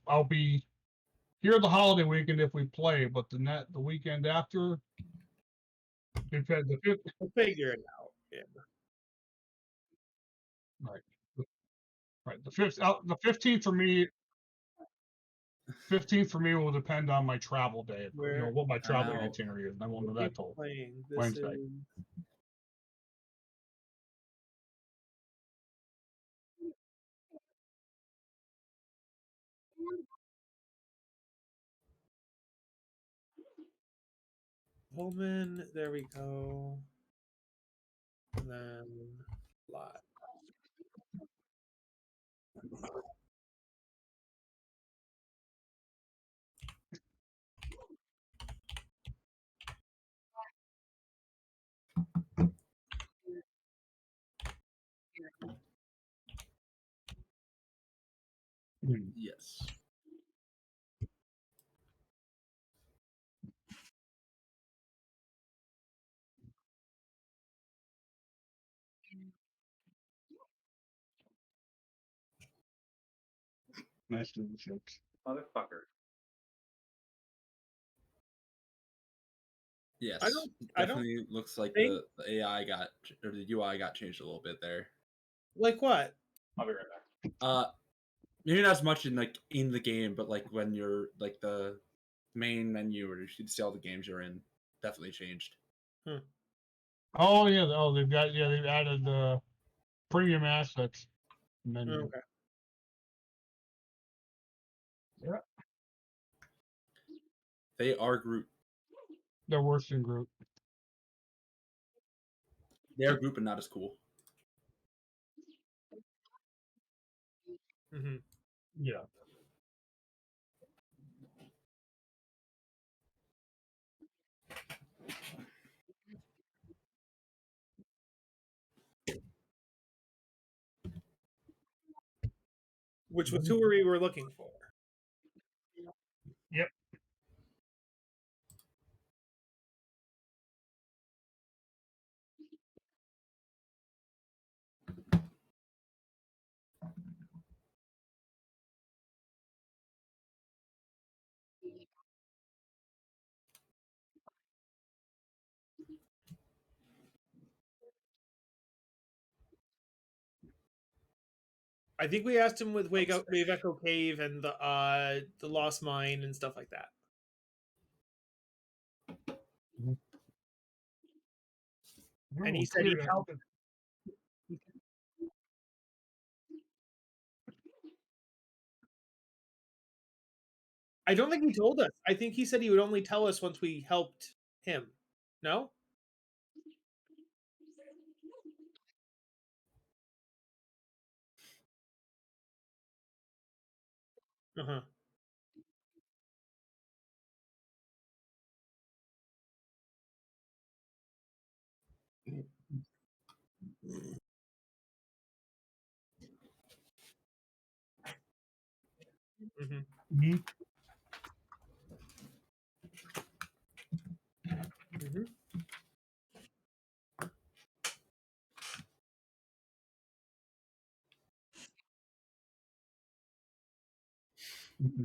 I'll be here the holiday weekend if we play, but the weekend after, we'll figure it out. Yeah. Right. Right. The 15th for me. 15th for me will depend on my travel day. What my travel itinerary is. And I won't know that till Wednesday. Pullman, there we go. And then live. Yes. Nice to meet you. Motherfucker. Yes. Definitely looks like the AI or the UI got changed a little bit there. Like what? I'll be right back. Maybe not as much in the game, but like when you're like the main menu where you should see all the games you're in, definitely changed. Oh yeah, they've added premium assets menu. Okay. Yeah. They are Groot. They're worse than Groot. They are Groot, but not as cool. Mm-hmm. Yeah. Which was who we were looking for. Yep. I think we asked him with Wave Echo Cave and the Lost Mine and stuff like that. And he said he'd help. I don't think he told us. I think he said he would only tell us once we helped him. No? Uh-huh. Mm-hmm. Mm-hmm. Mm-hmm. Mm-hmm.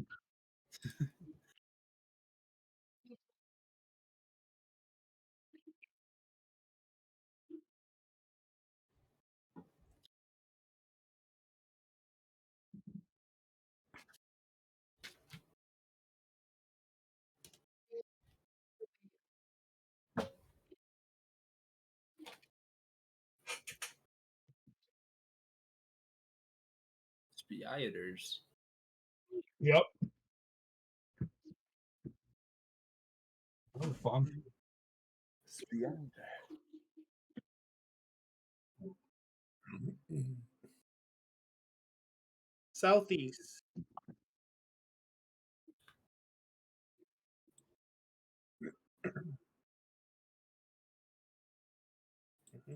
Spiators. Yep. That was fun. Southeast. Mm-hmm.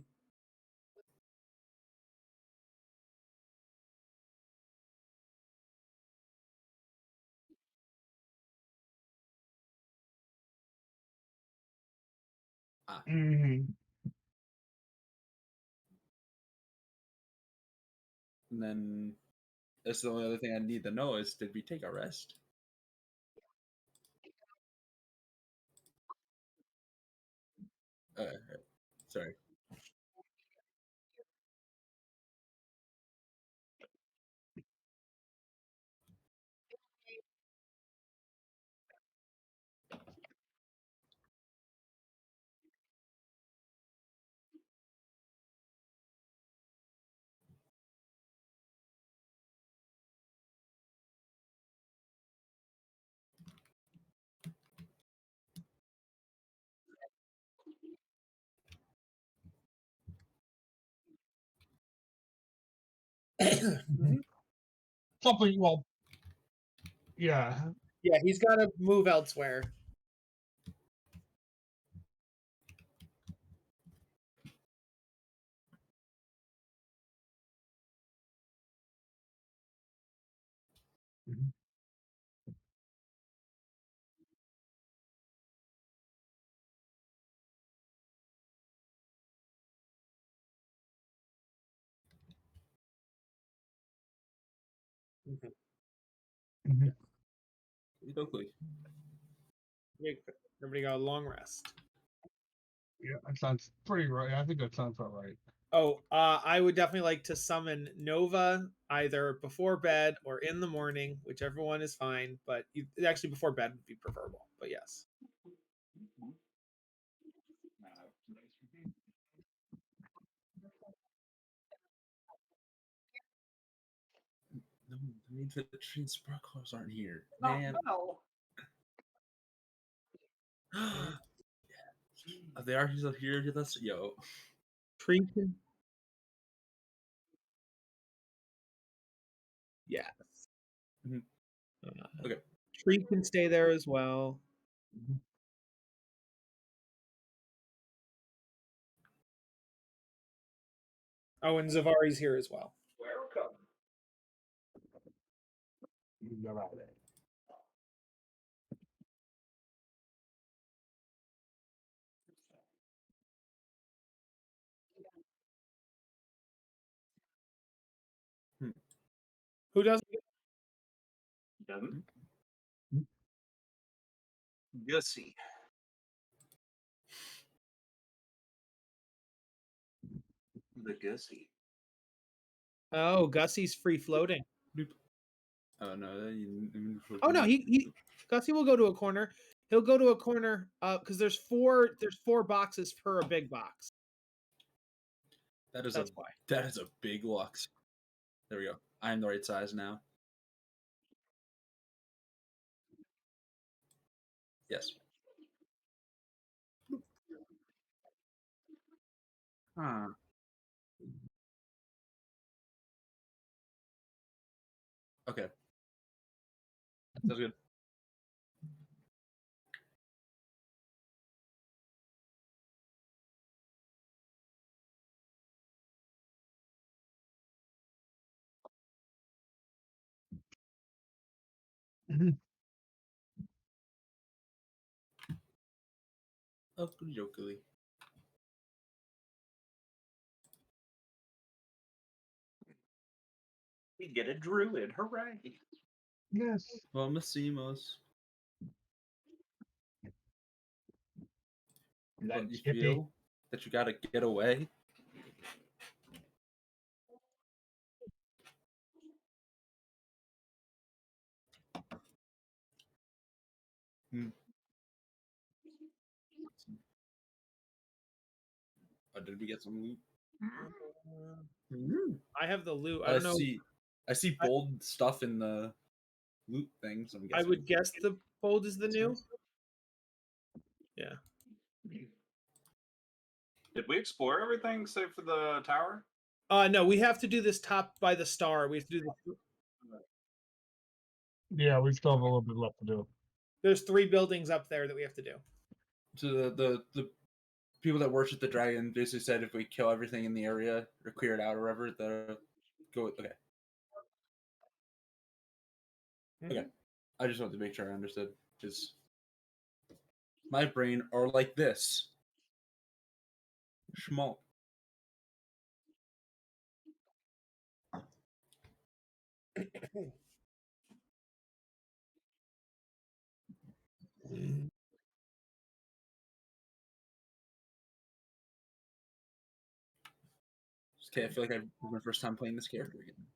Mm-hmm. And then That's the only other thing I need to know is did we take a rest? Sorry. Mhm. Something. Well, yeah. Yeah, he's got to move elsewhere. Mhm. Mhm. Mhm. Oakley. Everybody got a long rest. Yeah, that sounds pretty right. I think that sounds about right. Oh, I would definitely like to summon Nova either before bed or in the morning, whichever one is fine. But actually, before bed would be preferable. But yes. No, that means that the train sparklers aren't here. Oh, Man. no. They are still here with us? Yo. Tree can. Yes. Mhm. Uh, Okay. Tree can stay there as well. Mhm. Oh, and Zavari's here as well. Welcome. You're right. Who does? Doesn't Mhm. Gussie. The Gussie. Oh, Gussie's free floating. Bloop. Oh no, Oh no, he Gussie will go to a corner. He'll go to a corner because there's four boxes per a big box. that is That's a why. that is a big lux. There we go. I'm the right size now. Yes. Huh. Okay. Sounds good. Mhm. Oakley dokily. We get a druid. Hooray. Yes. Vamos. That Don't you chippy. feel that you gotta get away? Hmm. Did we get some loot? I have the loot. I I don't know. see bold stuff in the loot things. I'm I guessing. would guess the bold is the new. Yeah. Did we explore everything save for the tower? No, we have to do this top by the star. We have to do this. Yeah, we still have a little bit left to do. There's 3 buildings up there that we have to do. So the people that worship the dragon basically said if we kill everything in the area or clear it out or whatever, the go. Okay. Okay. I just wanted to make sure I understood because my brain are like this. Schmalk. Okay, I feel like it's my first time playing this character again.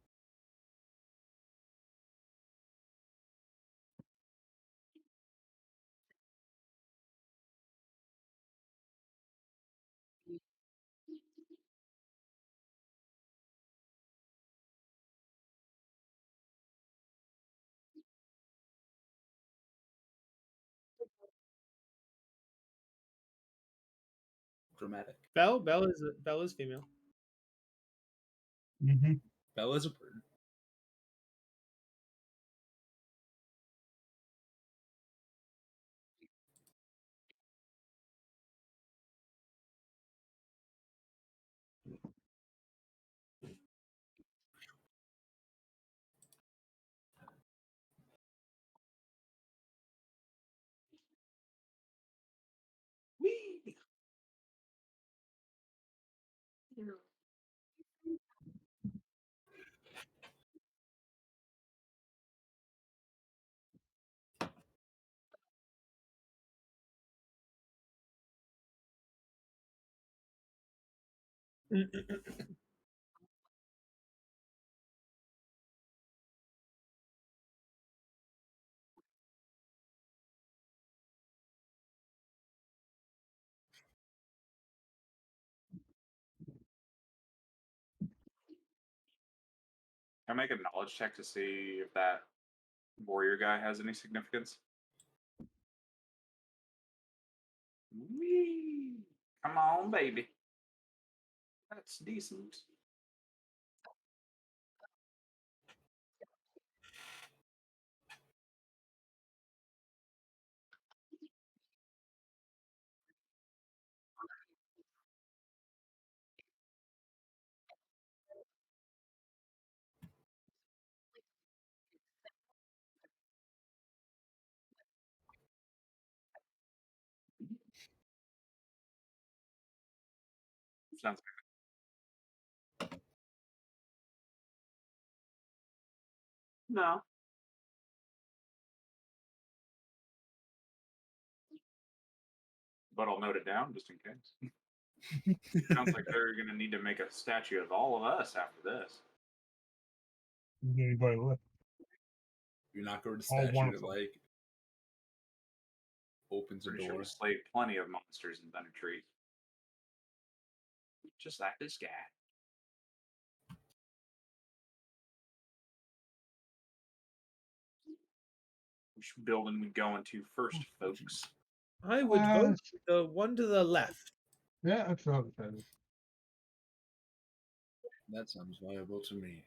Dramatic. Belle is female. Mm-hmm. Bella's a bird. Whee! Can I make a knowledge check to see if that warrior guy has any significance? Whee! Come on, baby. That's decent. Sounds good. No. But I'll note it down just in case. Sounds like they're going to need to make a statue of all of us after this. Anybody left? You knock over the All one statue of that them. like opens a Pretty sure door. we slayed plenty of monsters in Thunder Tree. Just like this guy. Which building we going to first, folks? I would vote the one to the left. Yeah, that's what I was saying. That sounds viable to me.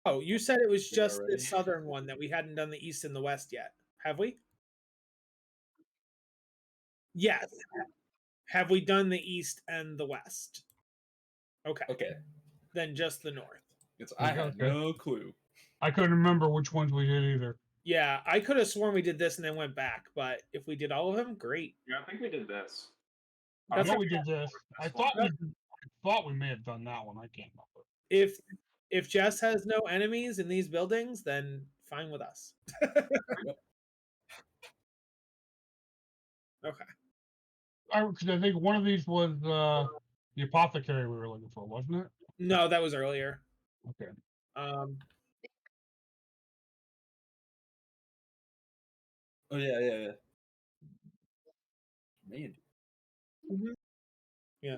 Oh, you said it was We just are the ready. southern one that we hadn't done the east and the west yet. Have we? Yes. Have we done the east and the west? Okay. Okay. Then just the north. It's I had Okay. no clue. I couldn't remember which ones we did either. Yeah, I could have sworn we did this and then went back, but if we did all of them, great. Yeah, I think we did this. I That's know okay. we did this. I thought we may have done that one. I can't remember. If Jess has no enemies in these buildings, then fine with us. Okay. Because I think one of these was the apothecary we were looking for, wasn't it? No, that was earlier. Okay. Um, Oh yeah. Man. yeah.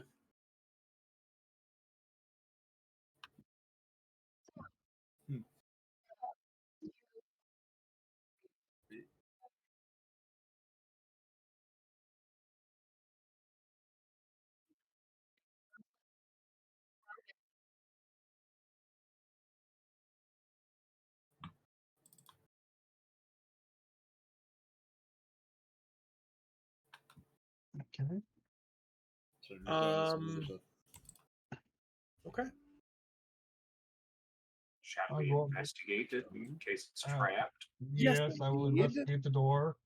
Okay. So just doing this Um, stuff. Okay. Shall I'll we go up. investigate it in case it's Uh, trapped? Yes, I will indeed. investigate the door.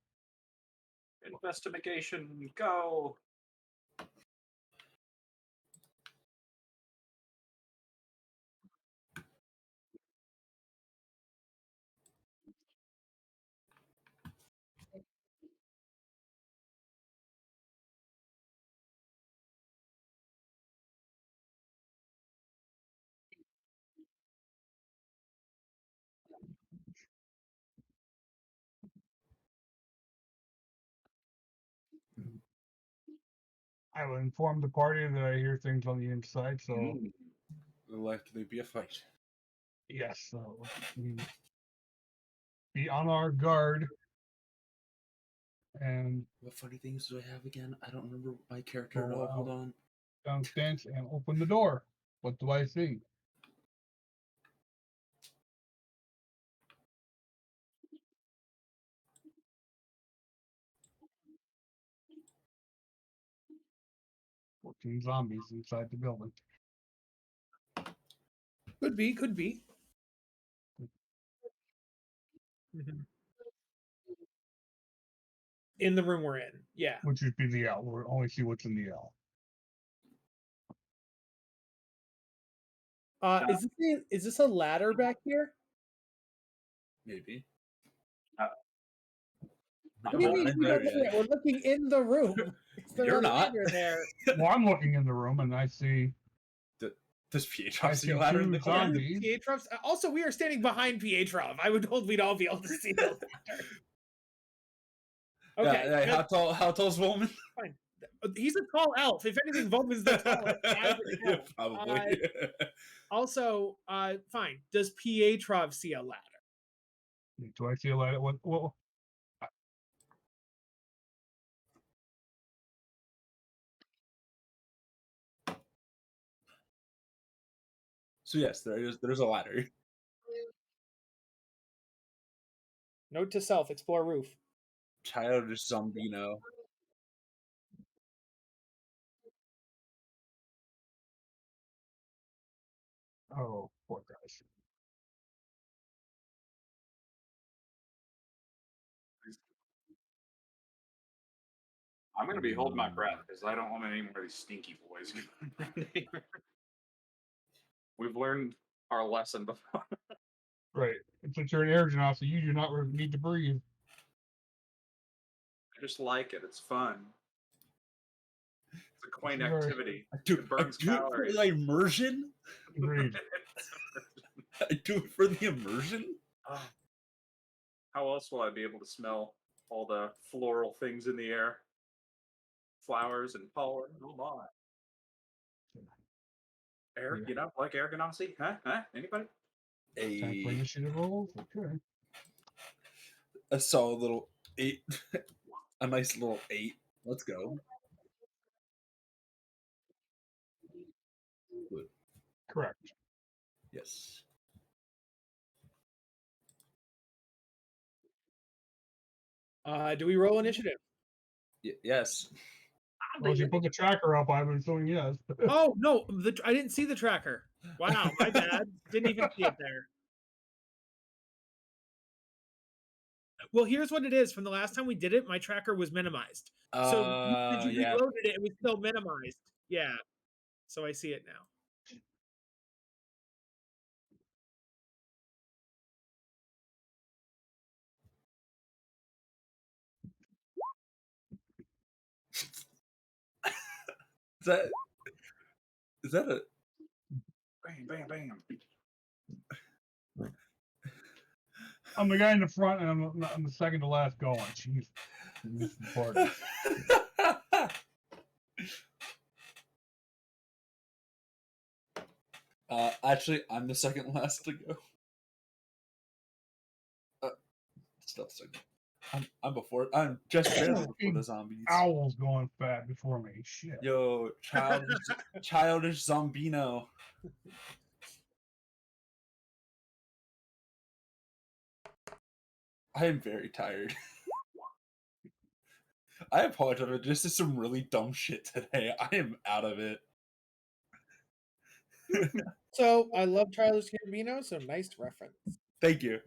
Investigation, go! I will inform the party that I hear things on the inside. So Will likely be a fight. yes, so be on our guard. And What funny things do I have again? I don't remember my character at Go all. Hold out. on. downstairs and open the door. What do I see? Zombies inside the building. Could be. Mhm. In the room we're in. Yeah. Which would be the L. We'll only see what's in the L. Is this a ladder back here? Maybe. What do you mean we don't look at it? We're looking in the room. Is there You're a not. ladder there? Well, I'm looking in the room and I see Does I Pietro see see a ladder in two the corner? zombies. Pietrov. Also, we are standing behind Pietrov. I would hold we'd all be able to see the ladder. Okay. Yeah, good. how tall's Woman? He's a tall elf. If anything, Volman's the tallest. As an Yeah, elf. probably. Also, fine. Does Pietrov see a ladder? Do I see a ladder? What So yes, there's a ladder. Note to self: explore roof. Childish Zombino. Oh, poor guys. I'm going to be holding my breath because I don't want any more of these stinky boys. We've learned our lesson before. Right. And since you're an air officer, you do not need to breathe. I just like it. It's fun. It's a quaint Sure. activity. I do It burns it for calories. the immersion. Agreed. I do it for the immersion. How else will I be able to smell all the floral things in the air? Flowers and pollen. Oh my. Air, Yeah. you know, like air ganassi? Huh? Anybody? Time for initiative rolls. Okay. A solid little 8. A nice little 8. Let's go. Good. Correct. Yes. Do we roll initiative? Yes. Well, if you put the tracker up, I would assume yes. Oh no, I didn't see the tracker. Wow, my bad. Didn't even see it there. Well, here's what it is. From the last time we did it, my tracker was minimized. So as you Yeah. reloaded it, it was still minimized. Yeah. So I see it now. Is that a Bam, bam, bam. I'm the guy in the front, and I'm the second to last going. Jeez. This is the party. Actually, I'm the second last to go. Still second. I'm before. I'm just barely before the zombies. Owl's going fat before me. Shit. Yo, childish Zombino. I am very tired. I apologize. I just did some really dumb shit today. I am out of it. So I love Childish Gambino, so nice reference. Thank you.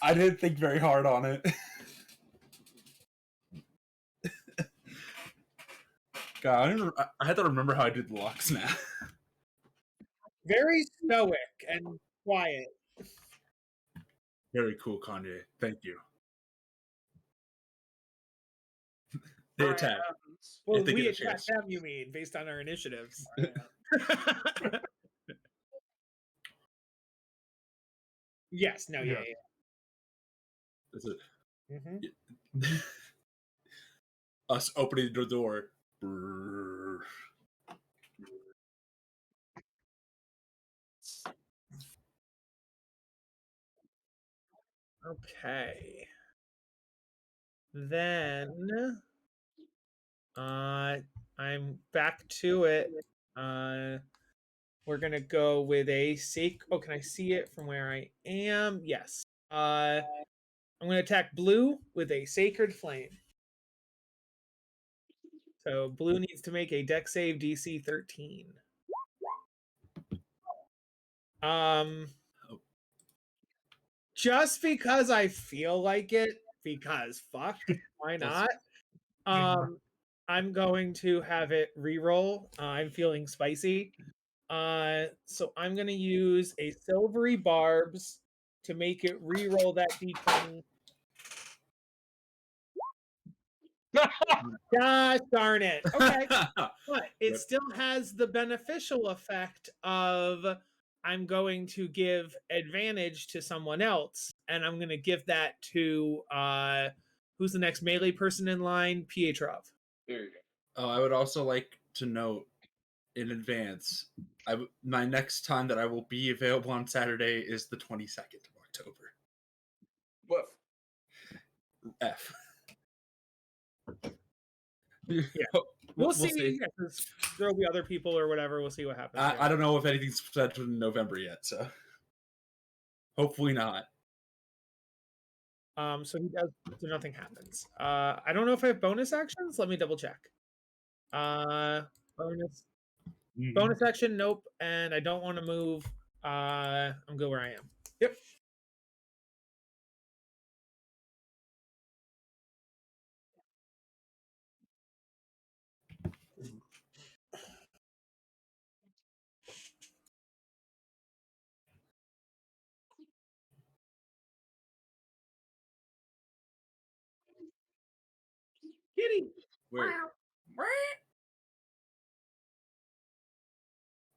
I didn't think very hard on it. God, I had to remember how I did the locks now. Very stoic and quiet. Very cool, Kanye. Thank you. They attack. Well, If they we get a attack chance. them, you mean, based on our initiatives. Yes, no, yeah. That's it. Mm-hmm. Us opening the door, Brrr. Okay. Then I'm back to it. We're gonna go with a Oh, can I see it from where I am? Yes. I'm gonna attack blue with a Sacred Flame. So blue needs to make a Dex save DC 13. Just because I feel like it, because fuck, why not? I'm going to have it re-roll. I'm feeling spicy. So I'm gonna use a Silvery Barbs to make it re-roll that D20. Gosh darn it. Okay. But it Yep. still has the beneficial effect of I'm going to give advantage to someone else, and I'm going to give that to who's the next melee person in line? Pietrov. There you go. Oh, I would also like to note in advance, my next time that I will be available on Saturday is the 22nd of October. Woof. F. Yeah. We'll see. Yeah, 'cause there'll be other people or whatever. We'll see what happens. I don't know if anything's scheduled in November yet, so hopefully not. So he does. So nothing happens. I don't know if I have bonus actions. Let me double check. Bonus action. Nope. And I don't want to move. I'm good where I am. Yep. Kitty. Where?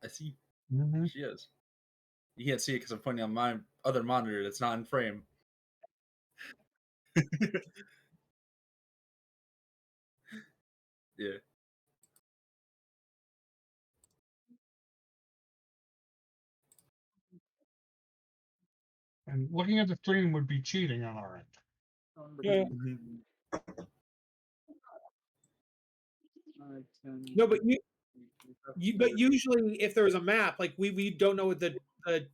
I see. Mhm. She is. You can't see it because I'm pointing on my other monitor that's not in frame. Yeah. And looking at the stream would be cheating on our end. Yeah. Mhm. No, but but usually if there was a map, like we don't know what the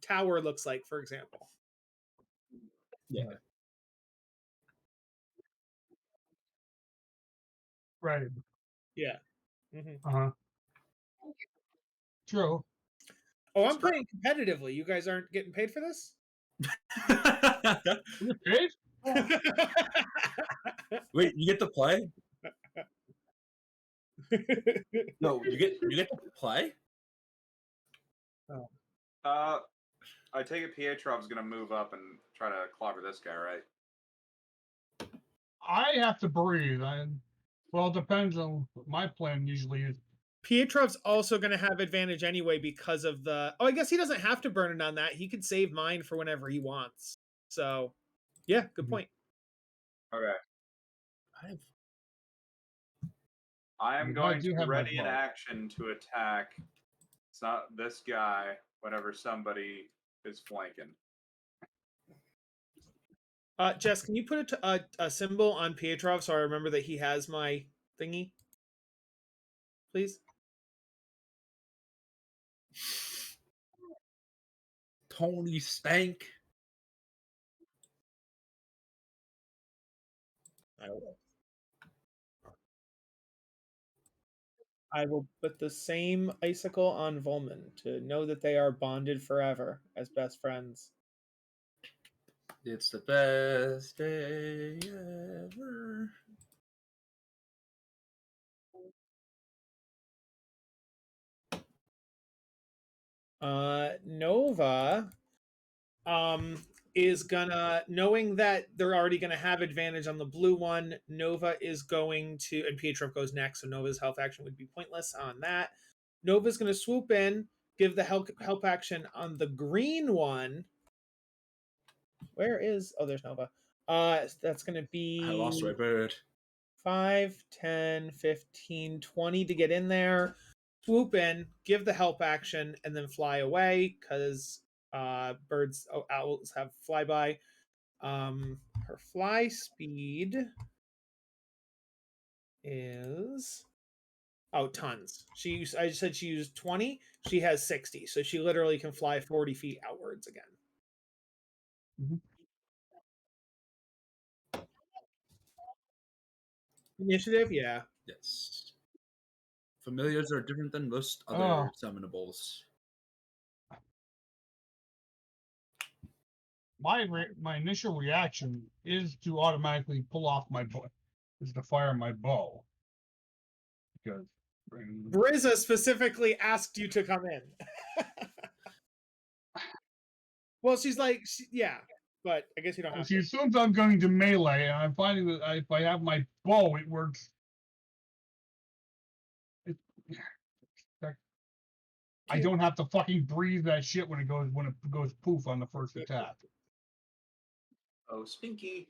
tower looks like, for example. Yeah. Right. Yeah. Mhm. Uh-huh. True. Oh, I'm playing competitively. You guys aren't getting paid for this? You paid? Wait, you get to play? No, you get to play? I take it Pietrov's gonna move up and try to clobber this guy, right? I have to breathe. Well, it depends on what my plan usually is. Pietrov's also going to have advantage anyway because of the. Oh, I guess he doesn't have to burn it on that. He could save mine for whenever he wants. So, yeah, good point. Okay. I am I going do to have my ready an bow. action to attack. It's not this guy. Whenever somebody is flanking. Jess, can you put a symbol on Pietrov so I remember that he has my thingy? Please? Tony Stank. I will put the same icicle on Volman to know that they are bonded forever as best friends. It's the best day ever. Nova is gonna, knowing that they're already gonna have advantage on the blue one, Nova is going to, and Pietrov goes next, so Nova's health action would be pointless on that. Nova's gonna swoop in, give the help action on the green one. Where is, oh, there's Nova. That's gonna be I lost my bird. 5, 10, 15, 20 to get in there, swoop in, give the help action, and then fly away because owls have flyby. Her fly speed is tons. I said she used 20. She has 60, so she literally can fly 40 feet outwards again. Mhm. Initiative, yeah. Yes. Familiars are different than most other Oh. summonables. My initial reaction is to automatically pull off my bow, is to fire my bow, because Brizza specifically asked you to come in. Well, she's like, yeah, but I guess you don't have she to. assumes I'm going to melee, and I'm finding that if I have my bow, it works. I don't have to fucking breathe that shit when it goes poof on the first attack. Oh, Spinky.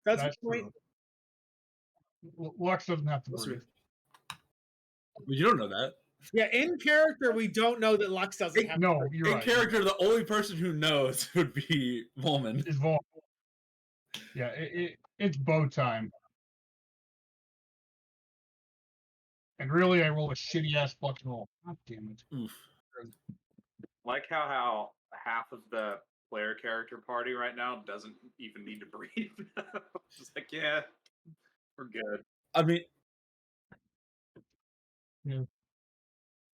That's That's the point. true. Lux doesn't have to What's breathe. Well, you don't know that. Yeah, in character, we don't know that Lux doesn't have. No, you're In right. character, the only person who knows would be Volman. Is Vol. Yeah, it's bow time. And really, I roll a shitty ass fucking roll. God damn it. Oof. Like how half of the player character party right now doesn't even need to breathe. Just like, yeah, we're good. I mean,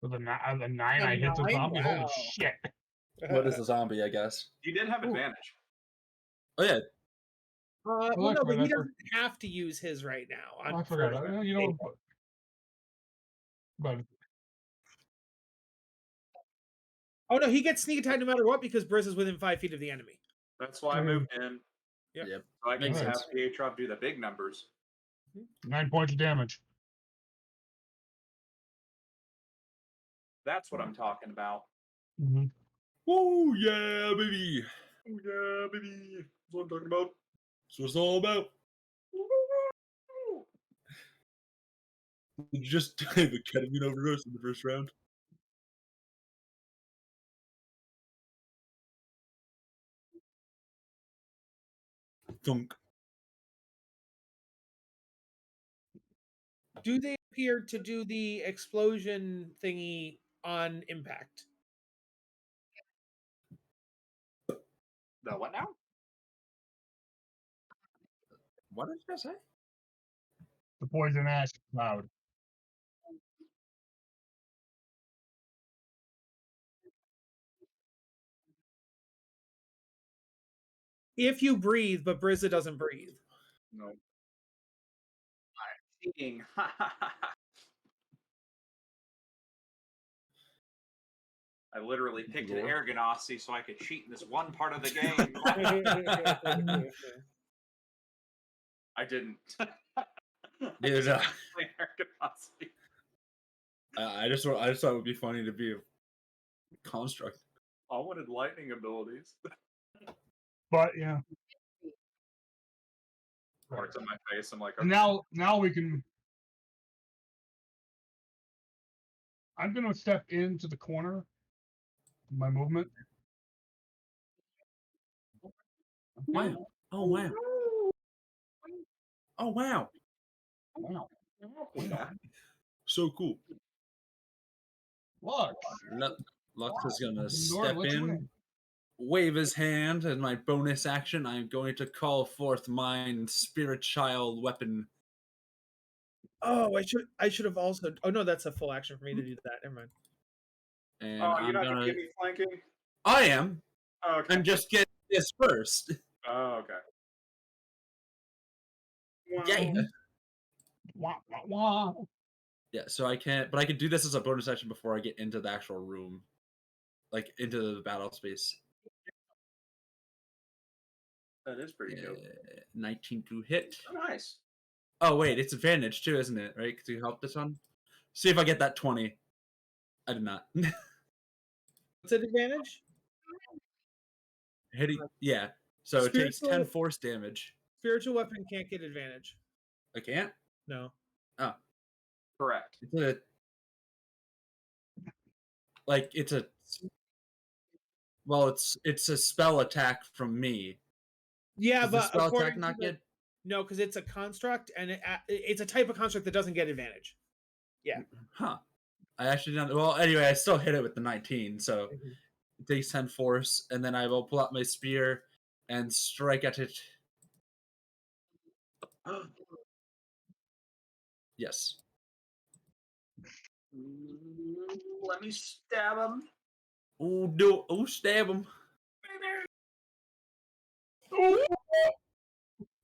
With a 9, I A hit the 9? zombie. Wow. Holy shit. what is a zombie, I guess? You did have Ooh. advantage. Oh, yeah. Well, that's no, but right, he doesn't have to use his right now. I forgot. You know, but Oh no, he gets sneak attack no matter what because Briz is within 5 feet of the enemy. That's why I moved in. Yep. Yep. So I can Makes have sense. Pietrov do the big numbers. 9 points of damage. That's what I'm talking about. Mm-hmm. Woo, yeah, baby. Oh, yeah, baby. That's what I'm talking about. That's what it's all about. Did you just die of a ketamine overdose in the first round? Thunk. Do they appear to do the explosion thingy on impact? The what now? What did you say? The poison ash cloud. If you breathe, but Brizza doesn't breathe. No. I'm cheating. I literally picked an Lord. air ganassi so I could cheat in this one part of the game. I didn't. Neither did I. Air ganassi. I just thought it would be funny to be a construct. I wanted lightning abilities. But yeah. Parts on my face. I'm like, And now we can. I'm going to step into the corner. My movement. Wow. Oh, wow. Oh, wow. Wow. So cool. Look. Lux is going to Lord, step let's in, win. wave his hand, and my bonus action, I'm going to call forth mine spirit child weapon. Oh, I should have also. Oh no, that's a full action for me to do that. Never mind. And Oh, I'm you're not gonna. gonna give me flanking? I am. Oh, okay. I'm just getting this first. Oh, okay. Yeah. Wah, wah, wah. Yeah. So I can't, but I can do this as a bonus action before I get into the actual room, like into the battle space. That is pretty good. 19 to hit. Oh, nice. Oh wait, it's advantage too, isn't it? Right? To help this one. See if I get that 20. I did not. What's an advantage? Hitting. Yeah. So it takes 10 Spiritual- force damage. Spiritual weapon can't get advantage. I can't? No. Correct. It's a like it's a well, it's a spell attack from me. Yeah, Does the but spell according attack to not the, get no, because it's a construct and it's a type of construct that doesn't get advantage. huh? I actually don't well anyway, I still hit it with the 19, so Mhm. it takes 10 force, and then I will pull out my spear and strike at it. Yes. Let me stab him. Ooh, stab him.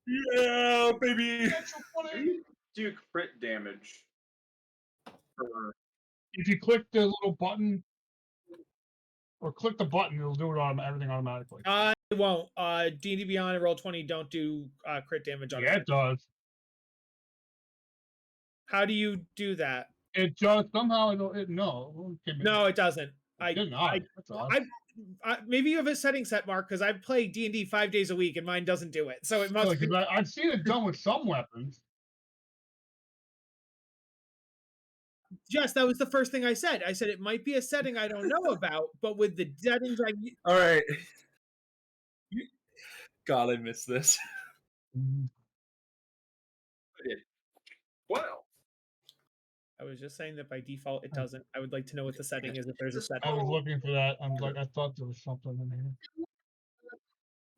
Yeah, baby. Natural 20. Do crit damage. For If you click the little button, or click the button, it'll do it everything automatically. It won't. D&D Beyond and Roll20 don't do crit damage on Yeah, it does. How do you do that? It just somehow no. No, it doesn't. It did not. That's odd. Maybe you have a setting set, Mark, because I play D&D 5 days a week and mine doesn't do it. So it must Like, be. 'cause I've seen it done with some weapons. Yes, that was the first thing I said. I said it might be a setting I don't know about, but with the settings All right. God, I missed this. well, I was just saying that by default it doesn't. I would like to know what the setting is if there's a I setting. was looking for that. I'm like, I thought there was something in here.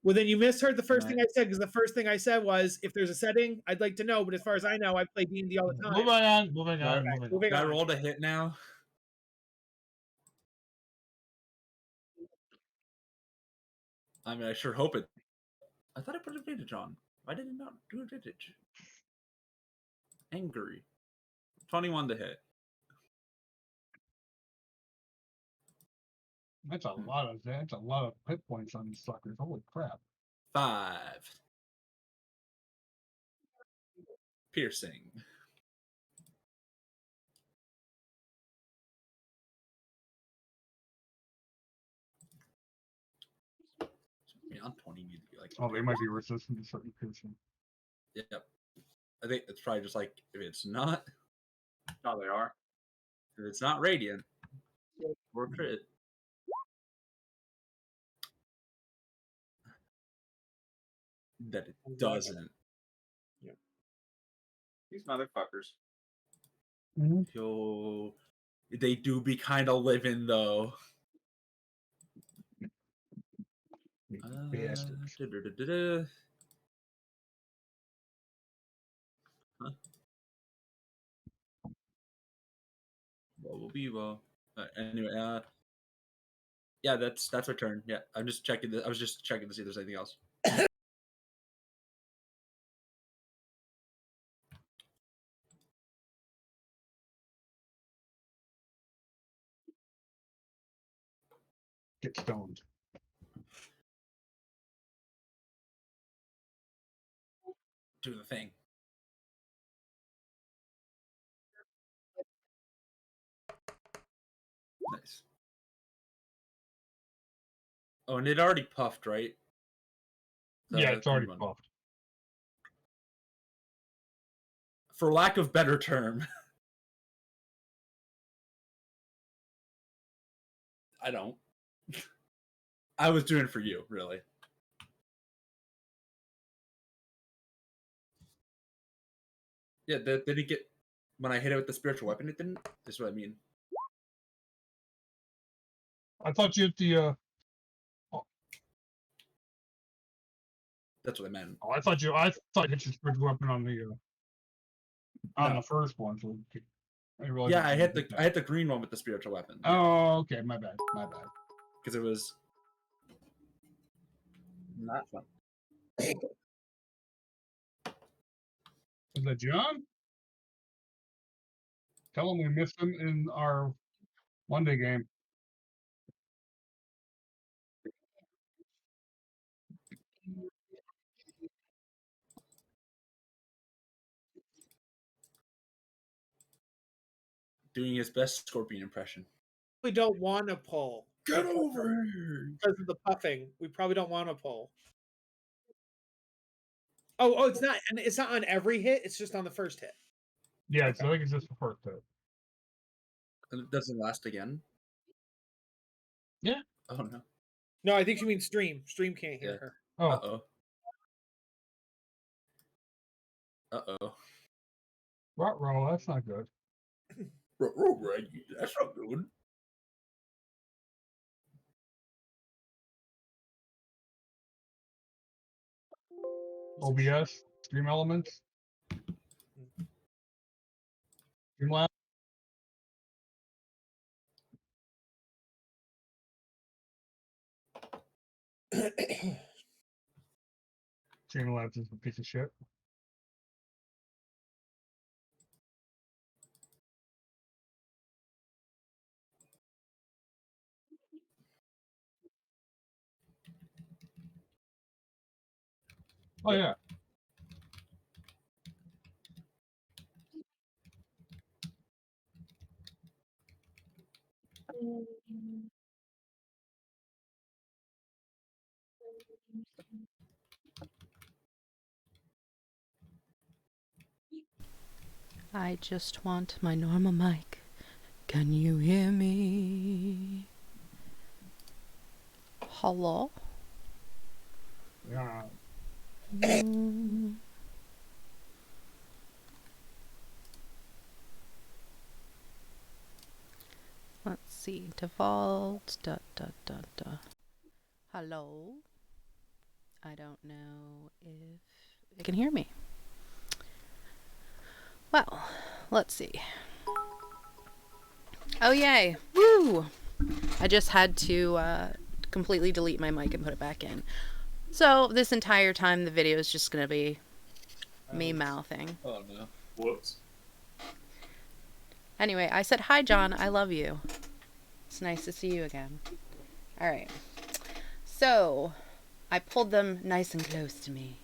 Well, then you misheard the first Right. thing I said, because the first thing I said was if there's a setting, I'd like to know. But as far as I know, I play D&D all the time. Moving on. Moving Moving I on. rolled a hit now. I mean, I sure hope it. I thought I put advantage on. Why did it not do advantage? Angry. 21 to hit. That's a lot of hit points on these suckers. Holy crap. 5. Piercing. Beyond 20 need to be like. Oh, they might be resistant to certain piercing. Yep. I think it's probably just like if it's not oh, they are. if it's not radiant or crit. That it doesn't. These motherfuckers. Yo, they do be kind of living though. Bastards. Huh? Well. Anyway, yeah, that's our turn. Yeah, I'm just checking. I was just checking to see if there's anything else. Get stoned. Do the thing. Nice. Oh, and it already puffed, right? Yeah, it's already one. buffed. For lack of better term. I don't. I was doing it for you, really. Yeah, did it get when I hit it with the spiritual weapon? It didn't. That's what I mean. I thought you hit the That's what I meant. I thought you hit your spiritual weapon on the No. first one. So Yeah, I hit the green one with the spiritual weapon. Oh, okay, my bad. Because it was not fun. Is that John? Tell him we missed him in our Monday game. Doing his best Scorpion impression. We don't want to pull. Get over here! Because of the puffing. We probably don't want to pull. Oh, it's not, and it's not on every hit. It's just on the first hit. Yeah, I think it's just the first hit. And it doesn't last again? Yeah. Oh, no. No, I think she means Stream. Stream can't hear Yeah. her. Oh, Uh-oh. Uh-oh. Ruh-roh, that's not good. Right, that's not good. OBS, Stream Elements, Streamlabs. Streamlabs is a piece of shit. Oh yeah. I just want my normal mic. Can you hear me? Hello? Yeah. Mm. Let's see. Default. Hello? I don't know if you can hear me. Well, let's see. Oh, yay. Woo! I just had to completely delete my mic and put it back in. So this entire time the video is just going to be me mouthing. Oh, no. Whoops. Anyway, I said, hi, John. I love you. It's nice to see you again. All right. So I pulled them nice and close to me.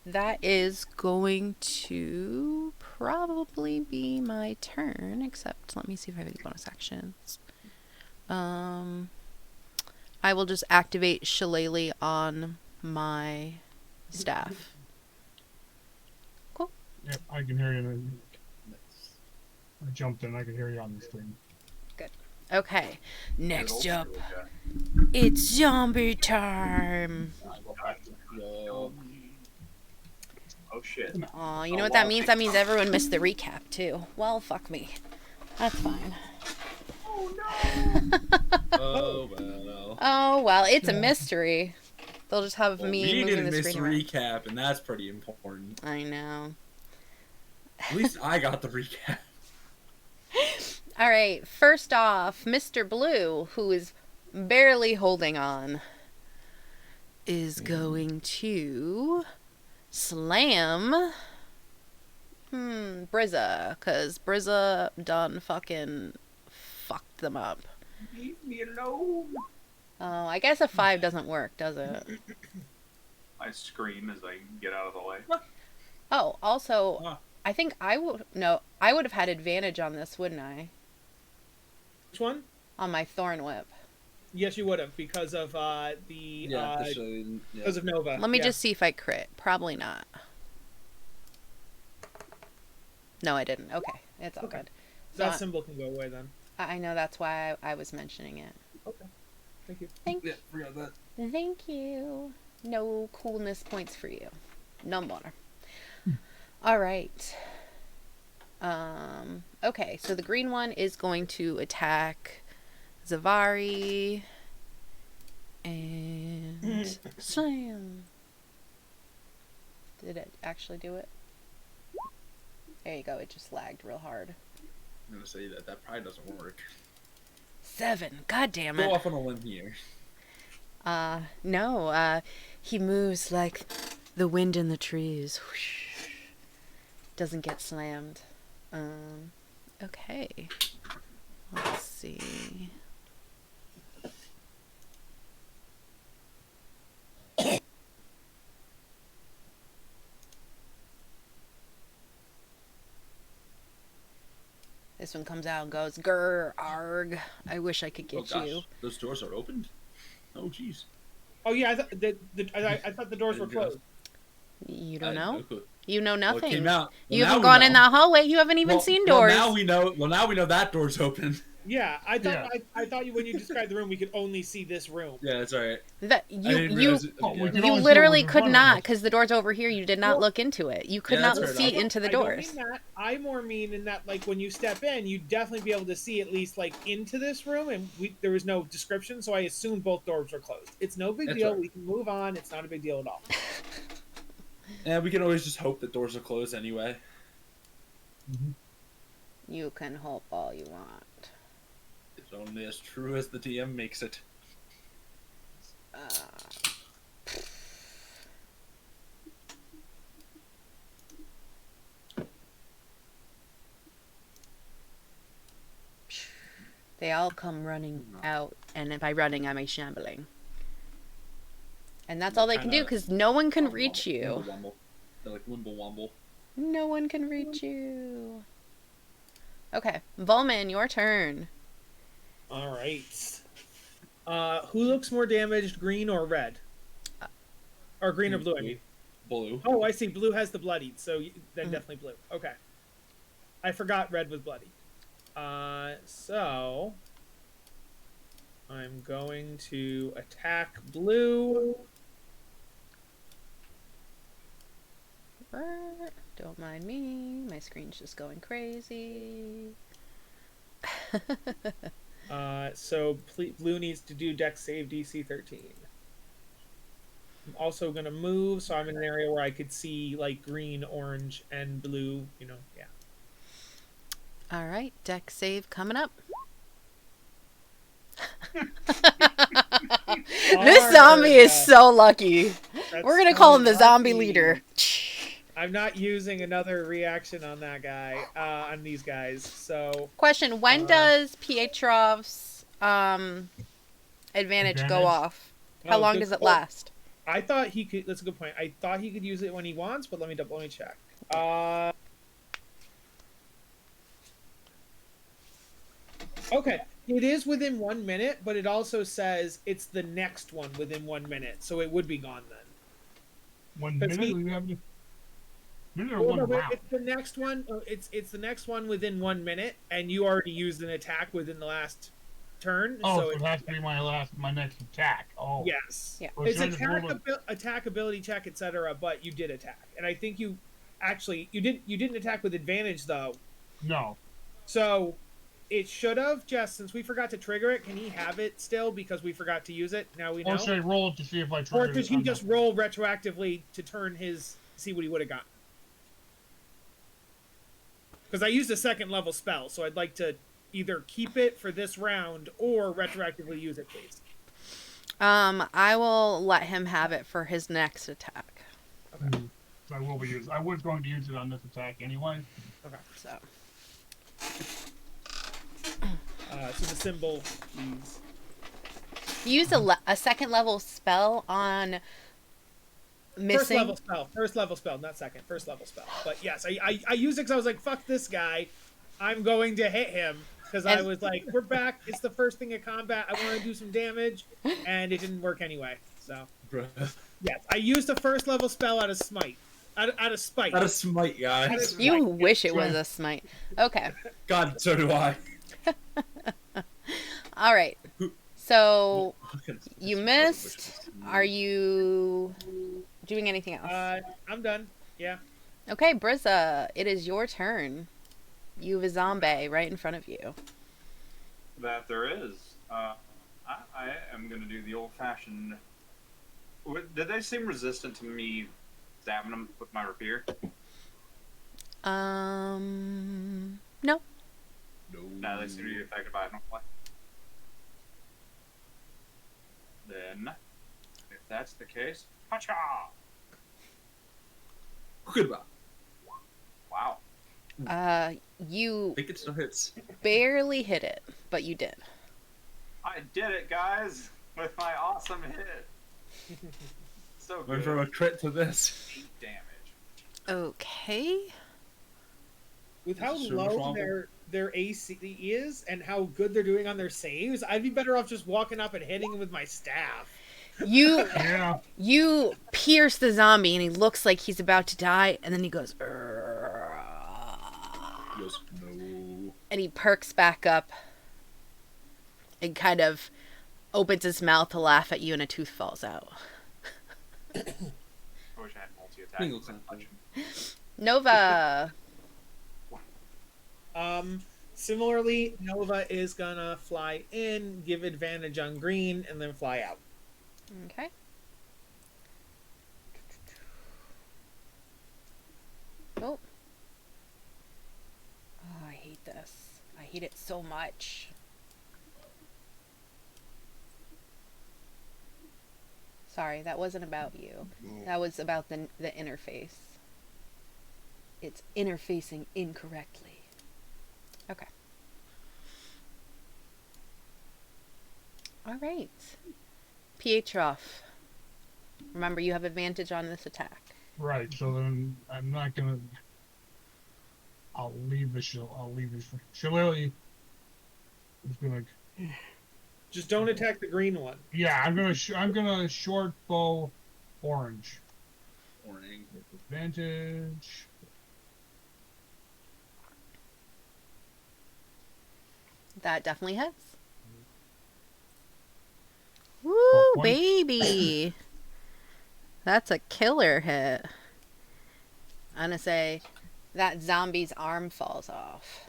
That is going to probably be my turn, except let me see if I have any bonus actions. I will just activate Shillelagh on my staff. Cool. Yep, I can hear you. I jumped in. I can hear you on the stream. Good. Okay. Next Good up, old guy. it's zombie time. Oh shit. Aw, you know what that means? That means everyone missed the recap, too. Well, fuck me. That's fine. Oh, well. Oh, well, it's a mystery. They'll just have Well, me we moving didn't the miss screen around. recap, and that's pretty important. I know. At least I got the recap. All right, first off, Mr. Blue, who is barely holding on, is going to slam Brizza, because Brizza done fucking fucked them up. Leave me alone. Oh, I guess a 5 doesn't work, does it? I scream as I get out of the way. Oh, also, Huh. I think I would have had advantage on this, wouldn't I? Which one? On my Thorn Whip. Yes, you would have because of because of Nova. Let me Yeah. just see if I crit. Probably not. No, I didn't. Okay, it's all Okay. good. That So symbol can go away then. I know that's why I was mentioning it. Okay. Thank you. Yeah, forgot that. Thank you. No coolness points for you. None water. All right. Okay, so the green one is going to attack Zavari and slam. Did it actually do it? There you go. It just lagged real hard. I'm gonna say that probably doesn't work. 7. God damn Go it. off on a limb here. No, he moves like the wind in the trees. Whoosh. Doesn't get slammed. Okay. Let's see. This one comes out and goes, grr, arg. I wish I could Oh get gosh, you. those doors are opened? Oh jeez. Oh yeah, I thought I thought the doors were There you go. closed. You I don't had know? no clue. You know Well, it nothing. came out. You Well, haven't now we gone in know. that hallway. You haven't even seen doors. Well, now we know. Well, now we know that door's open. Yeah, I thought Yeah. I thought you when you described the room, we could only see this room. Yeah, that's all right. That I didn't you realize it. Oh, we Yeah. can you only see what literally was in could front of not us. because the door's over here. You did not Well, look into it. You could Yeah, not that's fair see enough. into the I don't doors. mean that. I more mean in that, like, when you step in, you'd definitely be able to see at least like into this room, and there was no description, so I assumed both doors were closed. It's no big That's deal. right. We can move on. It's not a big deal at all. And we can always just hope that doors are closed anyway. You can hope all you want. It's only as true as the DM makes it. They all come running out, and by running, I mean shambling. And that's all they can do, because no one can reach you. Wimble-womble. They're like Wimble-womble. No one can reach you. Okay, Volman, your turn. All right. Who looks more damaged, green or red? Or green or blue? I mean. Blue. Oh, I see. Blue has the bloodied, so then definitely blue. Okay. I forgot red was bloodied. So I'm going to attack blue. What? Don't mind me. My screen's just going crazy. So blue needs to do Dex save DC 13. I'm also gonna move, so I'm in an area where I could see like green, orange, and blue. You know, yeah. All right, deck save coming up. This zombie is so lucky. We're gonna call him the zombie leader. I'm not using another reaction on that guy, on these guys. So Question: when does Pietrov's advantage go Advantage? off? How long good does it point. last? I thought he could. That's a good point. I thought he could use it when he wants, but let me check. Okay, it is within 1 minute, but it also says it's the next one within 1 minute, so it would be gone then. 1 But minute? he- We have to... Minute or Well, one no, but round? it's the next one. It's the next one within 1 minute, and you already used an attack within the last turn. Oh, so so it has to be my next attack. Oh. yes, Yeah. Well, it's should I just roll attack ability check, etc. But you did attack, and I think you didn't attack with advantage though. No. So it should have, just since we forgot to trigger it. Can he have it still because we forgot to use it? Now we know. Or should I roll it to see if I Or triggered does it? he I'm just not- roll retroactively to turn his, see what he would have gotten? Because I used a second level spell, so I'd like to either keep it for this round or retroactively use it, please. I will let him have it for his next attack. Okay. So I will be using. I was going to use it on this attack anyway. Okay. So So the symbol, please. use a second level spell on missing. First level spell, not second. First level spell. But yes, I used it because I was like, fuck this guy. I'm going to hit him. Because I And- was like, we're back. It's the first thing of combat. I want to do some damage. And it didn't work anyway. So, Bruh. yes. I used a first level spell out of smite. Out of spite. Not a smite, guys. You wish it was a smite. Okay. God, so do I. All right. So Okay, you this missed. is- Are you doing anything else? I'm done. Yeah. Okay, Brizza, it is your turn. You have a zombie right in front of you. That there is. I am going to do the old-fashioned... Did they seem resistant to me stabbing them with my rapier? No. No. No, they seem to be affected by it normally. Then, if that's the case, pacha! Goodbye. Wow. You I think it still hits. barely hit it, but you did. I did it, guys! With my awesome hit! So Went good. from a crit to this. 8 damage. Okay. With how Is it low super their AC is and how good they're doing on their saves, I'd be better off just walking up and hitting them with my staff. You Yeah. you pierce the zombie and he looks like he's about to die, and then he goes, He goes, no. and he perks back up and kind of opens his mouth to laugh at you, and a tooth falls out. I wish I had multi-attack. Single so clap. much. Nova. Similarly, Nova is gonna fly in, give advantage on green, and then fly out. Okay. Oh. Oh, I hate this. I hate it so much. Sorry, that wasn't about you. That was about the interface. It's interfacing incorrectly. Okay. All right. Pietroff. Remember, you have advantage on this attack. Right. So then I'm not gonna. I'll leave the shield. I'll leave the shillelagh. It's gonna. Just don't attack the green one. Yeah, I'm gonna short bow orange. Warning. Advantage. That definitely hits. Woo, points. baby. That's a killer hit. I'm gonna say that zombie's arm falls off.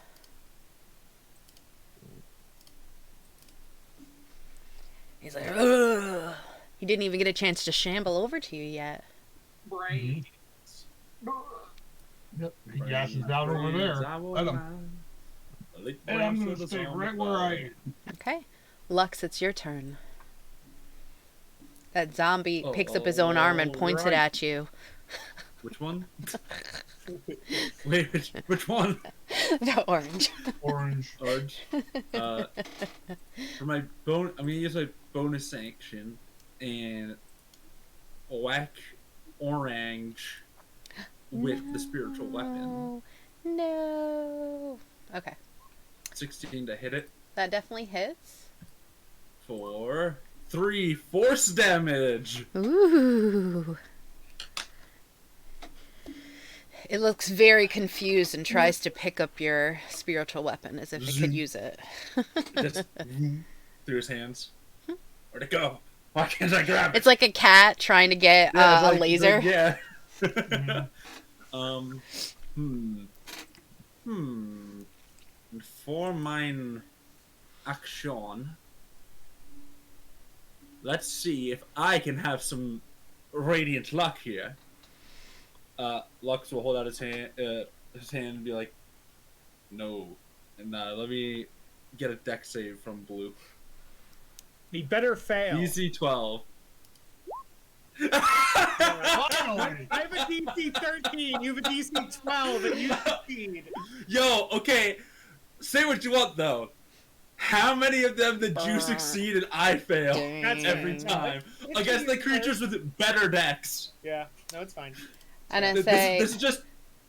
He's like, ugh. He didn't even get a chance to shamble over to you yet. Brains. Yep. He gasses out over there. Let him. And I'm gonna stay right where I am. Okay. Lux, it's your turn. That zombie picks up his own arm and points it right. at you. Which one? Wait, which one? The orange. Orange. Orange. For my I'm gonna use my bonus action and whack orange with the spiritual weapon. No. Okay. 16 to hit it That definitely hits. for 3 force damage. Ooh. It looks very confused and tries to pick up your spiritual weapon as if it could use it. Just through his hands. Where'd it go? Why can't I grab it? It's like a cat trying to get Yeah, a like- laser. Yeah. Mhm. For mine action, let's see if I can have some radiant luck here. Lux will hold out his hand and be like, "No," and let me get a deck save from Blue. He better fail. Easy 12. Finally. I have a DC 13, you have a DC 12, and you succeed. Yo, okay. Say what you want though. How many of them did you succeed and I fail? That's Every Dang. time against the creatures with better decks. Yeah, no, it's fine. And I This say, is just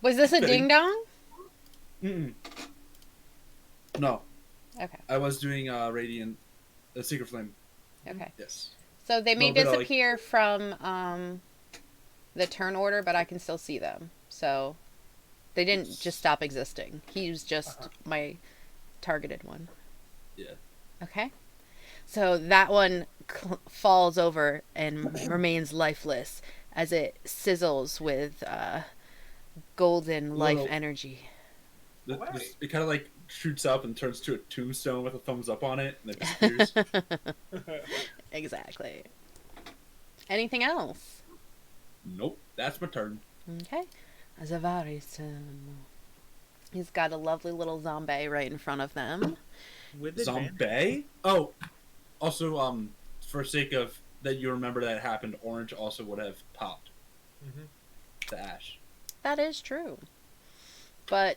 was this a fitting. ding dong? mm-mm. No. Okay. I was doing Radiant, Secret Flame. Okay. Yes. So they may No, but, like- disappear from the turn order, but I can still see them. So they didn't just stop existing. He was just my targeted one. Yeah. Okay. So that one falls over and remains lifeless as it sizzles with golden life Little- energy. It kind of like shoots up and turns to a tombstone with a thumbs up on it, and then disappears. Exactly. Anything else? Nope. That's my turn. Okay. Zavari's turn. He's got a lovely little zombie right in front of them. With advantage. Zombie? Oh, also, for sake of that you remember that it happened, Orange also would have popped Mhm. the ash. That is true. But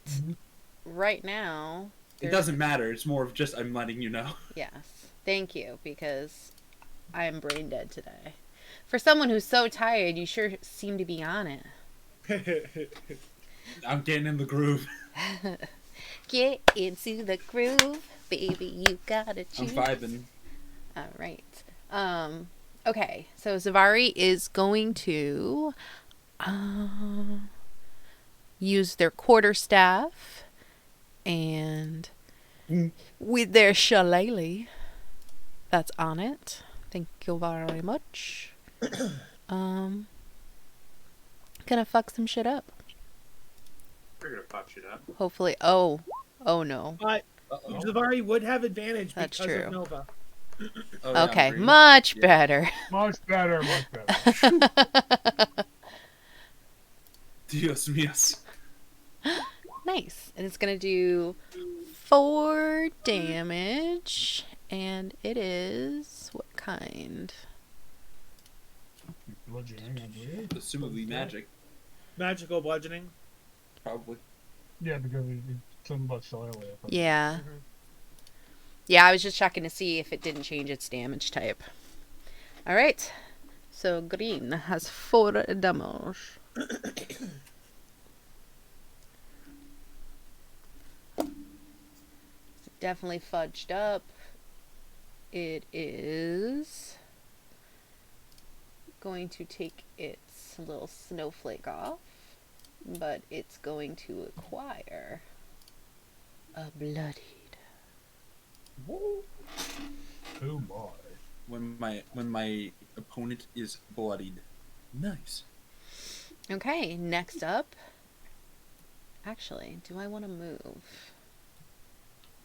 right now, It doesn't matter. It's more of just I'm letting you know. yes. Thank you, because I am brain dead today. For someone who's so tired, you sure seem to be on it. I'm getting in the groove. Get into the groove, baby. You gotta I'm choose. vibing. All right. Okay, so Zavari is going to use their quarterstaff and with their shillelagh that's on it. Thank you very much. Gonna fuck some shit up. We're gonna fuck shit up. Hopefully. Oh no. But Uh-oh. Zavari would have advantage That's because true. of Nova. Oh, yeah, Okay, green. much Yeah. better. Much better, much better. Dios míos. Nice. And it's gonna do 4 damage. And it is what kind? Bludgeoning, I believe. Assumably magic, Magical bludgeoning. probably. Yeah, because it's something about shillelagh. Yeah. Mhm. Yeah, I was just checking to see if it didn't change its damage type. Alright. So green has 4 damage. Definitely fudged up. It is going to take its little snowflake off, but it's going to acquire a bloodied. Oh boy. When my opponent is bloodied. Nice. Okay, next up. Actually, do I want to move?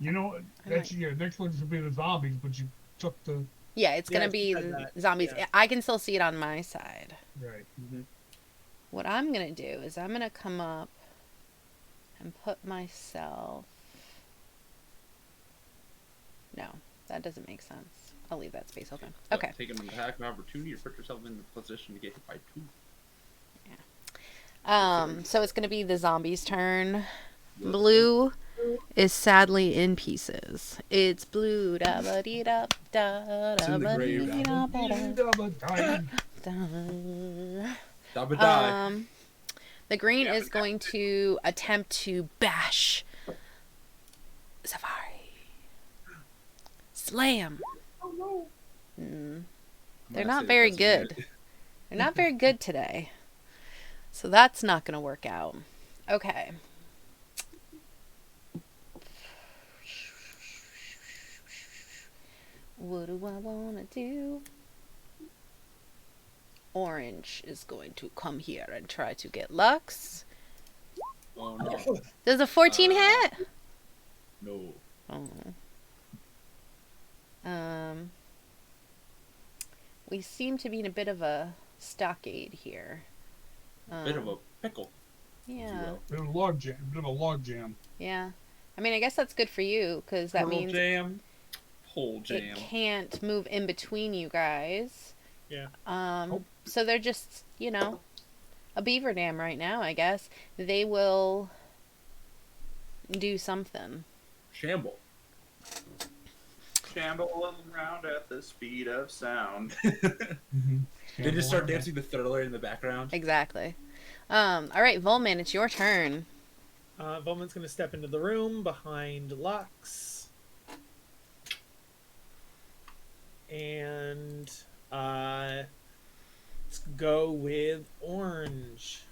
You know, actually, yeah, next one should be the zombies, but you took the Yeah, it's Yeah, gonna be she said the that. zombies. Yeah. I can still see it on my side. right. What I'm gonna do is I'm gonna come up and put myself. No, that doesn't make sense. I'll leave that space open. Okay. Take an attack of opportunity to put yourself in the position to get hit by 2. So it's gonna be the zombies' turn. Blue is sadly in pieces. It's blue. Da ba dee da da It's da in the ba grave. dee da ba da. Dabba die. The green is going to attempt to bash Safari. Slam. Oh no. They're not very good. They're not very good today. So that's not going to work out. Okay. What do I want to do? Orange is going to come here and try to get Lux. Oh no. Does a 14 hit? No. Oh. We seem to be in a bit of a stockade here. Bit of a pickle. Yeah. Bit of a log jam. Yeah. I mean, I guess that's good for you, because that Pearl means jam. Pole it jam. can't move in between you guys. Yeah. So they're just, a beaver dam right now, I guess. They will do something. Shamble. Shamble around at the speed of sound. They just start dancing the Thriller in the background. Exactly. All right, Volman, it's your turn. Volman's going to step into the room behind Lux. And let's go with orange.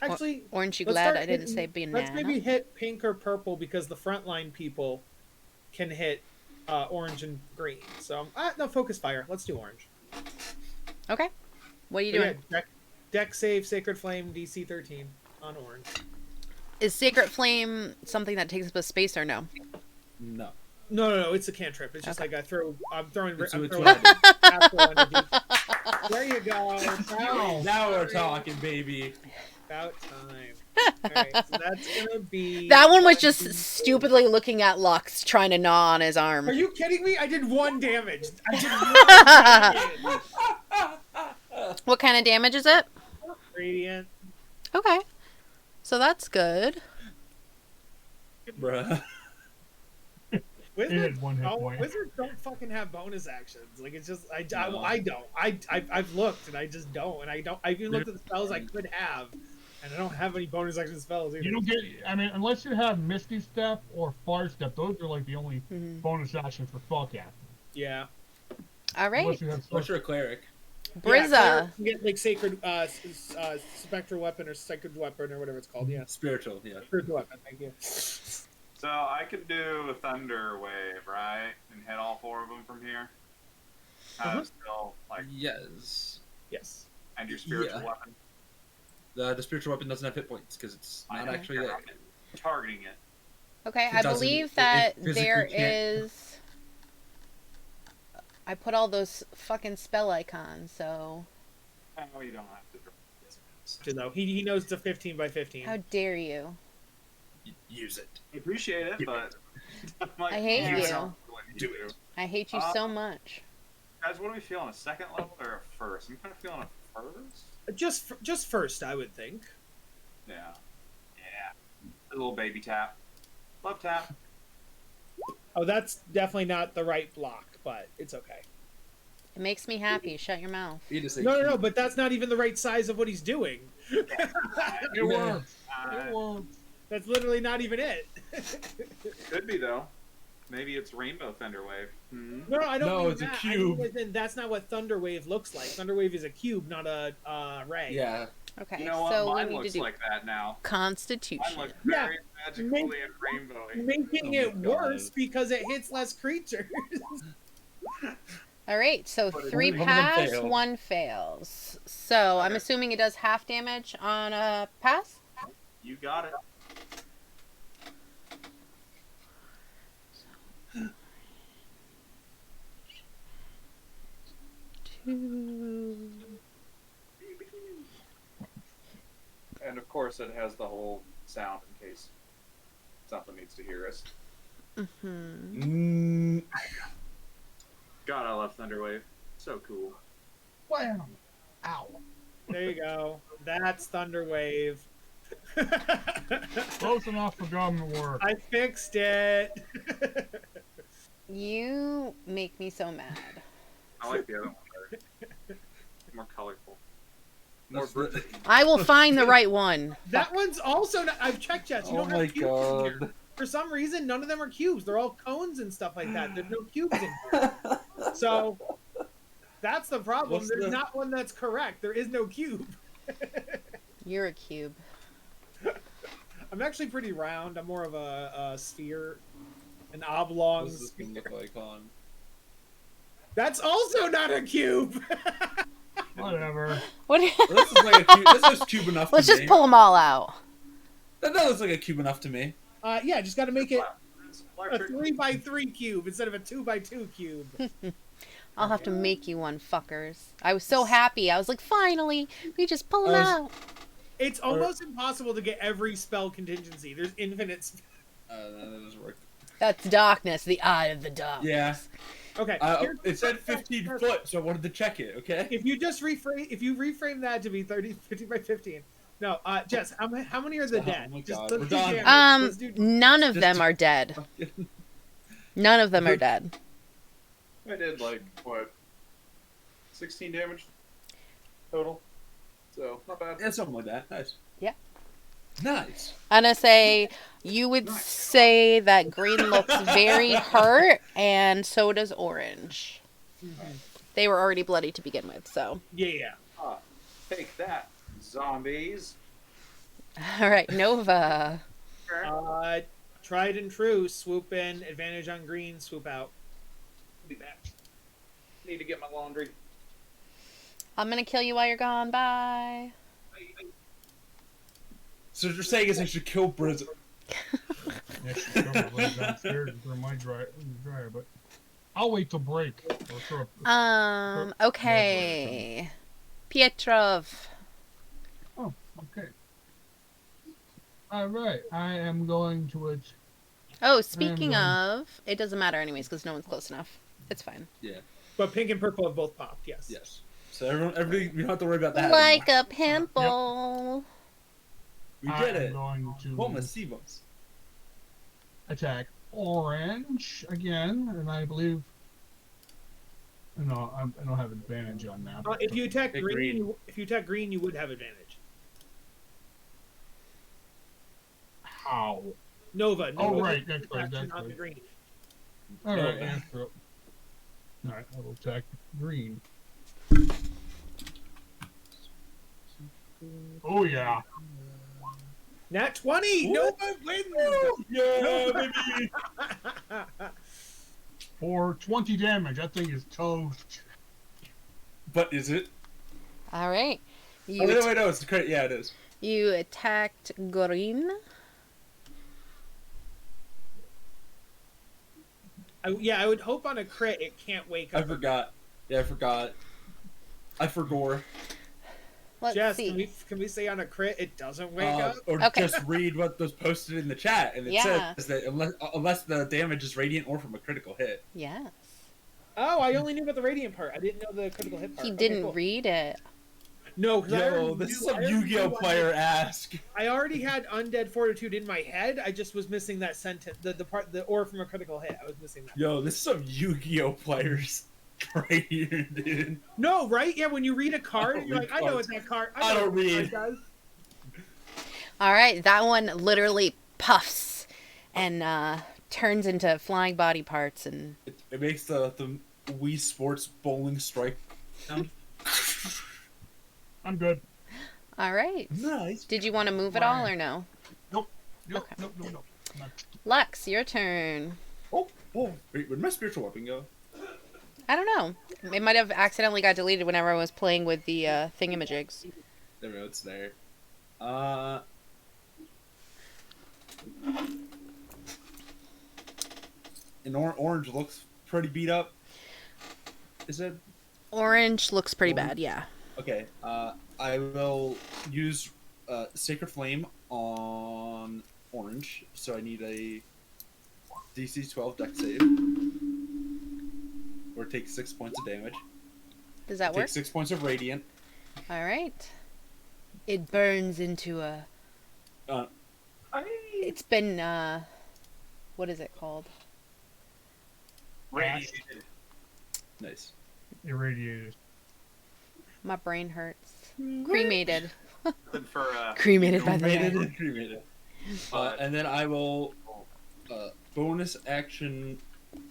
Actually, Orange, you let's glad start I didn't hitting- say banana? let's maybe hit pink or purple because the frontline people can hit orange and green. So, no, focus fire. Let's do orange. Okay. What are you So, doing? yeah, deck save, Sacred Flame, DC 13 on orange. Is Sacred Flame something that takes up a space or no? No. No, it's a cantrip. It's just Okay. like I'm throwing It's I'm a throwing twelve. astral energy. There you go. Now we're talking, baby. About time. Alright, so that's gonna be That one was just stupidly looking at Lux, trying to gnaw on his Are arm. you kidding me? I did 1 damage. I did 1 damage. What kind of damage is it? Radiant. Okay. So that's good. Bruh. Wizards, had 1 hit point. Wizards don't fucking have bonus actions. Like, it's just I don't. I've looked and I just don't. And I even looked at the spells I could have, and I don't have any bonus action spells either. You don't get. I mean, unless you have Misty Step or Fire Step, those are like the only Mhm. bonus actions for Spellcaster. Yeah. All right. Unless you have Unless you're a cleric. Brizza. You get like sacred, spectral weapon or sacred weapon or whatever it's called. Yeah, Spiritual, yeah. spiritual weapon. Thank you. So I could do a thunder wave, right, and hit all 4 of them from here. Still like Yes. Yes. and your spiritual Yeah. weapon. The spiritual weapon doesn't have hit points because it's I not don't actually care. there. I'm targeting it. Okay, It I doesn't- believe it that physically there can't- is. I put all those fucking spell icons, so Oh, you don't have to. To know he knows the 15 by 15. how dare you? Use it. I appreciate it, but I'm like, I hate yeah, you. I don't really need Do to. it. I hate you so much. Guys, what do we feel on a second level or a first? I'm kind of feeling a first. Just first, I would think. Yeah. Yeah. A little baby tap. Love tap. Oh, that's definitely not the right block, but it's okay. It makes me happy. Shut your mouth. You just say No, but that's not even the right size of what he's doing. It works. It works. That's literally not even it. Could be though. Maybe it's rainbow thunder wave. Hmm. No, I don't No, mean it's a that. cube. I mean, then that's not what Thunderwave looks like. Thunderwave is a cube, not a ray. Yeah. Okay, You know what? so we Mine need to looks do like that now. Mine Constitution. looks Yeah. very magically Make- and rainbowy. Making Oh it my God. worse because it hits less creatures. All right, so But 3 one of them pass, failed. 1 fails. So I'm Okay. assuming it does half damage on a pass. You got it. And of course, it has the whole sound in case something needs to hear us. Mm-hmm. God, I love Thunderwave. So cool. Wham! Ow. There you go. That's Thunderwave. Close enough for government work. I fixed it. You make me so mad. I like the other one better. More colorful. More That's the- British. I will find the right one. That one's also not, I've checked yet. You Oh don't my have cubes in here. god. For some reason, none of them are cubes. They're all cones and stuff like that. There's no cubes in here. So that's the problem. What's There's the- not one that's correct. There is no cube. You're a cube. I'm actually pretty round. I'm more of a sphere, an oblong. What does this thing look like on? That's also not a cube. Whatever. What? This is like a cube. This is cube enough Let's to just me. pull them all out. That looks like a cube enough to me. Yeah, just got to make it It's a electric. 3x3 cube instead of a 2x2 cube. I'll have to make you one, fuckers. I was so happy. I was like, finally, we just pull them I was- out. It's almost impossible to get every spell contingency. There's infinite. That doesn't work. That's darkness, the eye of the dark. Yeah. Okay. It said 15 foot, so I wanted to check it. Okay. If you just reframe that to be 50 by 15. No, Jess, how many are the Oh dead? my Just God, let's we're do done. damage. Let's do- None of Just- them are dead. None of them are dead. I did like what, 16 damage total. So not bad. Yeah, something like that. Nice. Yeah. Nice. I'm gonna say you would say that green looks very hurt, and so does orange. They were already bloody to begin with, so. Yeah. Take that, zombies. All right, Nova. Tried and true. Swoop in. Advantage on green. Swoop out. Be back. Need to get my laundry. I'm gonna kill you while you're gone. Bye. So what you're saying is I should kill Brizz. Yeah, she's probably downstairs for my dryer, but I'll wait till break. Or throw up- Okay. Pietrov. Oh, okay. All right, I am going to it. Oh, speaking going- of, it doesn't matter anyways because no one's close enough. It's fine. Yeah. But pink and purple have both popped. Yes. Yes. So everybody, we don't have to worry about that. Like anymore. a pimple. We I did am it. going to Vamos, Sivos. attack orange again, and I believe. No, I don't have advantage on that. If you attack Pick green, green. if you attack green, you would have advantage. How? Nova. Oh, Nova right, that's right, action that's on the right. green. All right, No, answer it. Alright, I will attack green. Oh yeah. Nat 20! Ooh. No one wins! Yeah, baby. For 20 damage. That thing is toast. But is it? All right. Oh, You wait, no, it's correct. Yeah, it is. you attacked green. I would hope on a crit it can't wake I up. forgot. Yeah, I forgot. I forgot. Let's Jess, see. can we say on a crit it doesn't wake up? Or Okay. just read what was posted in the chat, and it Yeah. says that unless the damage is radiant or from a critical hit. Yes. Oh, I only knew about the radiant part. I didn't know the critical hit part. He Okay, didn't cool. read it. No, because Yo, this is some Yu-Gi-Oh player ask. I already had Undead Fortitude in my head. I just was missing that sentence, the part, the or from a critical hit. I was missing that. Yo, this is some Yu-Gi-Oh players right here, dude. No, right? Yeah, when you read a card, don't you're read like, I know what cards. that card. I know don't what that read. card does. All right, that one literally puffs and turns into flying body parts and It makes the Wii Sports bowling strike sound. I'm good. all right. Nice. Did you want to move at all or no? Nope, Okay. nope. Not- Lux, your turn. Oh, wait, where'd my spiritual weapon go? I don't know. It might have accidentally got deleted whenever I was playing with the thingamajigs. There we go, it's there. And orange looks pretty beat up. Is it? Orange looks pretty Orange? bad, yeah. Okay, I will use Sacred Flame on orange, so I need a DC 12 deck save. Or take 6 points of damage. Does that Take work? 6 points of radiant. All right. It burns into a. It's been what is it called? Radiated. Nice. Irradiated. My brain hurts. Cremated. Good for Cremated by the Cremated air. and cremated. And then I will bonus action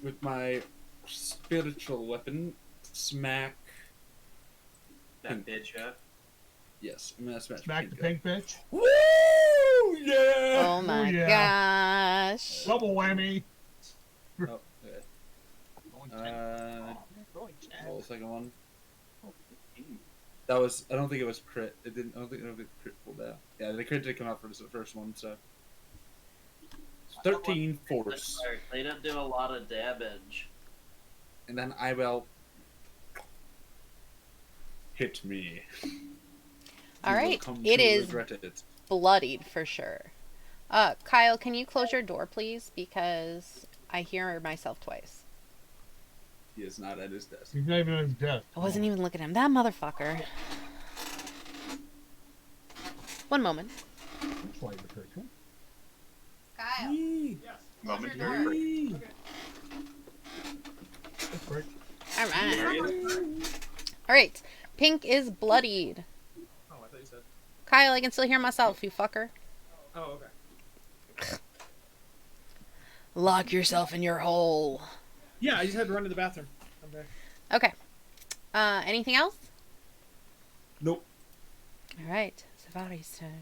with my spiritual weapon smack. that bitch, yeah. Yes, I'm gonna smash Smack the pink pink bitch. guy. Woo! Yeah! Oh my yeah. gosh. Double whammy. Oh, okay. Roll the second one. That was. I don't think it was crit. It didn't. I don't think crit pulled out. Yeah, the crit did come out for the first one. So 13 force, They didn't do a lot of damage. and then I will hit me. All You will right. come It to is regret it. bloodied for sure. Kyle, can you close your door, please? Because I hear myself twice. He is not at his desk. He's not even at his desk. I wasn't even looking at him. That motherfucker. One moment. Looks like the picture. Kyle. Momentary. That's great. All right. All right. Pink is bloodied. Oh, I thought you said. Kyle, I can still hear myself, you fucker. Oh, okay. Lock yourself in your hole. Yeah, I just had to run to the bathroom. I'm back. Okay. Anything else? Nope. All right. Savari's turn.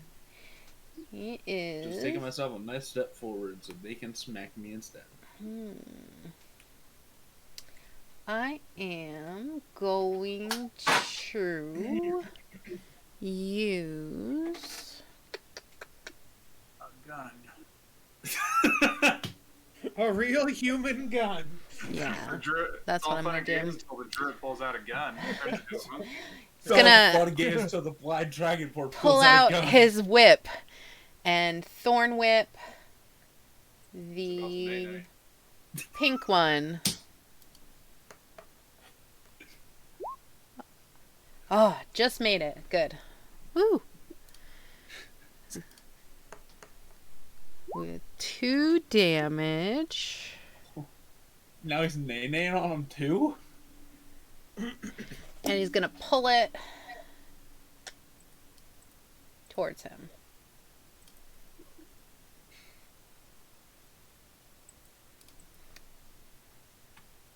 He is. Just taking myself a nice step forward so they can smack me instead. I am going to use. A gun. A real human gun. Yeah. Druid, That's what I'm gonna do. Until the druid pulls out a gun. He's gonna fun games until the blind dragonborn pull pulls out a gun. his whip and thorn whip the pink one. Oh, just made it. Good. Woo. With 2 damage. Now he's nay-naying on him too? And he's gonna pull it towards him.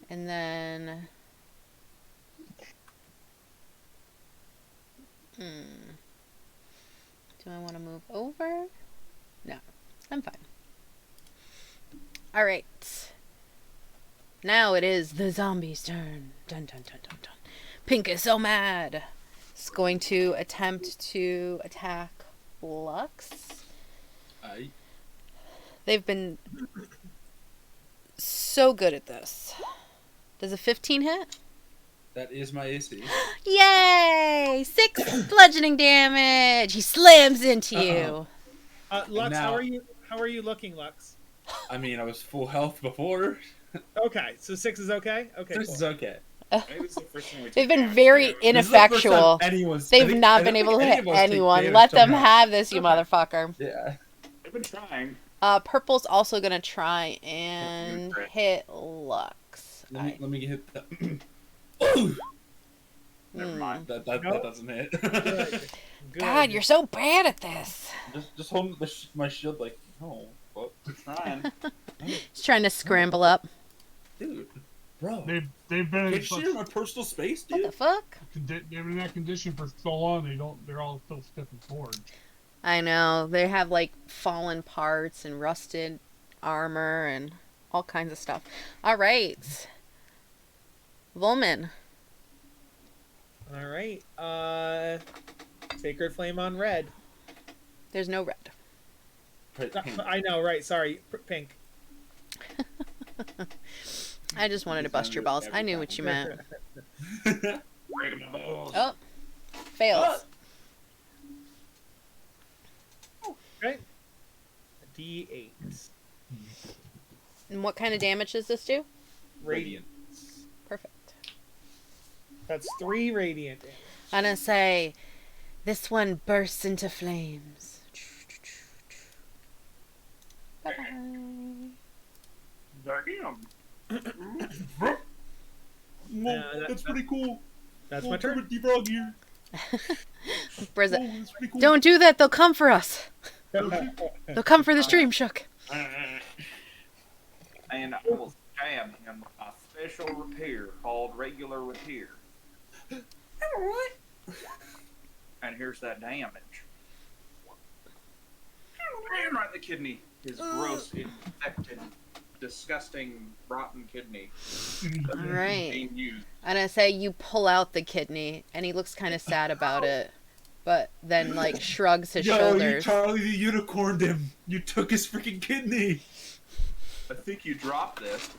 And then Do I want to move over? No, I'm fine. All right. Now it is the zombie's turn. Dun dun dun dun dun. Pink is so mad. It's going to attempt to attack Lux. Aye. They've been so good at this. Does a 15 hit? That is my AC. Yay! 6 bludgeoning damage. He slams into you. Lux, Now- how are you looking, Lux? I mean, I was full health before. Okay, so 6 is okay? Okay, This cool. is okay. Maybe it's the first time we They've take been damage very together. This is the first time ineffectual. anyone's- They've I think- not I been don't able to think hit any of us take anyone. damage Let them somehow. have this, you Okay. motherfucker. Yeah. They've been trying. Purple's also gonna try and Great. hit Lux. Let me hit that. Never Hmm. mind. that Nope. doesn't hit. Good. Good. God, you're so bad at this. just hold my shield like, no, fuck. Trying. He's trying to scramble up. Dude, bro. They've been in Get shit in my personal space, What the dude. fuck? they've been in that condition for so long. They're all still stiff and forged. I know. They have like fallen parts and rusted armor and all kinds of stuff. All right. Volman. All right. Sacred Flame on red. There's no red. I know, right? Sorry, pink. I just wanted to bust your balls. I knew what you meant. Oh. Fails. Okay. D8. And what kind of damage does this do? Radiant. Perfect. That's 3 radiant damage. I'm gonna say, this one bursts into flames. Bye-bye. Damn. That's pretty cool. That's my turn. Frog here. Brizza, That's pretty cool. don't do that. They'll come for us. They'll come for the stream, Shook. And I will stab him a special repair called regular repair. And here's that damage. And right in the kidney. His gross, infected, disgusting, rotten kidney. All right. Being used. I'm gonna say you pull out the kidney, and he looks kind of sad about it, but then like shrugs his Yo, you shoulders. Charlie the Unicorned him. You took his freaking kidney. I think you dropped this.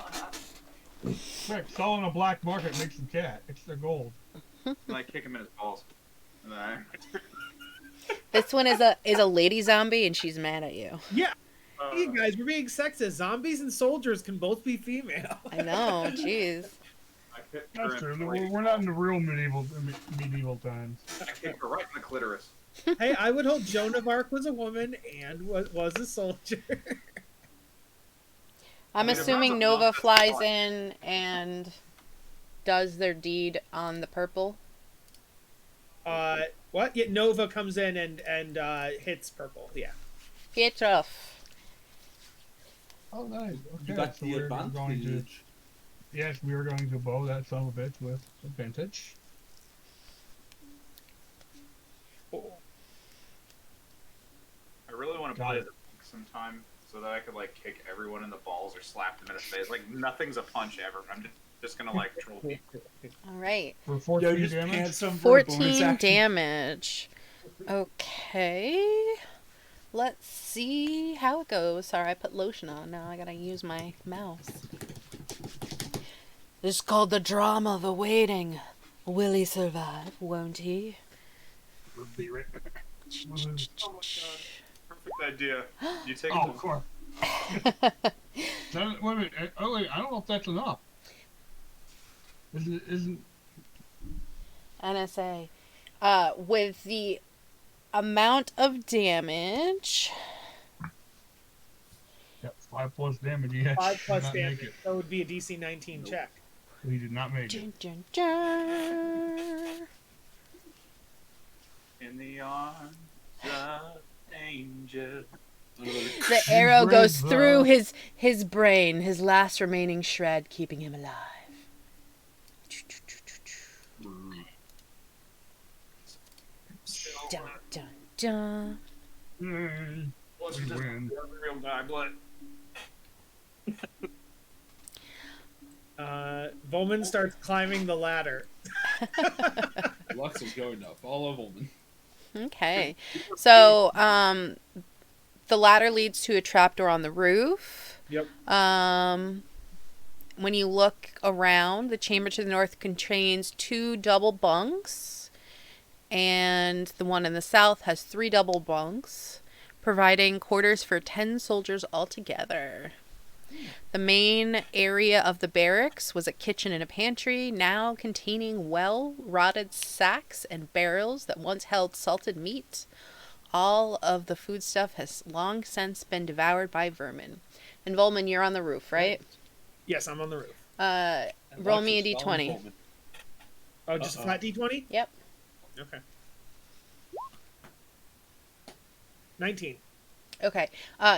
Quick, sell on a black market makes them cat. Extra gold. And I kick him in his balls. And I... This one is a lady zombie, and she's mad at you. Yeah. Hey guys, we're being sexist. Zombies and soldiers can both be female. I know, jeez. I kicked her That's in true. the We're not in the real medieval times. I kicked her right in the clitoris. Hey, I would hope Joan of Arc was a woman and was a soldier. I'm I mean, assuming if Nova that's flies fine. in and does their deed on the purple. What? Yeah, Nova comes in and hits purple. Yeah. Get off. Oh, nice. Okay, You got so the we're going to. advantage. Yes, we are going to bow that son of a bitch with advantage. I really want to Got play it. the punk sometime so that I could like kick everyone in the balls or slap them in the face. Like nothing's a punch ever. I'm just gonna like troll people. All right. For Yo, 14 you just damage. panned some for a bonus 14 action. damage. Okay. Let's see how it goes. Sorry, I put lotion on. Now I gotta use my mouse. This is called the drama, the waiting. Will he survive? Won't he? Oh my god! Perfect idea. You take Oh, it. of course. Wait a minute. Oh, wait. I don't know if that's enough. Isn't NSA. With the amount of damage. Yep, 5+ damage. He had 5 plus did not make damage. it. That would be a DC 19 check. He did not make it. Dun, dun, dun. In the arms of danger. The arrow goes through his brain, his last remaining shred, keeping him alive. Dun, dun, dun. Yay. Wasn't We just win. the real goblet. Volman starts climbing the ladder. Lux is going to follow Volman. Okay. So, the ladder leads to a trapdoor on the roof. Yep. When you look around, the chamber to the north contains 2 double bunks, and the one in the south has 3 double bunks, providing quarters for 10 soldiers altogether. The main area of the barracks was a kitchen and a pantry, now containing well-rotted sacks and barrels that once held salted meat. All of the foodstuff has long since been devoured by vermin. And Volman, you're on the roof, right? Yes, I'm on the roof. And Roll Lux me a is following d20. Volman. Oh, just a flat D20? Yep. Okay. 19. Okay.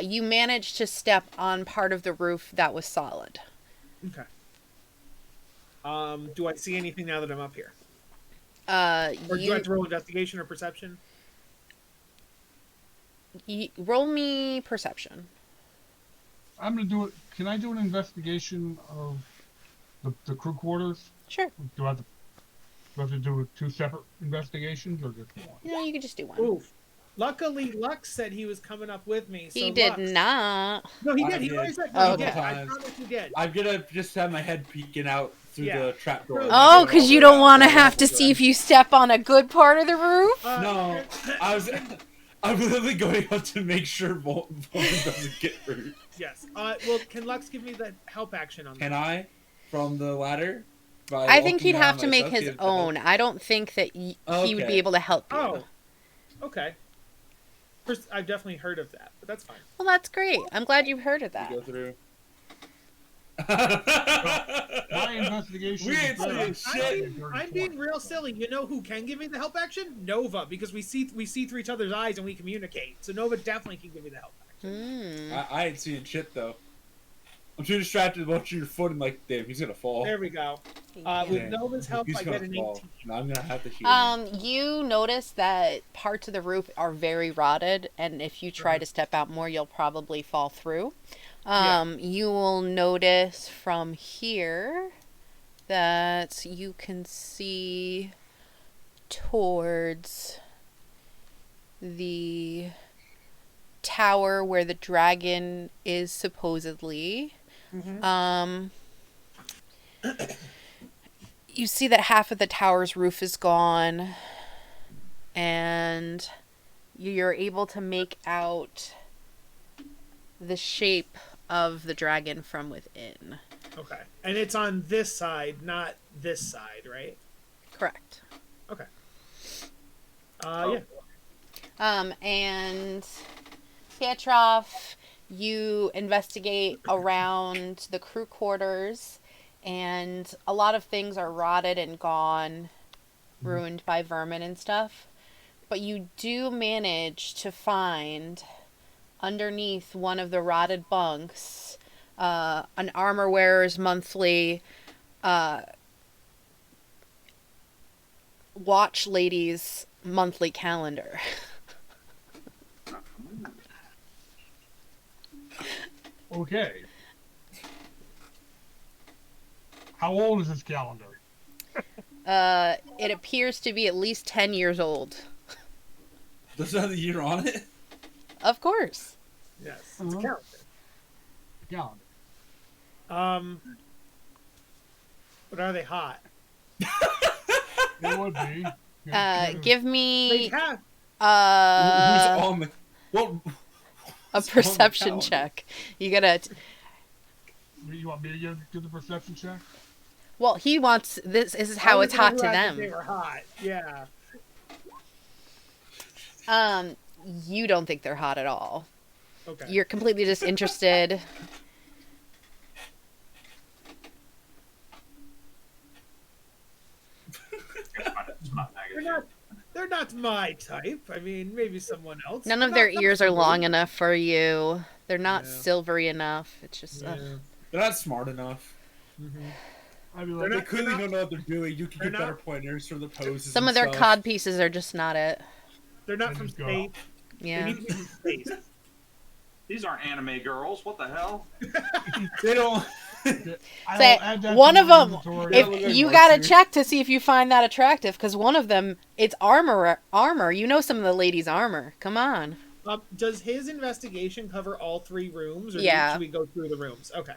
You managed to step on part of the roof that was solid. Okay. Do I see anything now that I'm up here? Or do I You have to roll investigation or perception? roll me perception. I'm gonna do it. Can I do an investigation of the crew quarters? Sure. Do I have to do 2 separate investigations or just one? No, you could just do one. Oof. Luckily, Lux said he was coming up with me. So He did Lux... not. No, he I did. He did. already said Oh, he okay. did. I Times. promise he did. I'm gonna just have my head peeking out through Yeah. the trapdoor. Oh, because you don't want to have to see if you step on a good part of the roof? No, I'm literally going out to make sure Volman doesn't get hurt. Yes. Well, can Lux give me the help action on that? Can I? From the ladder? By I think walking he'd down have to make myself, his get the help? own. I don't think that he would be Okay. able to help you. Oh. Okay. First, I've definitely heard of that, but that's fine. Well, that's great. I'm glad you've heard of that. You go through. My investigation. We is ain't better. saying shit. I'm being real silly. You know who can give me the help action? Nova, because we see through each other's eyes and we communicate. So Nova definitely can give me the help action. I ain't seeing shit though. I'm too distracted watching your foot and like, damn, he's gonna fall. There we go. Thank you. With Nova's help, He's I gonna get an fall. 18. No, I'm gonna have to heal him. You notice that parts of the roof are very rotted, and if you try to step out more, you'll probably fall through. You will notice from here that you can see towards the tower where the dragon is supposedly. You see that half of the tower's roof is gone, and you're able to make out the shape of the dragon from within. Okay. And it's on this side, not this side, right? Correct. Okay. Yeah. And Petrov, you investigate around the crew quarters, and a lot of things are rotted and gone, ruined by vermin and stuff. But you do manage to find, underneath one of the rotted bunks, an armor wearer's monthly watch lady's monthly calendar. Okay. How old is this calendar? It appears to be at least 10 years old. Does it have the year on it? Of course. Yes. It's a Uh-huh. calendar. Calendar. But are they hot? It would be. Give They me have. Who's on the... What? a who's on the perception calendar? check. You gotta. You want me to give the perception check? Well, he wants this. This is how I it's was the one hot to who asked if They them. were hot. Yeah. You don't think they're hot at all. Okay. You're completely disinterested. They're not my type. I mean, maybe someone else. None but of their not ears are me. long enough for you. They're not Yeah. silvery enough. It's just. Yeah. They're not smart enough. I'd be They're like, They not- clearly they're don't know what they're doing. You can they're get better not- pointers for the poses. Some and of their stuff. cod pieces are just not it. They're not They from just go space. They Yeah. need to be in space. These aren't anime girls. What the hell? They don't. I'll Say, add that one to of my them, inventory. Yeah, if look like you gotta Marcy. check to see if you find that attractive, because one of them, it's armor. You know some of the ladies' armor. Come on. Does his investigation cover all 3 rooms, or Yeah. should we go through the rooms? Okay.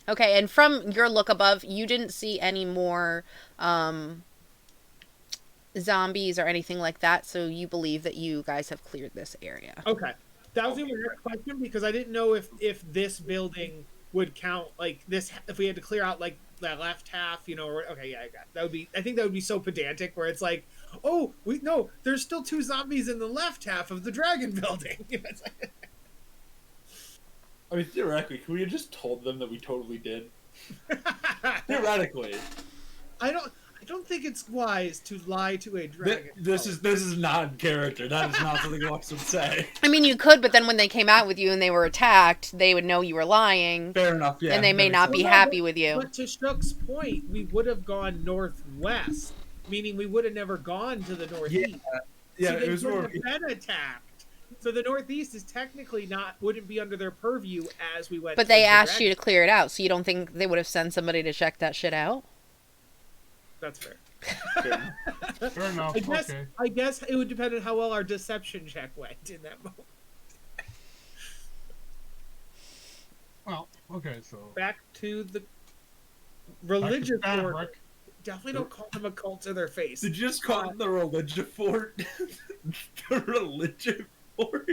Okay, and from your look above, you didn't see any more zombies or anything like that, so you believe that you guys have cleared this area. Okay. That was my next question, because I didn't know if this building would count, like, this, if we had to clear out, like, that left half, you know, or, okay, yeah, I got it. That would be, I think that would be so pedantic, where it's like, oh, no, there's still 2 zombies in the left half of the dragon building. It's like, I mean, theoretically, could we have just told them that we totally did? Theoretically. I don't think it's wise to lie to a dragon. This is not in character. That is not something Lux would say. I mean, you could, but then when they came out with you and they were attacked, they would know you were lying, Fair enough, yeah. and they may that not makes be sense. happy with you. But to Shook's point, we would have gone northwest, meaning we would have never gone to the northeast. Yeah, so they it was more. wouldn't have been attacked. So the northeast is technically wouldn't be under their purview as we went. But they towards the asked you dragon. to clear it out, so you don't think they would have sent somebody to check that shit out? That's fair. Fair enough. Okay. I guess it would depend on how well our deception check went in that moment. Well, okay, so. Back to the Back to religious order. fabric. Definitely don't call them a cult to their face. Did you just call it the religion fort? The religion fort?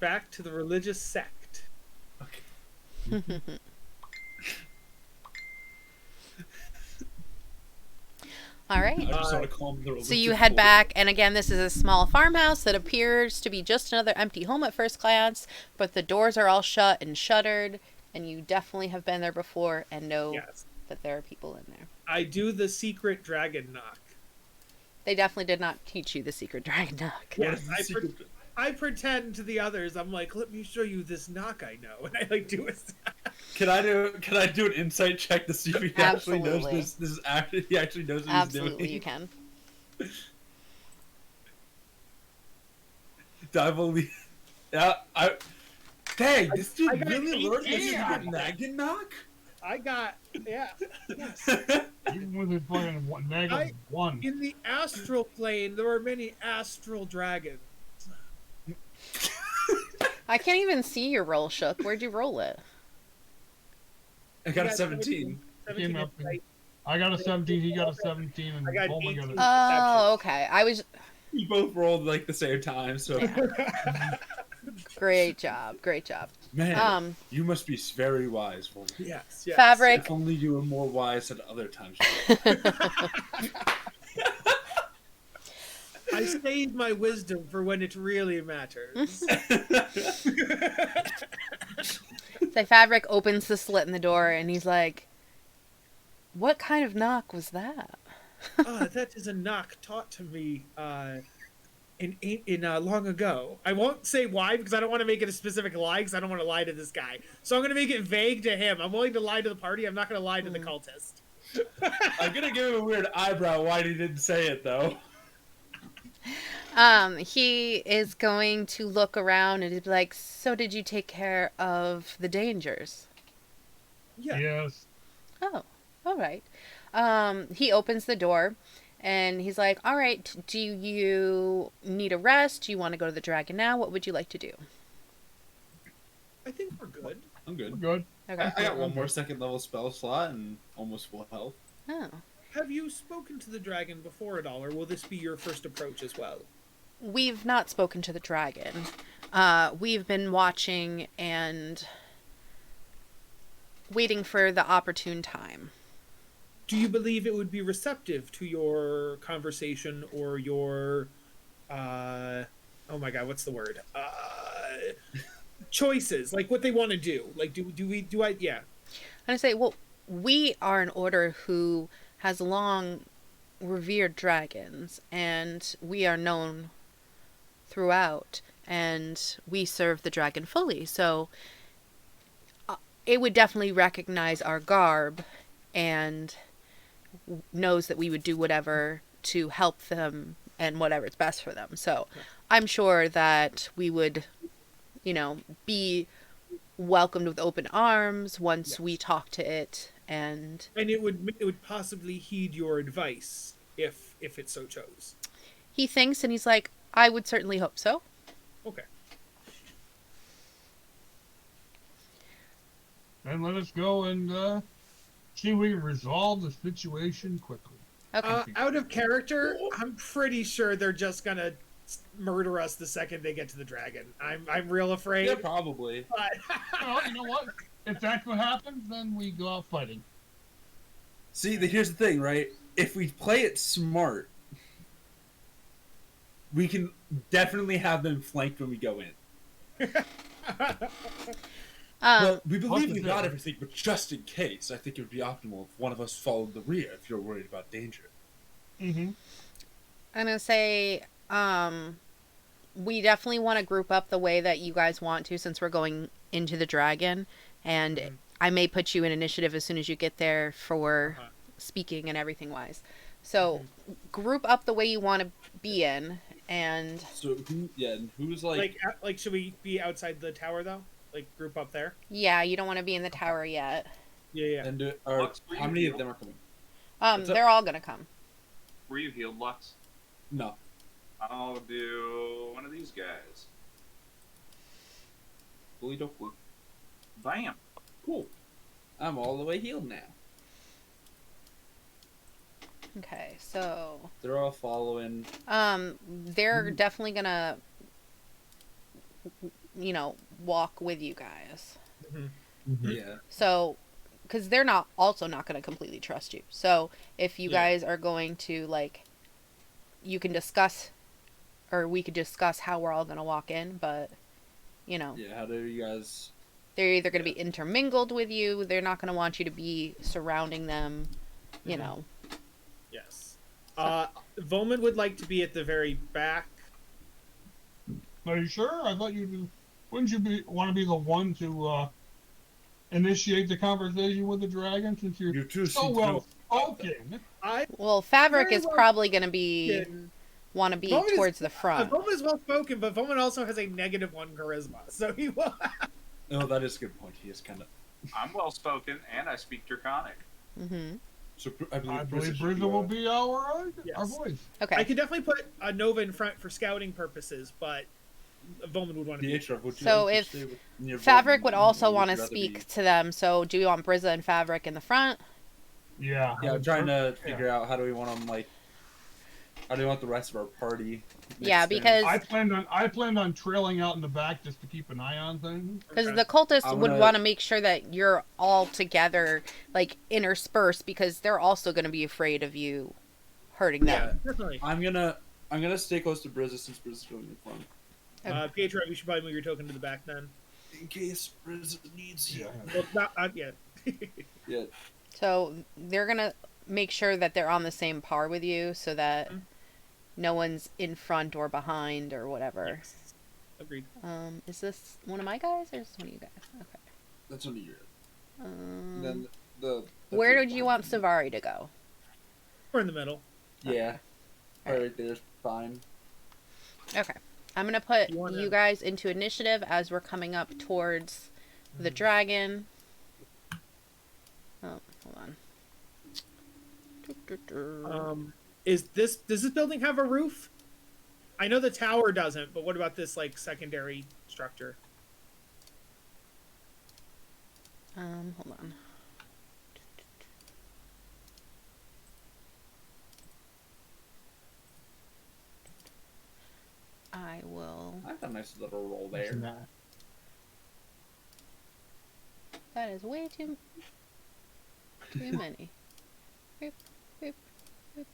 Back to the religious sect. All right. I just want to call them the religion So you head fort. back, and again, this is a small farmhouse that appears to be just another empty home at first glance, but the doors are all shut and shuttered, and you definitely have been there before and know Yes. that there are people in there. I do the secret dragon knock. They definitely did not teach you the secret dragon knock. What Yes, is the secret- I pretend to the others. I'm like, let me show you this knock I know, and I like do it. Can I do an insight check to see if he actually knows Absolutely. this? This is actually he actually knows what Absolutely, he's you doing. can. Do I believe? Yeah, Dang, this dude I got really an learned the 18. secret nagging knock. I got yes. Even with it playing negative one. In the astral plane, there are many astral dragons. I can't even see your roll, Shook. Where'd you roll it? I got a got 17. 17 Came up is right. I got a 17, he got a 17, and I got Bowman got 18. a... Oh, okay. I was... We both rolled like the same time, so Great job. Great job. man, you must be very wise. Woman. Yes, yes. Fabric. If only you were more wise than other times. I saved my wisdom for when it really matters. So Fabric opens the slit in the door, and he's like, what kind of knock was that? That is a knock taught to me in long ago. I won't say why because I don't want to make it a specific lie because I don't want to lie to this guy. So I'm going to make it vague to him. I'm willing to lie to the party. I'm not going to lie to the cultist. I'm gonna give him a weird eyebrow why he didn't say it though. He is going to look around and he'd be like, so did you take care of the dangers? Yeah. Yes. Oh, all right. He opens the door and he's like, all right, do you need a rest? Do you want to go to the dragon now? What would you like to do? I think we're good. I'm good. Good. Okay. I got one more second level spell slot and almost full health. Oh. Have you spoken to the dragon before at all, or will this be your first approach as well? We've not spoken to the dragon. We've been watching and waiting for the opportune time. Do you believe it would be receptive to your conversation or your, oh my god, what's the word? Choices, like what they want to do. Like, yeah. And I say, well, we are an order who has long revered dragons, and we are known throughout, and we serve the dragon fully. So it would definitely recognize our garb and knows that we would do whatever to help them and whatever's best for them. So I'm sure that we would, be welcomed with open arms once we talk to it. And it would possibly heed your advice if it so chose. he thinks, and he's like, I would certainly hope so. Okay. Then let us go and see if we can resolve the situation quickly. Okay. Out of character, I'm pretty sure they're just gonna murder us the second they get to the dragon. I'm real afraid. Yeah, probably. But Well, you know what? If that's what happens, then we go out fighting. See, here's the thing, right? If we play it smart, we can definitely have them flanked when we go in. But we believe we got everything, but just in case, I think it would be optimal if one of us followed the rear if you're worried about danger. Mm-hmm. I'm going to say, we definitely want to group up the way that you guys want to, since we're going into the dragon. And I may put you in initiative as soon as you get there for speaking and everything wise. So group up the way you want to be in. And so who's like should we be outside the tower though? Like group up there? Yeah, you don't want to be in the tower yet. Yeah. And how many of them are coming? They're all going to come. Were you healed, Lux? No. I'll do one of these guys. Bam. Cool. I'm all the way healed now. Okay, so They're all following. they're definitely going to walk with you guys. Yeah. So, because they're also not going to completely trust you. So, if you guys are going to, you can discuss, or we could discuss how we're all going to walk in, but, Yeah, how do you guys... They're either going to be intermingled with you, they're not going to want you to be surrounding them, know. Yes. Volman would like to be at the very back. Are you sure? I thought wouldn't you want to be the one to initiate the conversation with the dragon, since you're so well spoken? Well, Fabric Very is well probably going to want to be Volman towards the front. Volman is well spoken, but Volman also has a -1 charisma, so he will. Oh, that is a good point. He is kind of... I'm well spoken and I speak Draconic. Mm-hmm. So I believe Brizza will be our Yes. voice. Okay. I could definitely put a Nova in front for scouting purposes, but Volman would want to be. So if Fabric would also want to speak to them, so do we want Brizza and Fabric in the front? Yeah. Yeah, I'm trying to figure out how do we want them, how do we want the rest of our party? Yeah, because I planned on trailing out in the back just to keep an eye on things. Because the cultists would want to make sure that you're all together, interspersed, because they're also going to be afraid of you hurting them. Yeah, definitely. I'm gonna stay close to Brizza since Brizza's going in front. Pietro, we should probably move your token to the back then. In case Brizza needs you. Well, not yet. Yeah. So they're going to make sure that they're on the same par with you, so that no one's in front or behind or whatever. Yes. Agreed. Is this one of my guys or is this one of you guys? Okay. That's one of yours. Then where did you want Savari to go? We're in the middle. Yeah. Right there's fine. Okay. I'm going to put you guys into initiative as we're coming up towards the dragon. Oh, hold on. Does this building have a roof? I know the tower doesn't, but what about this secondary structure? Hold on. I will. I got a nice little roll there. That is way too many. Boop, boop, boop,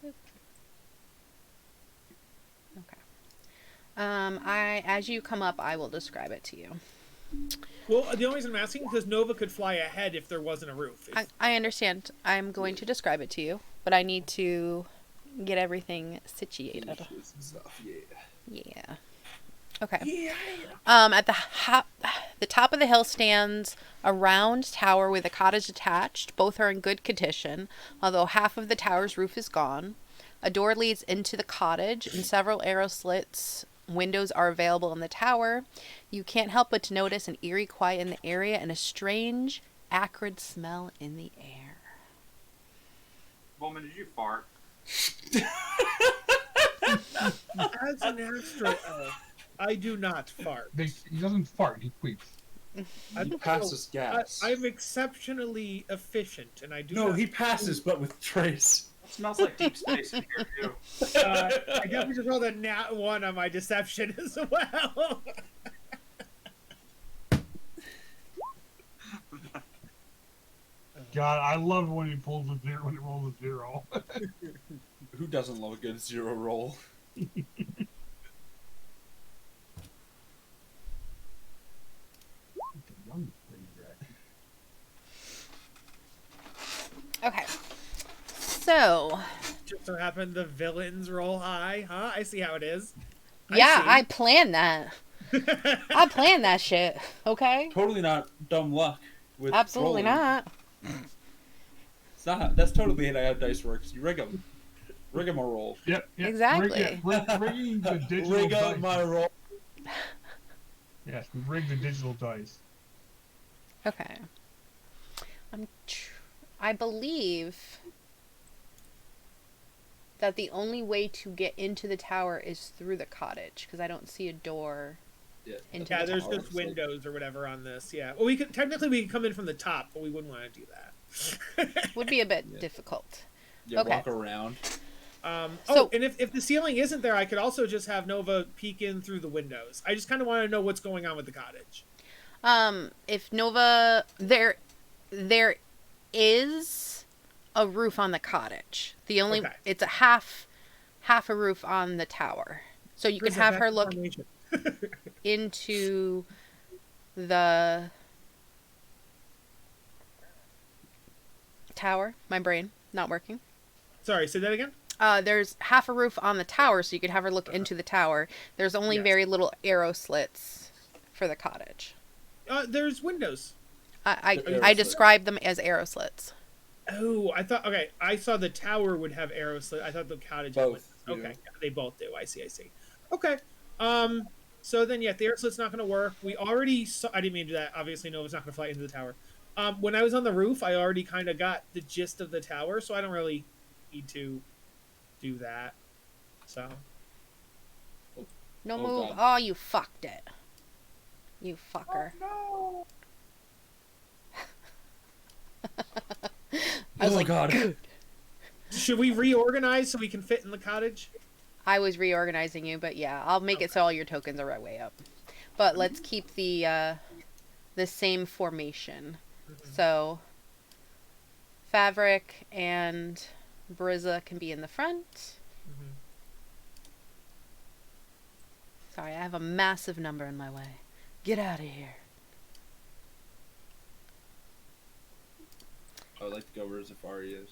boop. Okay. As you come up, I will describe it to you. Well, the only reason I'm asking is because Nova could fly ahead if there wasn't a roof. I understand. I'm going to describe it to you, but I need to get everything situated. Stuff, yeah. Yeah. Okay. Yeah. At the top of the hill stands a round tower with a cottage attached. Both are in good condition, although half of the tower's roof is gone. A door leads into the cottage, and several arrow slits windows are available in the tower. You can't help but to notice an eerie quiet in the area and a strange, acrid smell in the air. Woman, did you fart? As an astro elf, I do not fart. He doesn't fart. He queeps. He passes gas. I'm exceptionally efficient, and I do. No, not he passes, but with trace. It smells like deep space in here too. I definitely just rolled a nat 1 on my deception as well. God, I love when he pulls a zero when he rolls a 0. Who doesn't love a good 0 roll? Okay. So. Just so happened the villains roll high, huh? I see how it is. I planned that. I planned that shit. Okay. Totally not dumb luck. With Absolutely rolling. not. It's not. That's totally how dice works. You rig them. Rig them a roll. Yep. Exactly. Rigging the digital Rig dice. up my roll. Yes, we rigged the digital dice. Okay. I believe that the only way to get into the tower is through the cottage, because I don't see a door into the there's tower. just windows or whatever on this. Yeah. Well, we could come in from the top, but we wouldn't want to do that. Would be a bit difficult. Yeah, Okay. walk around. And So- if the ceiling isn't there, I could also just have Nova peek in through the windows. I just kind of want to know what's going on with the cottage. If Nova, there is a roof on the cottage. It's a half a roof on the tower, so you can Chris, have that's her look information. into the tower. My brain not working. Sorry, say that again. There's half a roof on the tower, so you could have her look into the tower. There's only Yes. very little arrow slits for the cottage. There's windows. I described them as arrow slits. Oh, I thought. Okay, I saw the tower would have arrow slit. I thought the cottage had windows. Both, Okay, yeah, they both do. I see. Okay. So then, yeah, the arrow slit's not going to work. We already saw. I didn't mean to do that. Obviously, Nova's not going to fly into the tower. When I was on the roof, I already kind of got the gist of the tower, so I don't really need to do that. So. No Oh, move. God. Oh, you fucked it. You fucker. No. I was Oh like, God. Should we reorganize so we can fit in the cottage? I was reorganizing you, but yeah, I'll make it so all your tokens are right way up. But let's keep the same formation. So Fabric and Brizza can be in the front. Sorry, I have a massive number in my way. Get out of here. I would like to go where Zafari is.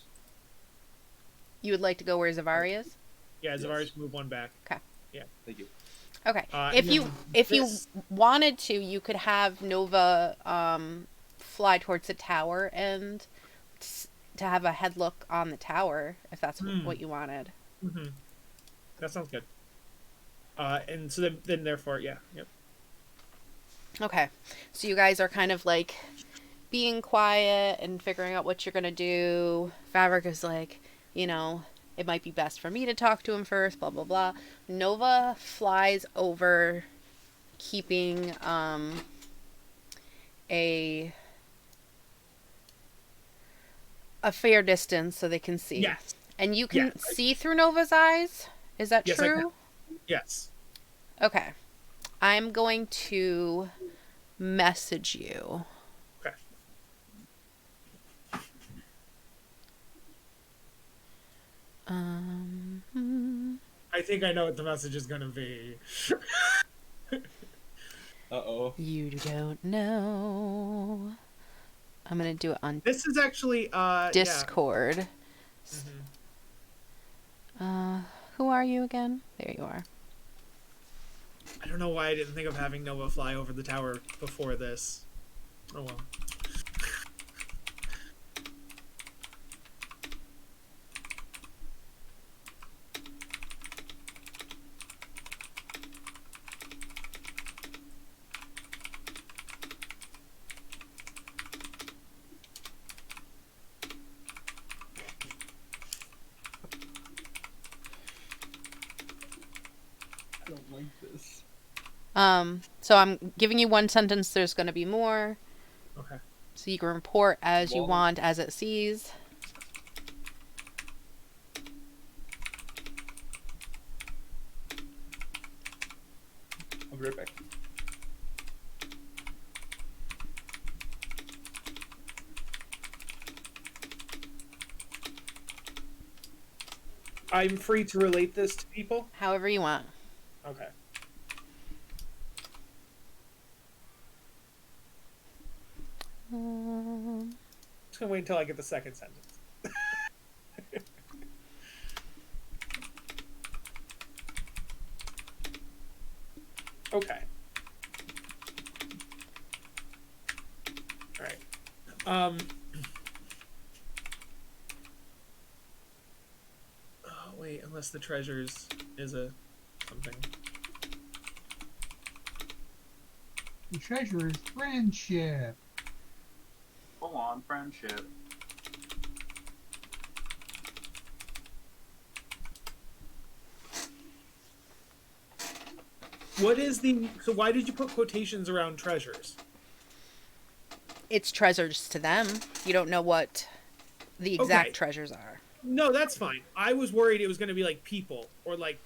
You would like to go where Zavari is? Yeah, Yes. Zavari's move one back. Thank you. Okay. And if then you wanted to, you could have Nova fly towards the tower and to have a head look on the tower, if that's what you wanted. Mm-hmm. That sounds good. And so then therefore, yeah, yep. Okay. So you guys are kind of like being quiet and figuring out what you're going to do. Fabric is like, it might be best for me to talk to him first, blah, blah, blah. Nova flies over, keeping a fair distance so they can see. Yes. And you can Yeah. see through Nova's eyes? Is that Yes, I can. true? Yes. Okay. I'm going to message you. Okay. I think I know what the message is gonna be. Uh-oh. You don't know. I'm going to do it on This is actually Discord. Yeah. Who are you again? There you are. I don't know why I didn't think of having Nova fly over the tower before this. Oh well. I don't like this. So I'm giving you one sentence. There's going to be more. Okay. So you can report as you Well- want, as it sees. I'll be right back. I'm free to relate this to people? However you want. Okay. Just gonna wait until I get the second sentence. Okay. All right. Oh, wait, unless the treasures is a something. The treasure is friendship. Full on friendship. What is the... So why did you put quotations around treasures? It's treasures to them. You don't know what the exact Okay. treasures are. No, that's fine. I was worried it was going to be like people or like,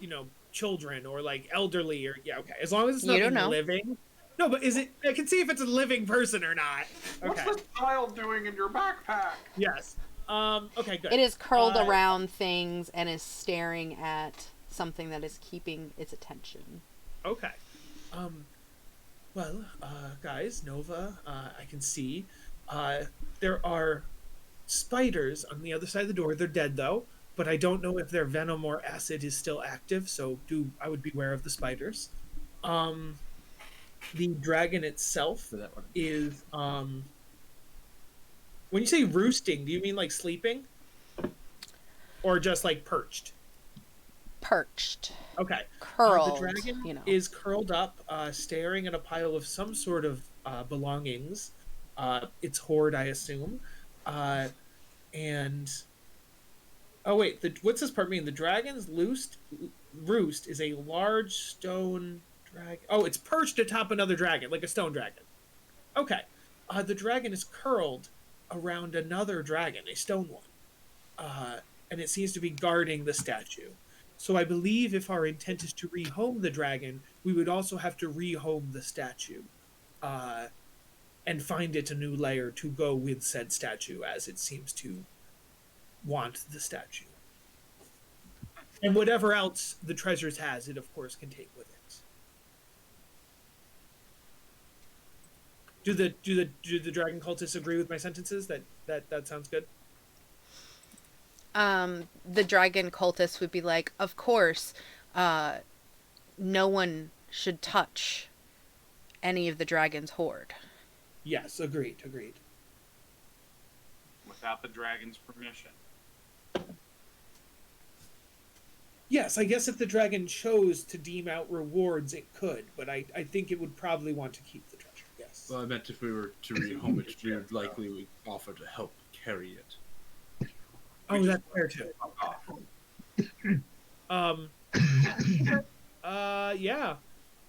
children or like elderly or... Yeah, okay. As long as it's You don't nothing know. living. No, but is it... I can see if it's a living person or not. Okay. What's this child doing in your backpack? Yes. Okay, good. It is curled Uh, around things and is staring at something that is keeping its attention. Okay. Well, guys, Nova, I can see there are spiders on the other side of the door. They're dead, though, but I don't know if their venom or acid is still active, so I would beware of the spiders. The dragon itself For that one. is, when you say roosting, do you mean like sleeping? Or just like perched? Perched. Okay. Curled. The dragon you know. is curled up, staring at a pile of some sort of belongings. It's hoard, I assume. And oh wait, what's this part mean? The dragon's roost is a large stone dragon. Oh, it's perched atop another dragon, like a stone dragon. Okay. The dragon is curled around another dragon, a stone one. And it seems to be guarding the statue. So I believe if our intent is to rehome the dragon, we would also have to rehome the statue. And find it a new layer to go with said statue, as it seems to want the statue. And whatever else the treasures has, it of course can take with it. Do the dragon cultists agree with my sentences? That sounds good. The dragon cultist would be like, of course, no one should touch any of the dragon's hoard. Yes, agreed. Without the dragon's permission. Yes, I guess if the dragon chose to deem out rewards, it could, but I think it would probably want to keep the treasure, yes. Well, I meant if we were to rehome it, we would likely offer to help carry it. Oh, that's fair too. Yeah.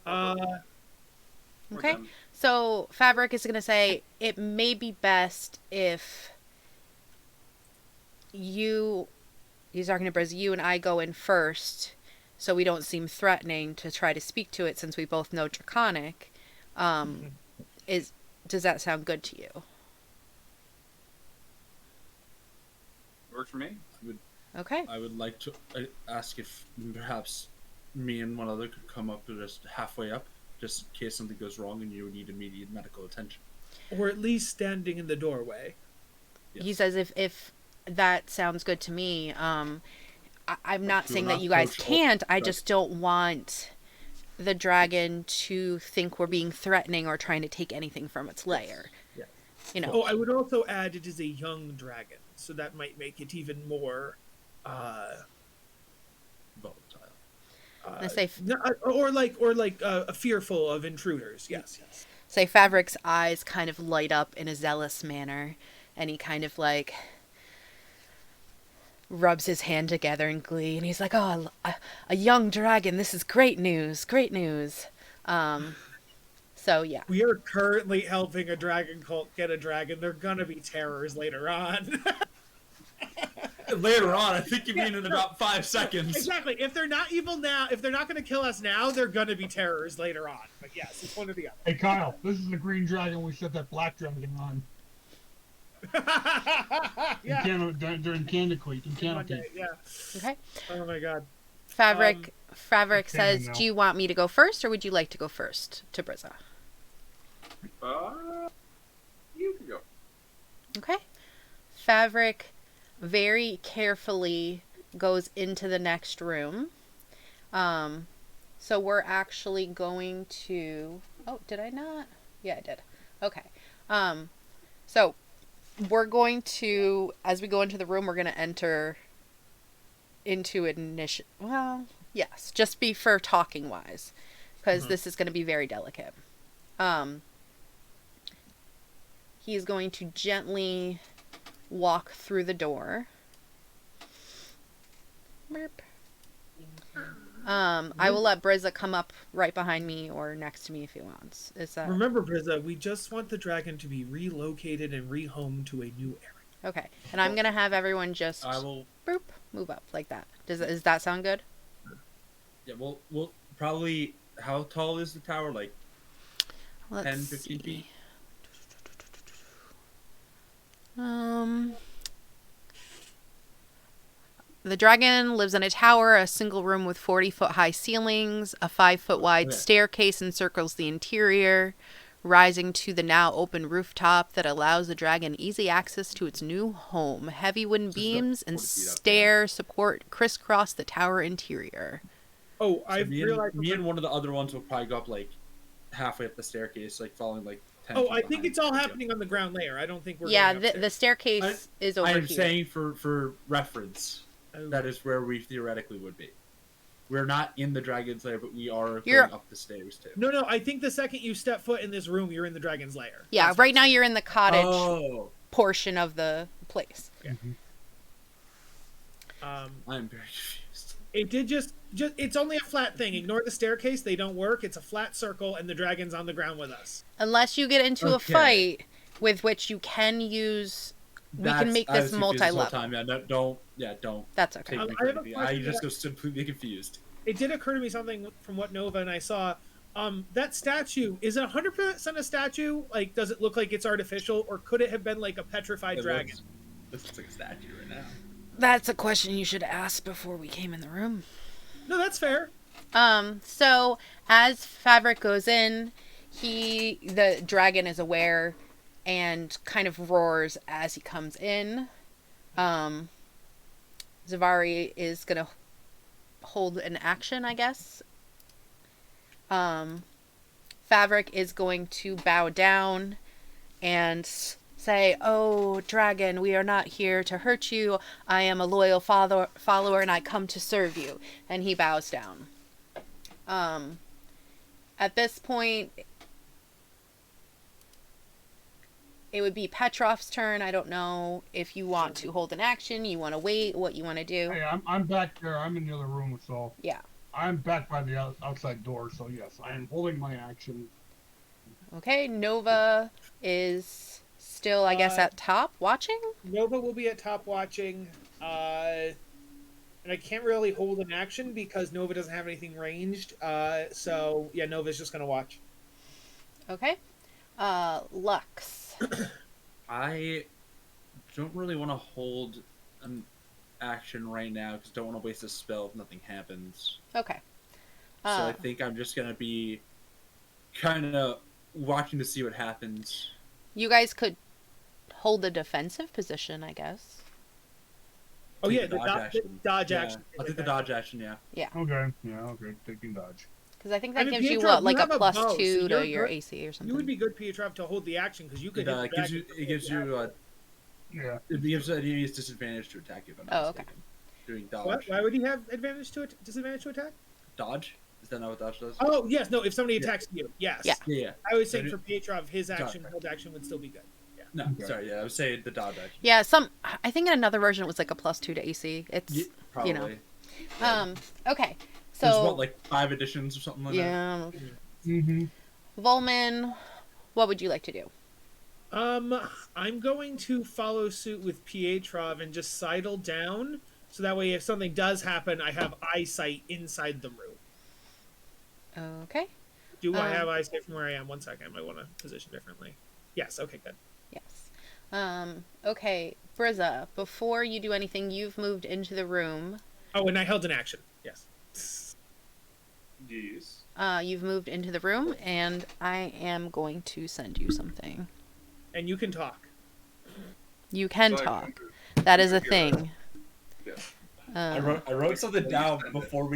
We're Okay. done. So Fabric is going to say it may be best if he's talking to Briz, you and I go in first so we don't seem threatening to try to speak to it since we both know Draconic. Does that sound good to you? Works for me. Okay. I would like to ask if perhaps me and one other could come up just halfway up, just in case something goes wrong and you would need immediate medical attention. Or at least standing in the doorway. Yes. He says if that sounds good to me. I'm not Do saying not that you guys approach can't. I right. just don't want the dragon to think we're being threatening or trying to take anything from its lair. Yeah. You know. Oh, I would also add it is a young dragon, so that might make it even more volatile. Let's say fearful of intruders. Yes. Say Favric's eyes kind of light up in a zealous manner, and he kind of like rubs his hand together in glee, and he's like, "Oh, a young dragon! This is great news! Great news!" So yeah, we are currently helping a dragon cult get a dragon. They're gonna be terrors later on. Later on, I think you mean in about 5 seconds. Exactly. If they're not evil now, if they're not going to kill us now, they're going to be terrors later on. But yes, it's one or the other. Hey Kyle, this is the green dragon we set that black dragon on. Yeah. During Candlekeep. Yeah. okay. Oh my god. Favric says, now. "Do you want me to go first, or would you like to go first to Brizza?" You can go. Okay. Favric very carefully goes into the next room. So we're actually going to... Oh, did I not? Yeah, I did. Okay. So we're going to, as we go into the room, we're going to enter into initiative. Well, yes, just be for talking wise, because this is going to be very delicate. He's going to gently walk through the door. Burp. I will let Brizza come up right behind me or next to me if he wants. Is that... Remember, Brizza, we just want the dragon to be relocated and rehomed to a new area. Okay. And I'm going to have everyone just I will... boop, move up like that. Does that sound good? Yeah, we'll probably... How tall is the tower? Like Let's 10, 15 feet? The dragon lives in a tower, a single room with 40-foot high ceilings. A 5-foot wide staircase encircles the interior, rising to the now open rooftop that allows the dragon easy access to its new home. Heavy wooden beams and stairs support crisscross the tower interior. Oh, So me and one of the other ones will probably go up like halfway up the staircase, like following like 10 Oh, feet I think behind it's all you. happening on the ground layer. I don't think we're Yeah, going the upstairs. staircase is over I here. am saying for reference, Oh. that is where we theoretically would be. We're not in the dragon's lair, but we are You're- going up the stairs too. No, I think the second you step foot in this room, you're in the dragon's lair. Yeah, That's right now you're in the cottage Oh, portion of the place. I'm very confused. It did just it's only a flat thing. Ignore the staircase; they don't work. It's a flat circle, and the dragon's on the ground with us. Unless you get into a Okay. fight with which you can use... We can make this multi-level. Time. Yeah, don't That's okay. take me I for have a anything. question I just was completely confused. It did occur to me something from what Nova and I saw. That statue, is it 100% a statue? Like, does it look like it's artificial, or could it have been like a petrified dragon? This looks like a statue right now. That's a question you should ask before we came in the room. No, that's fair. So as Favric goes in, the dragon is aware and kind of roars as he comes in. Zavari is gonna hold an action, I guess. Favric is going to bow down and say, "Oh, dragon, we are not here to hurt you. I am a loyal follower and I come to serve you." And he bows down. At this point, it would be Petrov's turn. I don't know if you want to hold an action, you want to wait, what you want to do. Hey, I'm back there. I'm in the other room, so Yeah. I'm back by the outside door. So yes, I am holding my action. Okay, Nova is still, I guess, at top watching? Nova will be at top watching. And I can't really hold an action because Nova doesn't have anything ranged. So, yeah, Nova's just going to watch. Okay. Lux. I don't really want to hold an action right now because I don't want to waste a spell if nothing happens. Okay. So I think I'm just going to be kind of watching to see what happens. You guys could hold a defensive position, I guess. Oh, Take yeah, the the dodge action. I'll take the dodge action, yeah. Yeah. Okay. Yeah. Okay. Taking dodge. Because I think that I mean, gives you Pietrov, what, like you a have a plus bow, so 2 you're to your good. AC or something. You would be good, Pietrov, to hold the action because you could hit the It dragon. gives you Yeah. it gives enemies disadvantage to attack you. If I'm not Oh, okay. mistaken. Doing dodge. What? Why would he have disadvantage to attack? Dodge? Is that not what dodge does? Oh yes, no. If somebody Yeah. attacks you, yes. Yeah. Yeah. I was saying So for Pietrov, his Dodge. action, hold action would still be good. Yeah. No, Okay. sorry. Yeah, I was saying the dodge action. Yeah, I think in another version it was like a plus 2 to AC. It's, Yeah, probably. you know. Okay. There's So, what, like 5 editions or something like that? yeah. Mm-hmm. Volman, what would you like to do? I'm going to follow suit with Pietrov and just sidle down, so that way if something does happen, I have eyesight inside the room. Okay. Do I have eyesight from where I am? 1 second, I might want to position differently. Yes, okay, good. Yes. Okay, Brizza, before you do anything, you've moved into the room. Oh, and I held an action. Yes. Jeez. You've moved into the room, and I am going to send you something. And you can talk. You can So I talk. can- That is a Yeah. thing. Yeah. I wrote something down before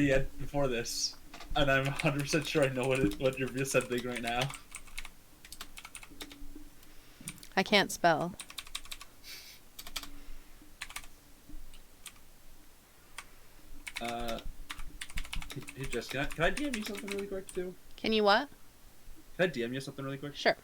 this, and I'm 100% sure I know what you're sending right now. I can't spell. Hey Jess, can I DM you something really quick too? Can you what? Can I DM you something really quick? Sure.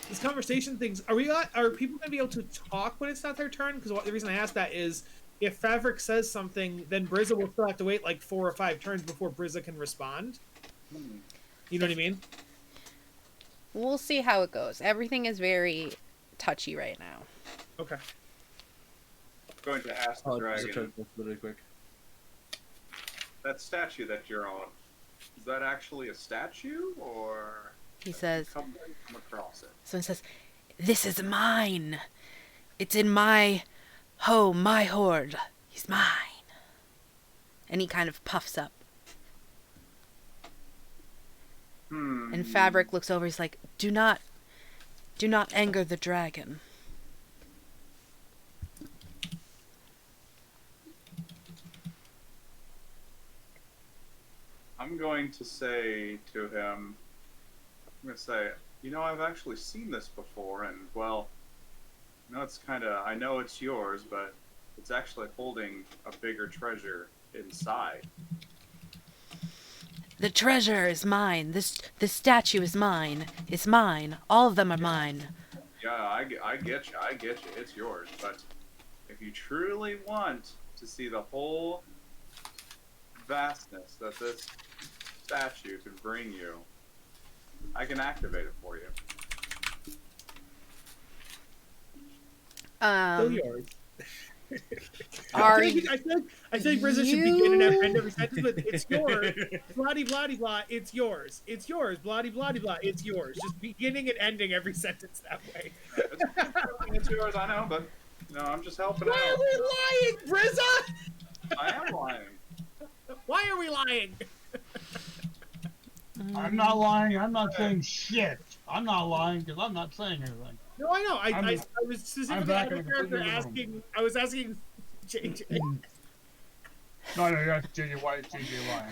These conversation things, are people gonna be able to talk when it's not their turn? Because the reason I ask that is if Fabric says something, then Brizza will still have to wait like 4 or 5 turns before Brizza can respond. You know what I mean? We'll see how it goes. Everything is very touchy right now. Okay. I'm going to ask the Oh, just dragon, really quick. that statue that you're on, is that actually a statue, or He says, come across it? someone says, "This is mine. It's in my home, my hoard. He's mine." And he kind of puffs up. And Fabric looks over. He's like, do not anger the dragon. I'm going to say to him, I've actually seen this before, and, well, I know it's yours, but it's actually holding a bigger treasure inside. The treasure is mine. This statue is mine. It's mine. All of them are mine. Yeah, I get you, it's yours, but if you truly want to see the whole vastness that this statue can bring you, I can activate it for you. Still yours. Are I feel like Brizza should begin and end every sentence with "It's yours." Bloody bloody blah. It's yours. It's yours. Bloody bloody blah. It's yours. Just beginning and ending every sentence that way. It's yours, I know, but I'm just helping out. Why are we lying, Brizza? I am lying. Why are we lying? I'm not lying. I'm not saying shit. I'm not lying because I'm not saying anything. No, I know. I was I'm specifically back out of in the character completely wrong. I was asking JJ. No, that's JJ White, JJ lying.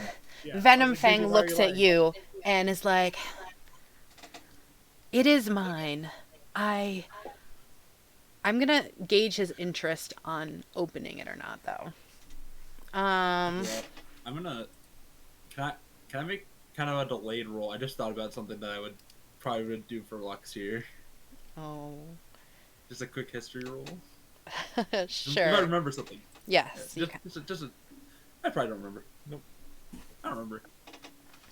Yeah, Venom I was like, Fang JJ, why are looks you at lying? you and is like, "It is mine. I'm gonna gauge his interest on opening it or not, though. Yeah. I'm gonna. Can I make kind of a delayed roll? I just thought about something that I would probably do for Lux here. Oh, Just a quick history roll. If I sure. remember something. Yes. You Just a. I probably don't remember. Nope. I don't remember.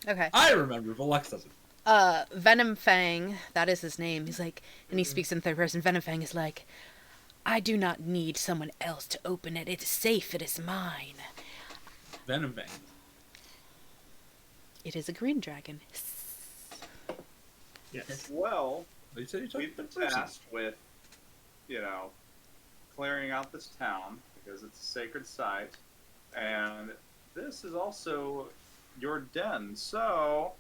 can. Okay. I remember, but Lux doesn't. Venom Fang, that is his name. He's like, and he speaks in third person. Venom Fang is like, I do not need someone else to open it. It is safe. It is mine. Venom Bang. It is a green dragon. Yes. Well, You said you we've been tasked with, clearing out this town because it's a sacred site, and this is also your den. So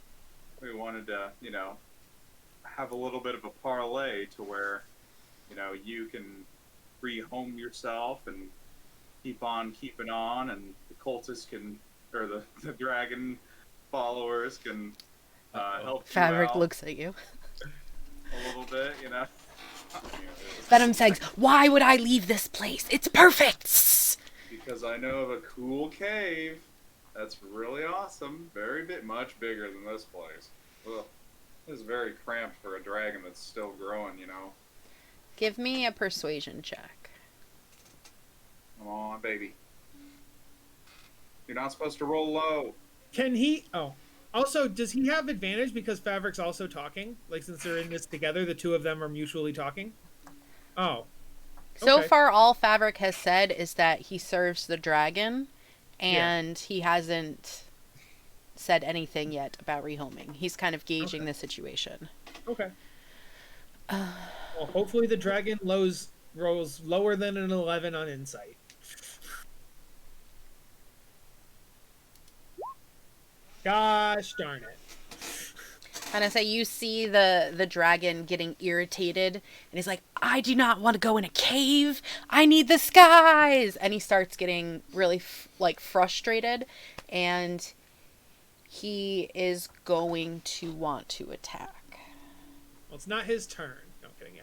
we wanted to, have a little bit of a parlay to where, you can rehome yourself and keep on keeping on, and the cultists can, or the dragon followers can help you Fabric out looks at you. a little bit, Venom Fangs, why would I leave this place? It's perfect. Because I know of a cool cave that's really awesome, much bigger than this place. Ugh. This is very cramped for a dragon that's still growing, Give me a persuasion check. Come on, baby. You're not supposed to roll low. Can he? Oh. Also, does he have advantage because Fabric's also talking? Like, since they're in this together, the two of them are mutually talking? Oh. So Okay. far, all Fabric has said is that he serves the dragon, and he hasn't said anything yet about rehoming. He's kind of gauging the situation. Okay. Well, hopefully the dragon rolls lower than an 11 on insight. Gosh darn it. And I say you see the dragon getting irritated, and he's like, I do not want to go in a cave. I need the skies. And he starts getting really frustrated, and he is going to want to attack. Well, it's not his turn. No, I'm kidding.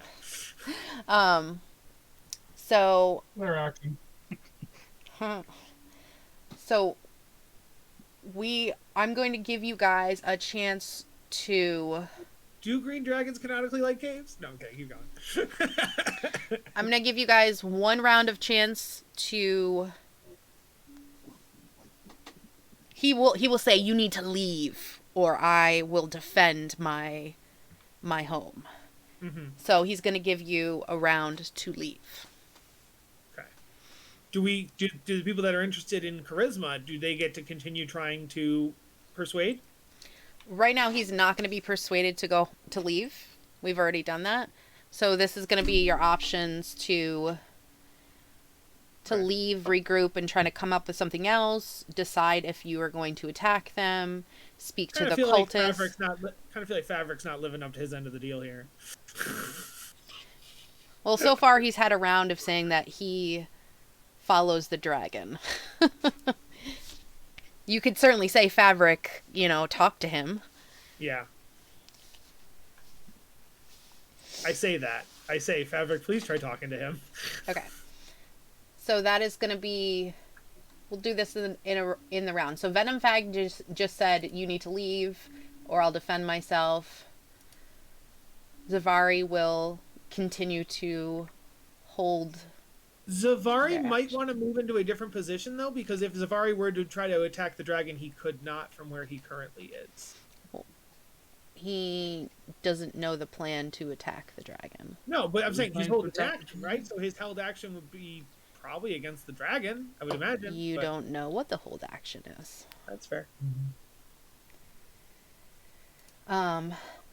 Yeah. So Their action. So I'm going to give you guys a chance to. Do green dragons canonically like caves? No, okay, keep going. I'm going to give you guys one round of chance to. He will say you need to leave, or I will defend my home. Mm-hmm. So he's going to give you a round to leave. Okay. Do the people that are interested in charisma, do they get to continue trying to persuade? Right now, he's not going to be persuaded to leave. We've already done that. So this is going to be your options to leave, regroup, and try to come up with something else. Decide if you are going to attack them. Speak to the cultists. Kind of feel like Fabric's not living up to his end of the deal here. Well, so far he's had a round of saying that he follows the dragon. You could certainly say Fabric, talk to him. Yeah. I say that. I say, Fabric, please try talking to him. Okay. So that is going to be. We'll do this in the round. So Venom Fag just said you need to leave, or I'll defend myself. Zavari will continue to hold. Zavari might want to move into a different position, though, because if Zavari were to try to attack the dragon, he could not from where he currently is. He doesn't know the plan to attack the dragon. No, but I'm saying he's holding action, right? So his held action would be probably against the dragon, I would imagine. You don't know what the hold action is. That's fair.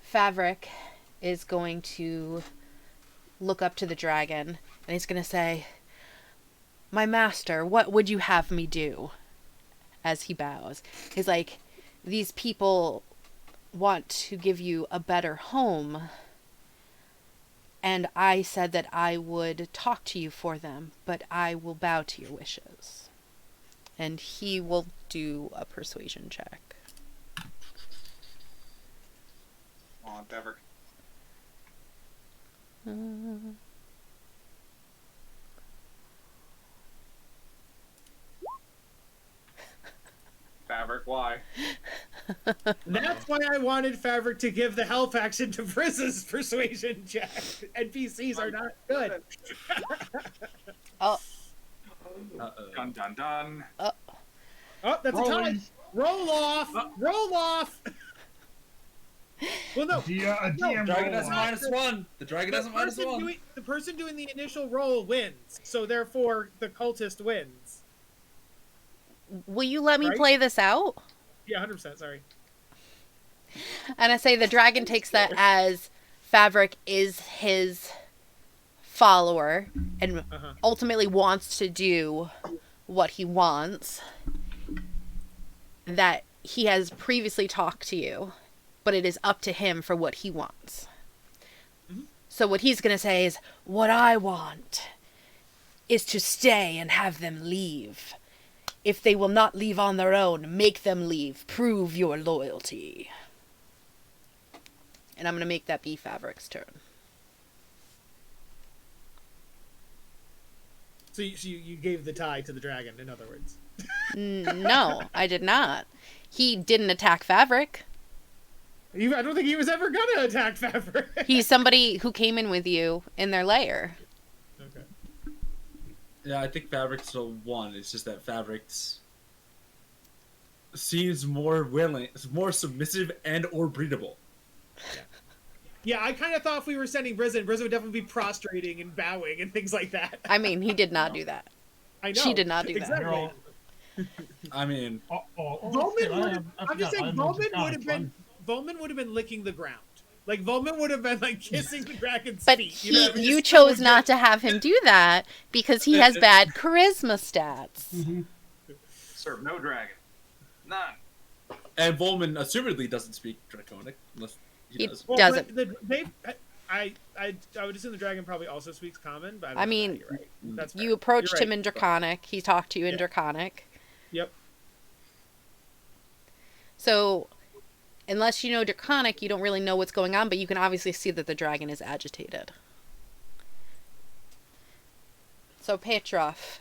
Fabric is going to look up to the dragon, and he's going to say, my master, what would you have me do? As he bows. He's like, these people want to give you a better home, and I said that I would talk to you for them, but I will bow to your wishes. And he will do a persuasion check. Come on, Fabric. Fabric, why? That's why I wanted Fabric to give the help action to Frizz's persuasion check. NPCs are not good. Oh. Dun dun dun. Oh, that's a tie. Roll off. Roll off. Well, no. A DM Dragon roll. has -1. The dragon has -1. The person doing the initial roll wins, so therefore the cultist wins. Will you let me Right? play this out? Yeah, 100%. Sorry. And I say the dragon takes that as Fabric is his follower and ultimately wants to do what he wants. That he has previously talked to you, but it is up to him for what he wants. So what he's going to say is, what I want is to stay and have them leave. If they will not leave on their own, make them leave. Prove your loyalty. And I'm going to make that be Fabric's turn. So you gave the tie to the dragon, in other words. No, I did not. He didn't attack Fabric. I don't think he was ever gonna attack Fabric. He's somebody who came in with you in their lair. Okay. Yeah, I think Fabric's still one. It's just that Fabric's seems more willing, more submissive, and or breedable. Yeah, I kind of thought if we were sending Brizz would definitely be prostrating and bowing and things like that. I mean, he did not do that. I know. She did not do exactly. that. I mean, I'm just saying, Volman would have been licking the ground. Like, Volman would have been, like, kissing the dragon's But feet. you chose not to have him do that because he has bad charisma stats. Serve no dragon. None. and Volman assumedly doesn't speak Draconic unless he does. Doesn't. I would assume the dragon probably also speaks Common, but I mean, you're right. That's you fair. approached You're him right. in Draconic. He talked to you in Draconic. Yep. So, unless you know Draconic, you don't really know what's going on, but you can obviously see that the dragon is agitated. So, Petrov,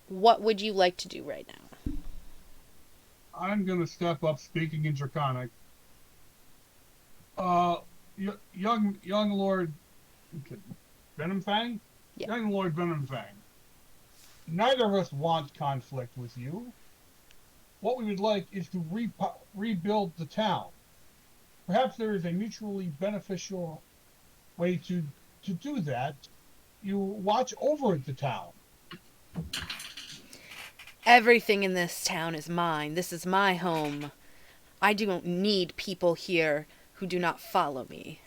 what would you like to do right now? I'm going to step up speaking in Draconic. Young Lord Venomfang? Yeah. Young Lord Venomfang. Neither of us want conflict with you. What we would like is to rebuild the town. Perhaps there is a mutually beneficial way to do that. You watch over the town. Everything in this town is mine. This is my home. I don't need people here who do not follow me,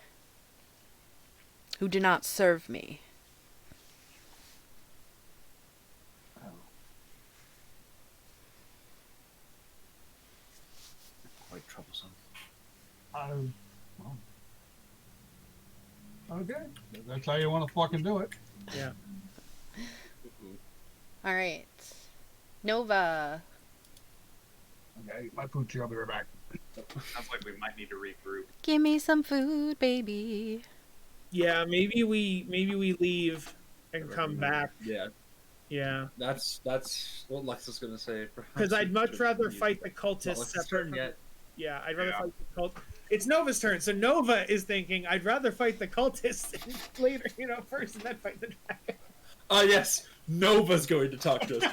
who do not serve me. Quite troublesome. Well, okay, that's how you want to fucking do it. Yeah. All right. Nova. Okay, my pooch, I'll be right back. Sounds like we might need to regroup. Give me some food, baby. Yeah, maybe we leave and come back. Yeah, Yeah. that's what Lex is gonna say. Because I'd much rather fight the cultists Lex's separate turn from- yet. Yeah, I'd rather fight the cult. It's Nova's turn, so Nova is thinking, I'd rather fight the cultists later, first, and then fight the dragon. Oh yes, Nova's going to talk to us.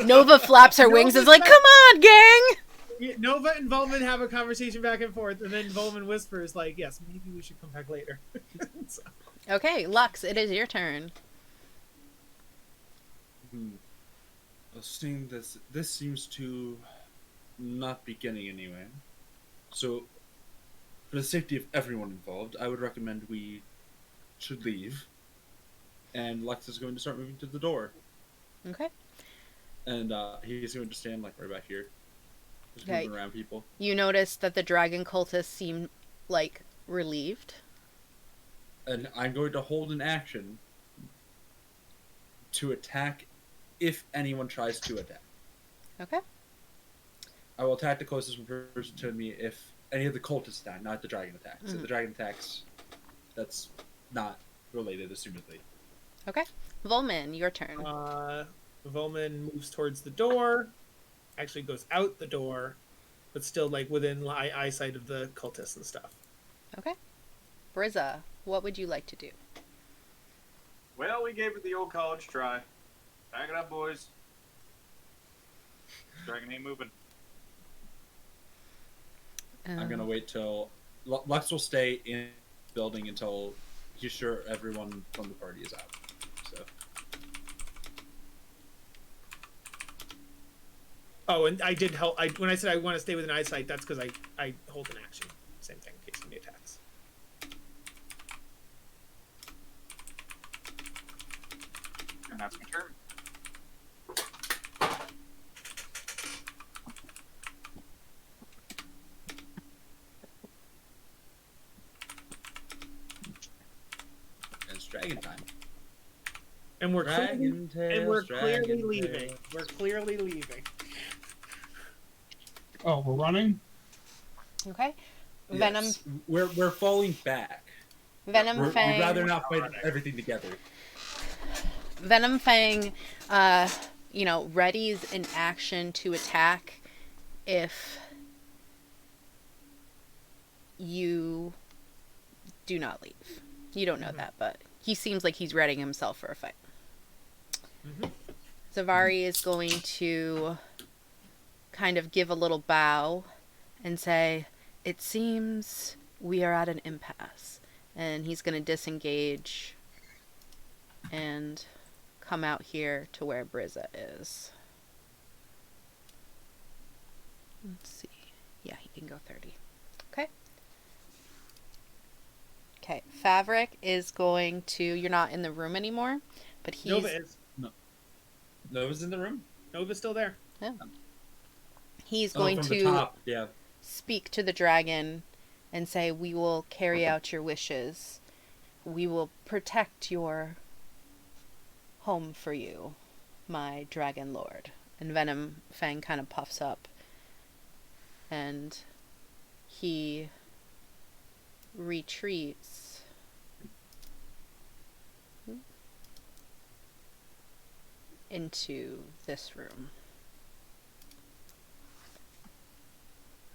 Nova flaps her wings and is like, come on, gang! Yeah, Nova and Volman have a conversation back and forth, and then Volman whispers, like, yes, maybe we should come back later. So, Okay, Lux, it is your turn. Seeing this seems to not be getting anywhere. So, for the safety of everyone involved, I would recommend we should leave. And Lex is going to start moving to the door. Okay. And he's going to stand like right back here. Just Okay. moving around people. You notice that the dragon cultists seem, like, relieved. And I'm going to hold an action to attack if anyone tries to attack. Okay. I will attack the closest person to me if any of the cultists attack, not the dragon attacks. If the dragon attacks, that's not related, assumedly. Okay. Volman, your turn. Volman moves towards the door, actually goes out the door, but still, like, within eyesight of the cultists and stuff. Okay. Brizza, what would you like to do? Well, we gave it the old college try. Back it up, boys. Dragon ain't moving. I'm gonna wait till Lux will stay in the building until he's sure everyone from the party is out. So. Oh, and I did help. When I said I want to stay within eyesight, that's because I hold an action. Same thing in case somebody attacks. And that's my turn. It's dragon time. And we're Dragon clearly dragon leaving. tails. We're clearly leaving. Oh, we're running? Okay. Yes. We're falling back. Venom We'd Fang. rather not fight everything together. Venom Fang, readies an action to attack if you do not leave. You don't know that, but he seems like he's readying himself for a fight. Zavari is going to kind of give a little bow and say, "It seems we are at an impasse." And he's going to disengage and come out here to where Brizza is. Let's see. Yeah, he can go 30. Okay. Okay, Favrik is going to... You're not in the room anymore, but he's... Nova is. Nova's in the room? Nova's still there. Yeah. He's Oh, going from to the top. Yeah. speak to the dragon and say, "We will carry out your wishes. We will protect your home for you, my dragon lord." And Venom Fang kind of puffs up. And he retreats into this room.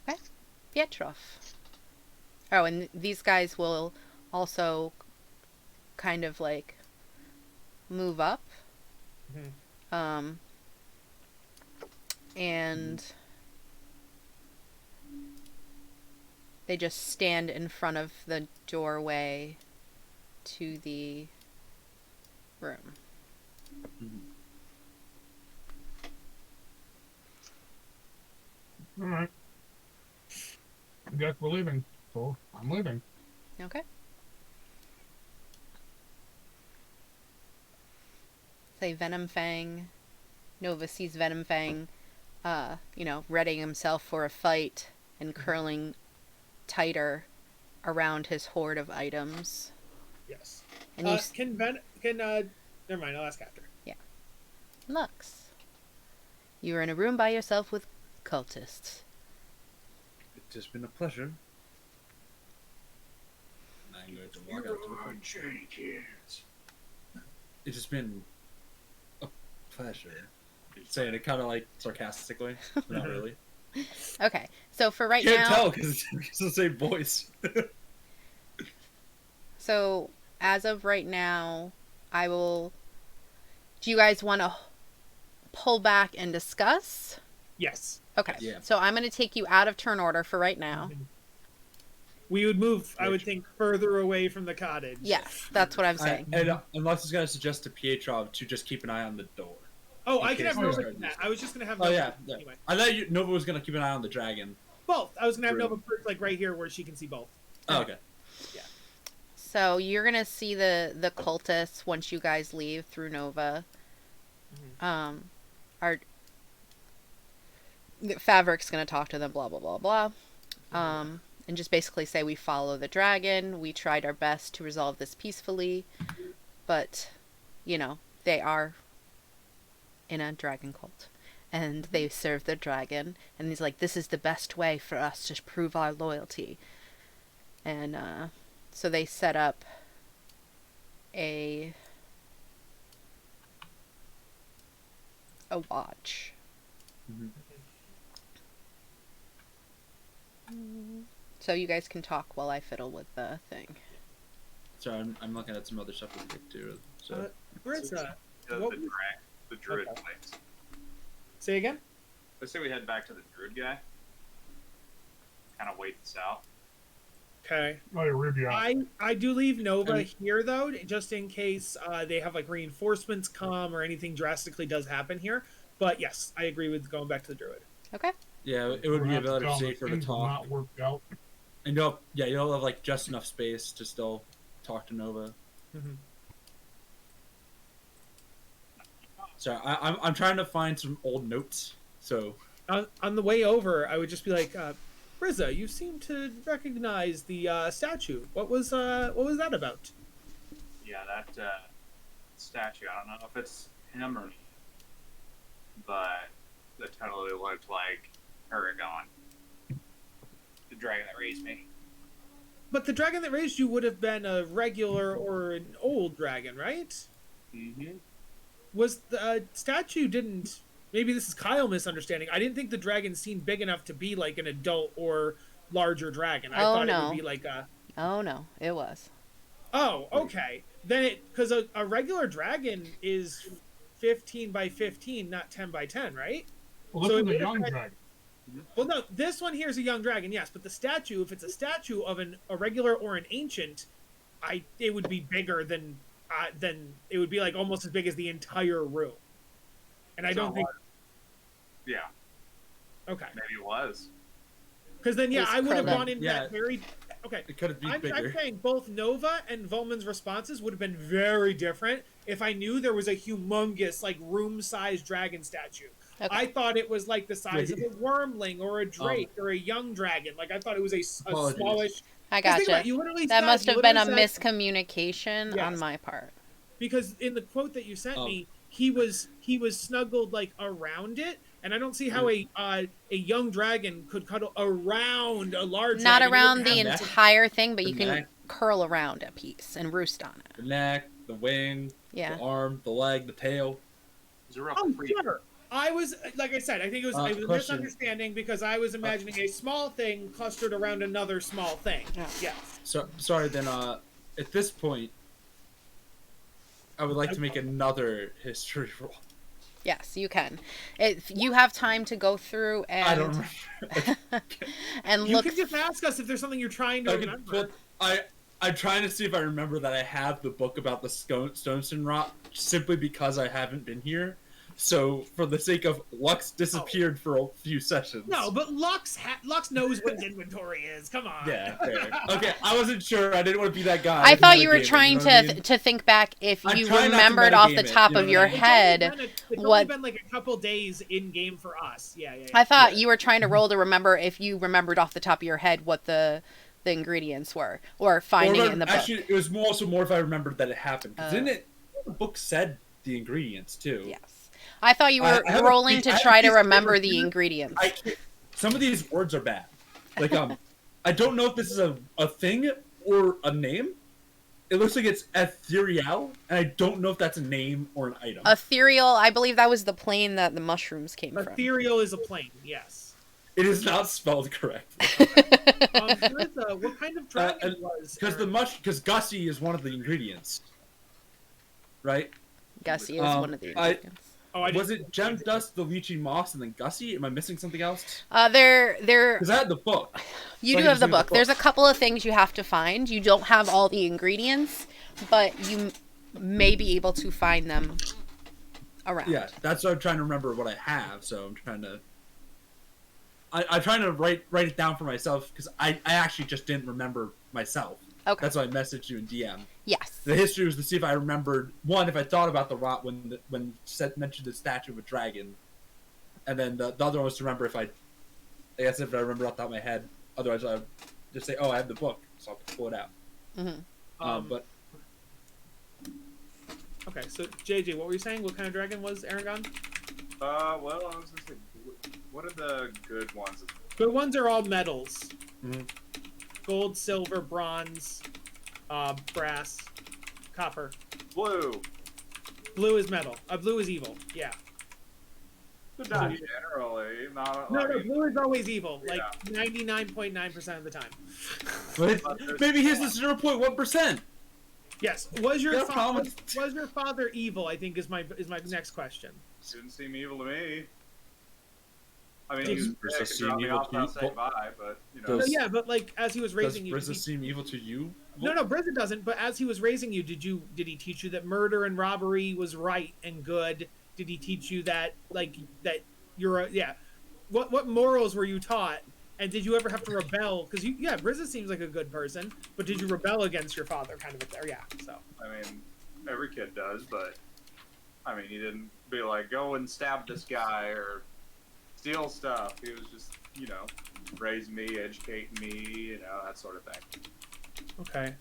Okay. Pietrov. Oh, and these guys will also kind of like move up. And they just stand in front of the doorway to the room. All right. I guess we're leaving. So I'm leaving. Okay. Say Venom Fang. Nova sees Venom Fang, readying himself for a fight and curling tighter around his hoard of items. Yes. And you Never mind, I'll ask after. Lux. You are in a room by yourself with cultists. It's just been a pleasure. I'm going to walk out to the front. It's just been a pleasure. Saying it kind of like sarcastically, but not really. Okay, so for right Can't now... tell because it's the same voice. So, as of right now, I will... Do you guys want to pull back and discuss? Yes. Okay, Yeah. so I'm going to take you out of turn order for right now. We would move, I would think, further away from the cottage. Yes, that's what I'm saying. And Lux is going to suggest to Pietrov to just keep an eye on the door. Oh, In I can case have we Nova start do that. using I was just going to have Oh, Nova yeah. do it anyway. I thought Nova was going to keep an eye on the dragon. Both. I was going to have True. Nova perch like right here where she can see both. Oh, okay. So you're going to see the cultists once you guys leave through Nova. Favric's going to talk to them, blah, blah, blah, blah. And just basically say we follow the dragon. We tried our best to resolve this peacefully. But, they are in a dragon cult. And they serve the dragon. And he's like, this is the best way for us to prove our loyalty. And so they set up a watch. So you guys can talk while I fiddle with the thing. Sorry, I'm looking at some other stuff with Vic too. So Brizza. The druid Okay. place. Say again? Let's say we head back to the druid guy. kind of wait this out. Okay. Oh, yeah, Ruby. I do leave Nova here though, just in case they have like reinforcements come or anything drastically does happen here. But yes, I agree with going back to the druid. Okay. Yeah, it would be better safer to Things will talk. not work out. And you'll have like just enough space to still talk to Nova. Mm-hmm. So I'm trying to find some old notes. So On the way over, I would just be like, Rizza, you seem to recognize the statue. What was that about? Yeah, that statue. I don't know if it's him or not, but that totally looked like Aragon, the dragon that raised me. But the dragon that raised you would have been a regular or an old dragon, right? Mm-hmm. Was the statue didn't... Maybe this is Kyle misunderstanding. I didn't think the dragon seemed big enough to be like an adult or larger dragon. I thought it would be like a... Oh, no. It was. Oh, okay. Then because a regular dragon is 15 by 15, not 10 by 10, right? Well, this is a young dragon. Well, no, this one here is a young dragon, yes, but the statue, if it's a statue of a regular or an ancient, it would be bigger than it would be like almost as big as the entire room. And I don't think. Yeah. Okay. Maybe it was. Because then, yeah, I would have gone into Yeah. that very. Okay. it could have been bigger. I'm saying both Nova and Volman's responses would have been very different if I knew there was a humongous, like, room-sized dragon statue. Okay. I thought it was like the size of a wormling or a drake or a young dragon. Like I thought it was a smallish. I Because think gotcha. about it, you literally That said- must you have been a literally said- miscommunication on Yes. my part. Because in the quote that you sent me, he was snuggled like around it, and I don't see how a young dragon could cuddle around a large. Not dragon. around You the wouldn't have- entire thing, but you The can neck. curl around a piece and roost on it. The neck, the wing, Yeah. the arm, the leg, the tail. It's a real Oh, freak. sure. I was, like I said, I think it was a Question. misunderstanding because I was imagining a small thing clustered around another small thing. Yeah. Yes. So sorry. Then at this point, I would like to make another history roll. Yes, you can. If you have time to go through and I don't remember. and You look. can just ask us if there's something you're trying to Okay, remember. but I'm trying to see if I remember that I have the book about the Stonestone Rot simply because I haven't been here. So for the sake of Lux disappeared for a few sessions. No, but Lux knows what his inventory is. Come on. Yeah, fair. Okay, I wasn't sure. I didn't want to be that guy. I thought you were Metagame, trying you know what I mean? to think back if I'm you trying not to remembered off the metagame it, top you know of what your I mean? head It's only what. been like a couple days in game for us. Yeah. I thought you were trying to roll to remember if you remembered off the top of your head what the ingredients were, or finding it in the book. Actually, it was more if I remembered that it happened. 'Cause Oh. didn't it? The book said the ingredients too. Yes. I thought you were I have a rolling piece- to I have try a to piece of remember paper the here. ingredients. Some of these words are bad. Like I don't know if this is a thing or a name. It looks like it's ethereal, and I don't know if that's a name or an item. Ethereal, I believe that was the plane that the mushrooms came from. Ethereal is a plane. Yes. It is not spelled correctly. Marissa, what kind of dragon was? Because Gussie is one of the ingredients, right? Gussie is one of the I- ingredients. Oh, I Was didn't- it Gem Dust, the Lychee Moss, and then Gussie? Am I missing something else? There, Because I had the book. you So I do can have the just look at book. There's a couple of things you have to find. You don't have all the ingredients, but you may be able to find them around. Yeah, that's what I'm trying to remember what I have. So I'm trying to. I'm trying to write it down for myself because I actually just didn't remember myself. Okay. That's why I messaged you in DM. Yes. The history was to see if I remembered if I thought about the rot when Seth mentioned the statue of a dragon, and then the other one was to remember if I guess if I remember off the top of my head. Otherwise, I would just say, "Oh, I have the book," so I'll pull it out. Mm-hmm. But Okay, so JJ, what were you saying? What kind of dragon was Aragon? Well, I was gonna say, what are the good ones? The ones are all metals. Mhm. Gold, silver, bronze, brass, copper. Blue. Blue is metal. Blue is evil. Yeah. But not generally. Not No, like, blue is always evil. Like Yeah. 99.9% of the time. maybe he's the 0.1%. Yes. Was your No problem. father evil? I think is my next question. Didn't seem evil to me. I mean, Did he was Does Brissa sick and seem dropped me evil off to you? without saying bye, but, you know. Does- Yeah, but like as he was Does raising you, did Brissa he- seem evil to you? no, Brizza doesn't. But as he was raising you, did he teach you that murder and robbery was right and good? Did he teach you that that you're a, yeah? What morals were you taught? And did you ever have to rebel? Because Brizza seems like a good person, but did you rebel against your father? Kind of there, yeah. So I mean, every kid does, but I mean, he didn't be like, go and stab this guy or steal stuff. He was just, you know, raise me, educate me, you know, that sort of thing. okay,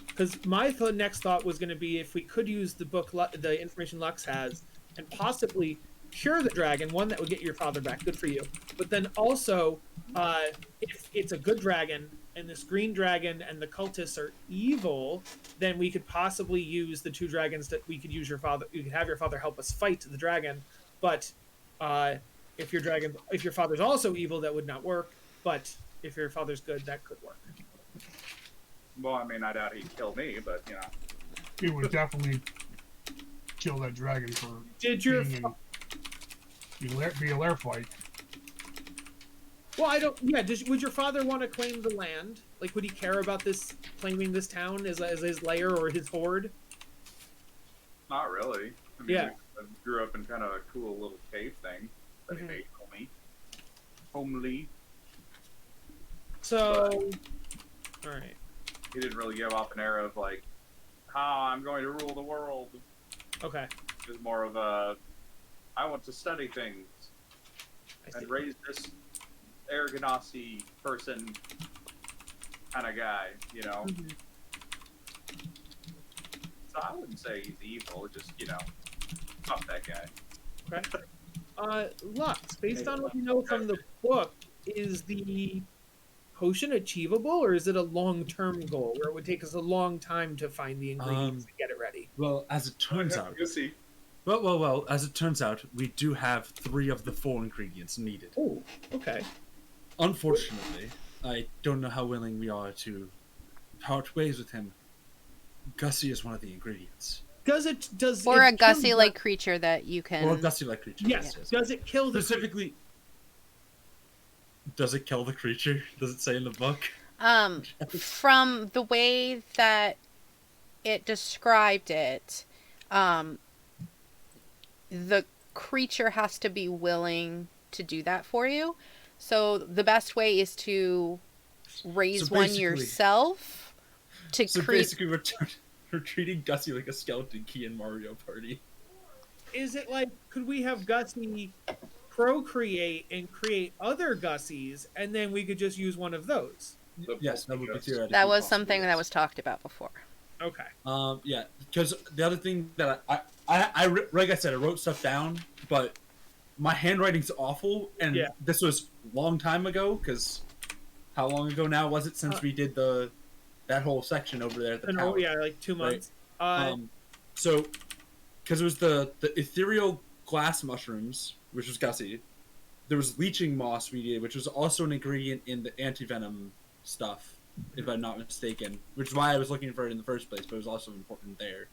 because my next thought was going to be if we could use the information Lux has, and possibly cure the dragon, one that would get your father back. Good for you. But then also, if it's a good dragon and this green dragon and the cultists are evil, then we could possibly use the two dragons that we could use your father. You could have your father help us fight the dragon. But if your father's also evil, that would not work. But if your father's good, that could work. Well, I mean, I doubt he'd kill me, but, you know. He would definitely kill that dragon for Did your being be a lair fight. Well, I don't. Yeah, would your father want to claim the land? Like, would he care about this claiming this town as his lair or his hoard? Not really. I mean, Yeah. I grew up in kind of a cool little cave thing that he made for me. Homely. So, all right. He didn't really give off an air of like, I'm going to rule the world. Okay. It was more of a, I want to study things I see. and raise this Aragonasi person kind of guy, you know? Mhm. So I wouldn't say he's evil, just, you know, fuck that guy. Okay. Lux, based on what you know from the book, is the potion achievable, or is it a long-term goal where it would take us a long time to find the ingredients and get it ready? Well, as it turns out, You'll see. well, as it turns out, we do have 3 of the 4 ingredients needed. Oh, okay. Unfortunately, I don't know how willing we are to part ways with him. Gussie is one of the ingredients. Does Or it a kill Gussie-like creature that you can. Or a Gussie-like creature. Yes. Does it kill the Specifically, does it kill the creature? Does it say in the book? From the way that it described it, the creature has to be willing to do that for you. So the best way is to raise one basically- yourself to So create. basically, we're treating Gussie like a skeleton key in Mario Party. Is it like, could we have Gussie procreate and create other Gussies, and then we could just use one of those? Yes, that would be theoretically That was possible, something yes. that was talked about before. Okay. Yeah, because the other thing that like I said, I wrote stuff down, but my handwriting's awful, and Yeah. this was a long time ago. Because how long ago now was it since we did that whole section over there at the tower? Yeah, like 2 months. So, because it was the ethereal glass mushrooms, which was Gussie. There was leeching moss we did, which was also an ingredient in the anti-venom stuff, if I'm not mistaken. Which is why I was looking for it in the first place, but it was also important there.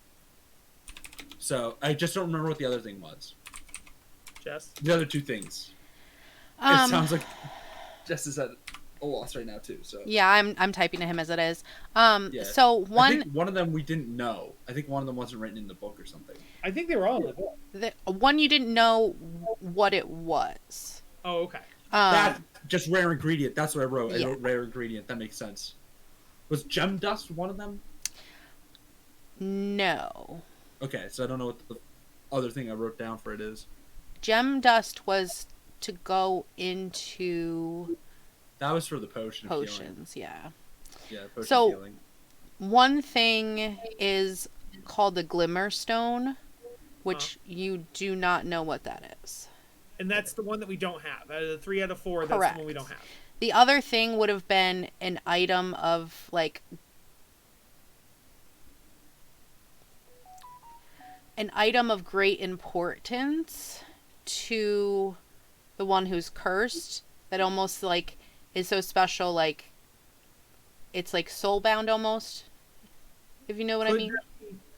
So, I just don't remember what the other thing was. Jess? The other 2 things. It sounds like Jess is at a loss right now, too. So Yeah, I'm typing to him as it is. Yeah. So I one think one of them we didn't know. I think one of them wasn't written in the book or something. I think they were all in the book. the one you didn't know what it was. Oh, okay. That just rare ingredient. That's what I wrote. Yeah. I wrote rare ingredient. That makes sense. Was gem dust one of them? No. Okay, so I don't know what the other thing I wrote down for it is. Gem dust was to go into That was for the potion. Of healing. potions, yeah. Yeah, potion So- of healing. One thing is called the glimmer stone, which you do not know what that is. And that's the one that we don't have. Out of the 3 out of 4, that's Correct. the one we don't have. The other thing would have been an item of like an item of great importance to the one who's cursed that almost like is so special, like it's like soul bound almost, if you know what I mean.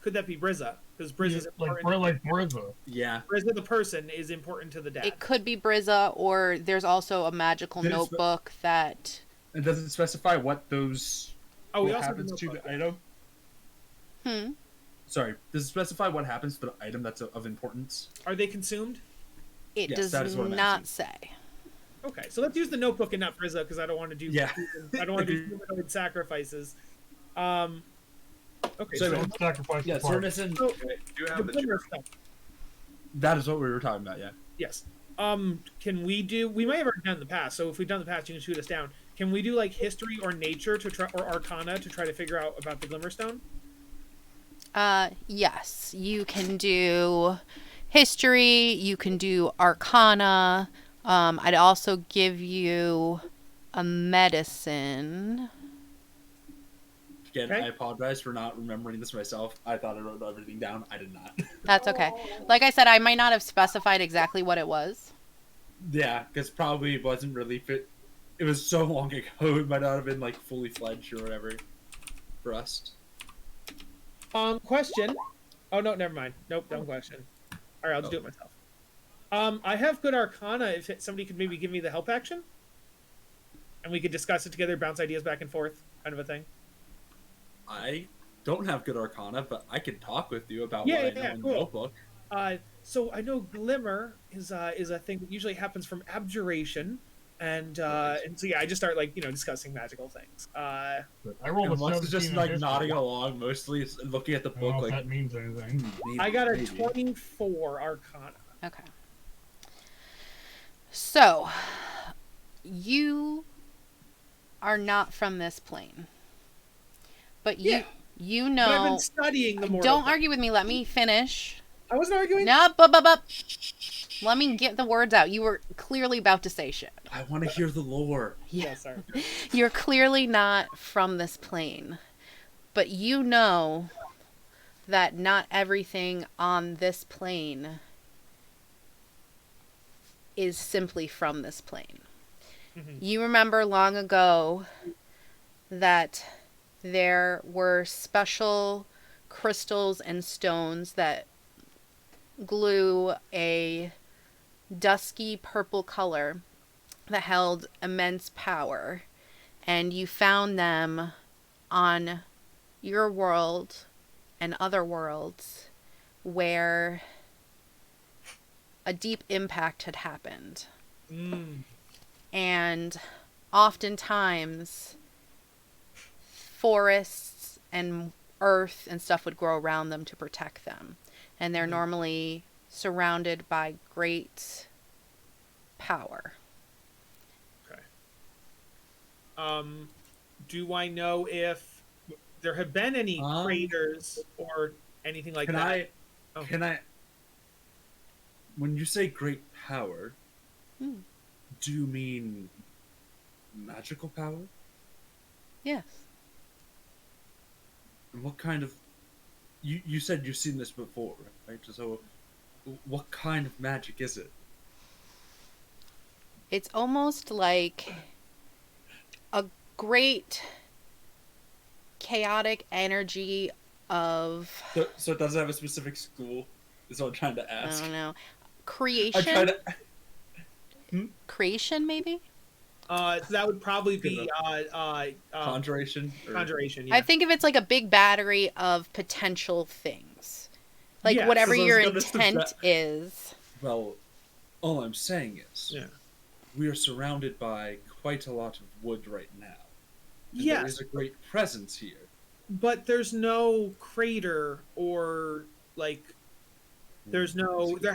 could that be Brizza? Because Brizza's like important. like Brizza. Yeah. Brizza, the person, is important to the dad. It could be Brizza, or there's also a magical There's- notebook that. And does it specify what those Oh, we what also have happens the to notebook. the item? Hmm. Sorry, does it specify what happens to the item that's of importance? Are they consumed? It Yes, does that is what I'm not asking. say. Okay, so let's use the notebook and not Brizza because I don't want to do. Yeah. I don't want to do humanoid sacrifices. Okay, So- so, Don't sacrifice Yeah, the so we're part. missing. so You the have the glimmer journal. stuff. That is what we were talking about. Yeah. Yes. Can we do? We may have already done in the past. So if we've done in the past, you can shoot us down. Can we do like history or nature to try, or arcana to try to figure out about the Glimmerstone? Yes, you can do history, you can do arcana. I'd also give you a medicine. Again, Okay. I apologize for not remembering this myself. I thought I wrote everything down. I did not. That's okay. Like I said, I might not have specified exactly what it was. Yeah, because probably wasn't really fit. It was so long ago. It might not have been like fully fledged or whatever for us. Question. Oh no, never mind. Nope, dumb question. All right, I'll just do Oh. it myself. I have good arcana. If somebody could maybe give me the help action, and we could discuss it together, bounce ideas back and forth, kind of a thing. I don't have good arcana, but I can talk with you about Yeah, what I know yeah, in cool. the notebook. So I know glimmer is a thing that usually happens from abjuration, and so yeah, I just start like discussing magical things. But I rolled And a Lux 17 is just in like history. nodding along, mostly looking at the I don't know book if like. that means anything. Maybe, I got a maybe. 24 arcana. Okay. So, you are not from this plane. But Yeah. you But I've know. been studying the mortal. Don't plane. argue with me. Let me finish. I wasn't arguing. No, bup. Let me get the words out. You were clearly about to say shit. I want to hear the lore. Yeah, sorry. You're clearly not from this plane. But you know that not everything on this plane is simply from this plane. Mhm. You remember long ago that there were special crystals and stones that glue a dusky purple color that held immense power, and you found them on your world and other worlds where a deep impact had happened. Mm. And oftentimes forests and earth and stuff would grow around them to protect them. And they're normally surrounded by great power. Do I know if there have been any Um, craters or anything like Can that? I? Oh. Can I? When you say great power, Hmm. do you mean magical power? Yes. And what kind of? You said you've seen this before, right? So, what kind of magic is it? It's almost like a great chaotic energy of, So it doesn't have a specific school. Is what I'm trying to I ask. don't know, I'm creation? trying to Creation, maybe? So that would probably be conjuration. Or, conjuration. Yeah. I think if it's like a big battery of potential things. Like Yes, whatever 'cause I was your gonna intent is. Well, all I'm saying is, Yeah. we are surrounded by quite a lot of wood right now. And there Yes, is a great presence here. but there's no crater or like there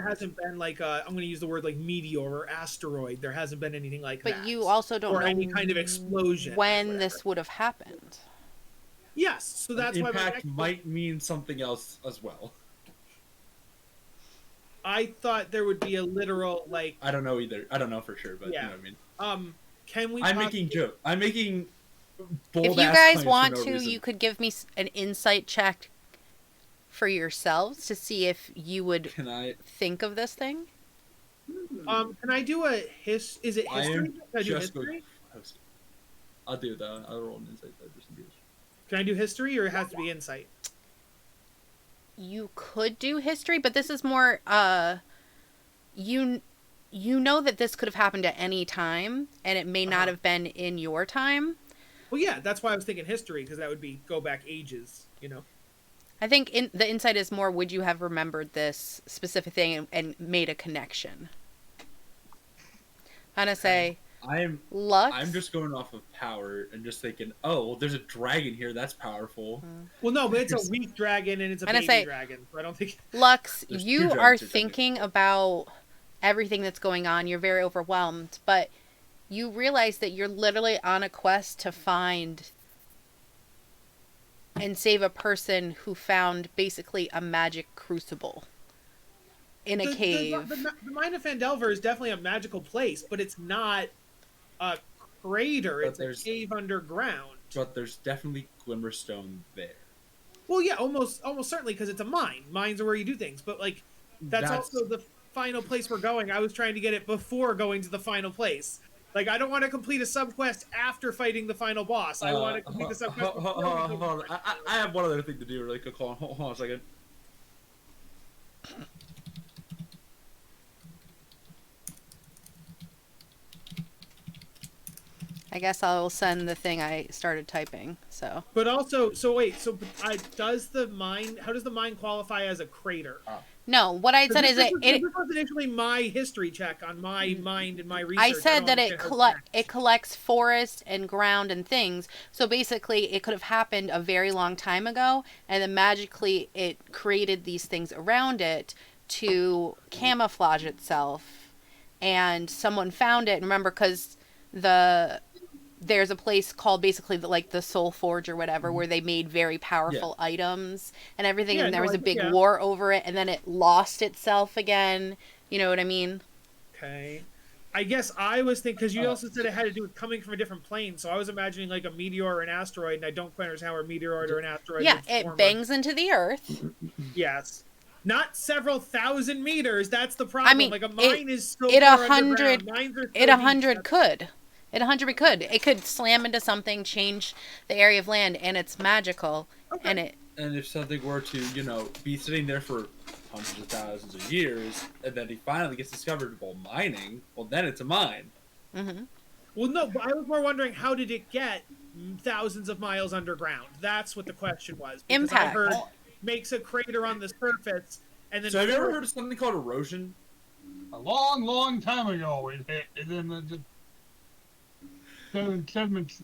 hasn't been like I'm going to use the word like meteor or asteroid. There hasn't been anything like that. But you also don't or know any kind of explosion or when whatever. this would have happened. Yes, so that's why my Impact next- might mean something else as well. I thought there would be a literal like I don't know either. I don't know for sure, but Yeah. you know what I mean. can we I'm talk- making joke. I'm making bold If you ass guys claims for want no to, reason. you could give me an insight check for yourselves to see if you would Can I? think of this thing. can I do a is it I history? am Can I do just history? I'll do that. I'll roll an insight though, just in case. Can I do history or it has to be insight? you could do history, but this is more you know that this could have happened at any time, and it may not have been in your time. Well, yeah, that's why I was thinking history, because that would be go back ages, you know. I think the insight is more, would you have remembered this specific thing and made a connection? I'm gonna say Lux. I'm just going off of power and just thinking, oh, well, there's a dragon here. That's powerful. Well, no, but it's a weak dragon and it's a baby dragon. So I don't think Lux, There's you two are dragons thinking about everything that's going on. You're very overwhelmed, but you realize that you're literally on a quest to find and save a person who found basically a magic crucible in a cave. The mine of Phandelver is definitely a magical place, but it's not a crater. But It's a cave underground. But there's definitely Glimmerstone there. Well, yeah, almost certainly, because it's a mine. Mines are where you do things, but like that's also the final place we're going. I was trying to get it before going to the final place. Like, I don't want to complete a subquest after fighting the final boss. I want to complete the subquest before Hold on. I have one other thing to do really quick. Hold on a second. I guess I'll send the thing I started typing. So. But also, does the mine? How does the mine qualify as a crater? No, what I said is this was initially my history check on my mind and my research. I said that it collects forest and ground and things. So basically, it could have happened a very long time ago, and then magically it created these things around it to camouflage itself. And someone found it. And remember, because there's a place called basically the Soul Forge or whatever, where they made very powerful items and everything, and there was a big war over it, and then it lost itself again. You know what I mean? Okay. I guess I was thinking, because you also said it had to do with coming from a different plane, so I was imagining like a meteor or an asteroid, and I don't quite understand how a meteor or an asteroid would it bangs into the earth. Yes. Not several thousand meters, that's the problem. I mean, like a mine is so it far underground. Mines are so it 100 could. It 100 could. It could slam into something, change the area of land, and it's magical. Okay. And if something were to, be sitting there for hundreds of thousands of years, and then he finally gets discovered while mining, well, then it's a mine. Mm-hmm. Well, no, but I was more wondering, how did it get thousands of miles underground? That's what the question was. Impact. I heard makes a crater on the surface, and then. So have you ever heard of something called erosion? A long, long time ago, it hit, and then the sediments.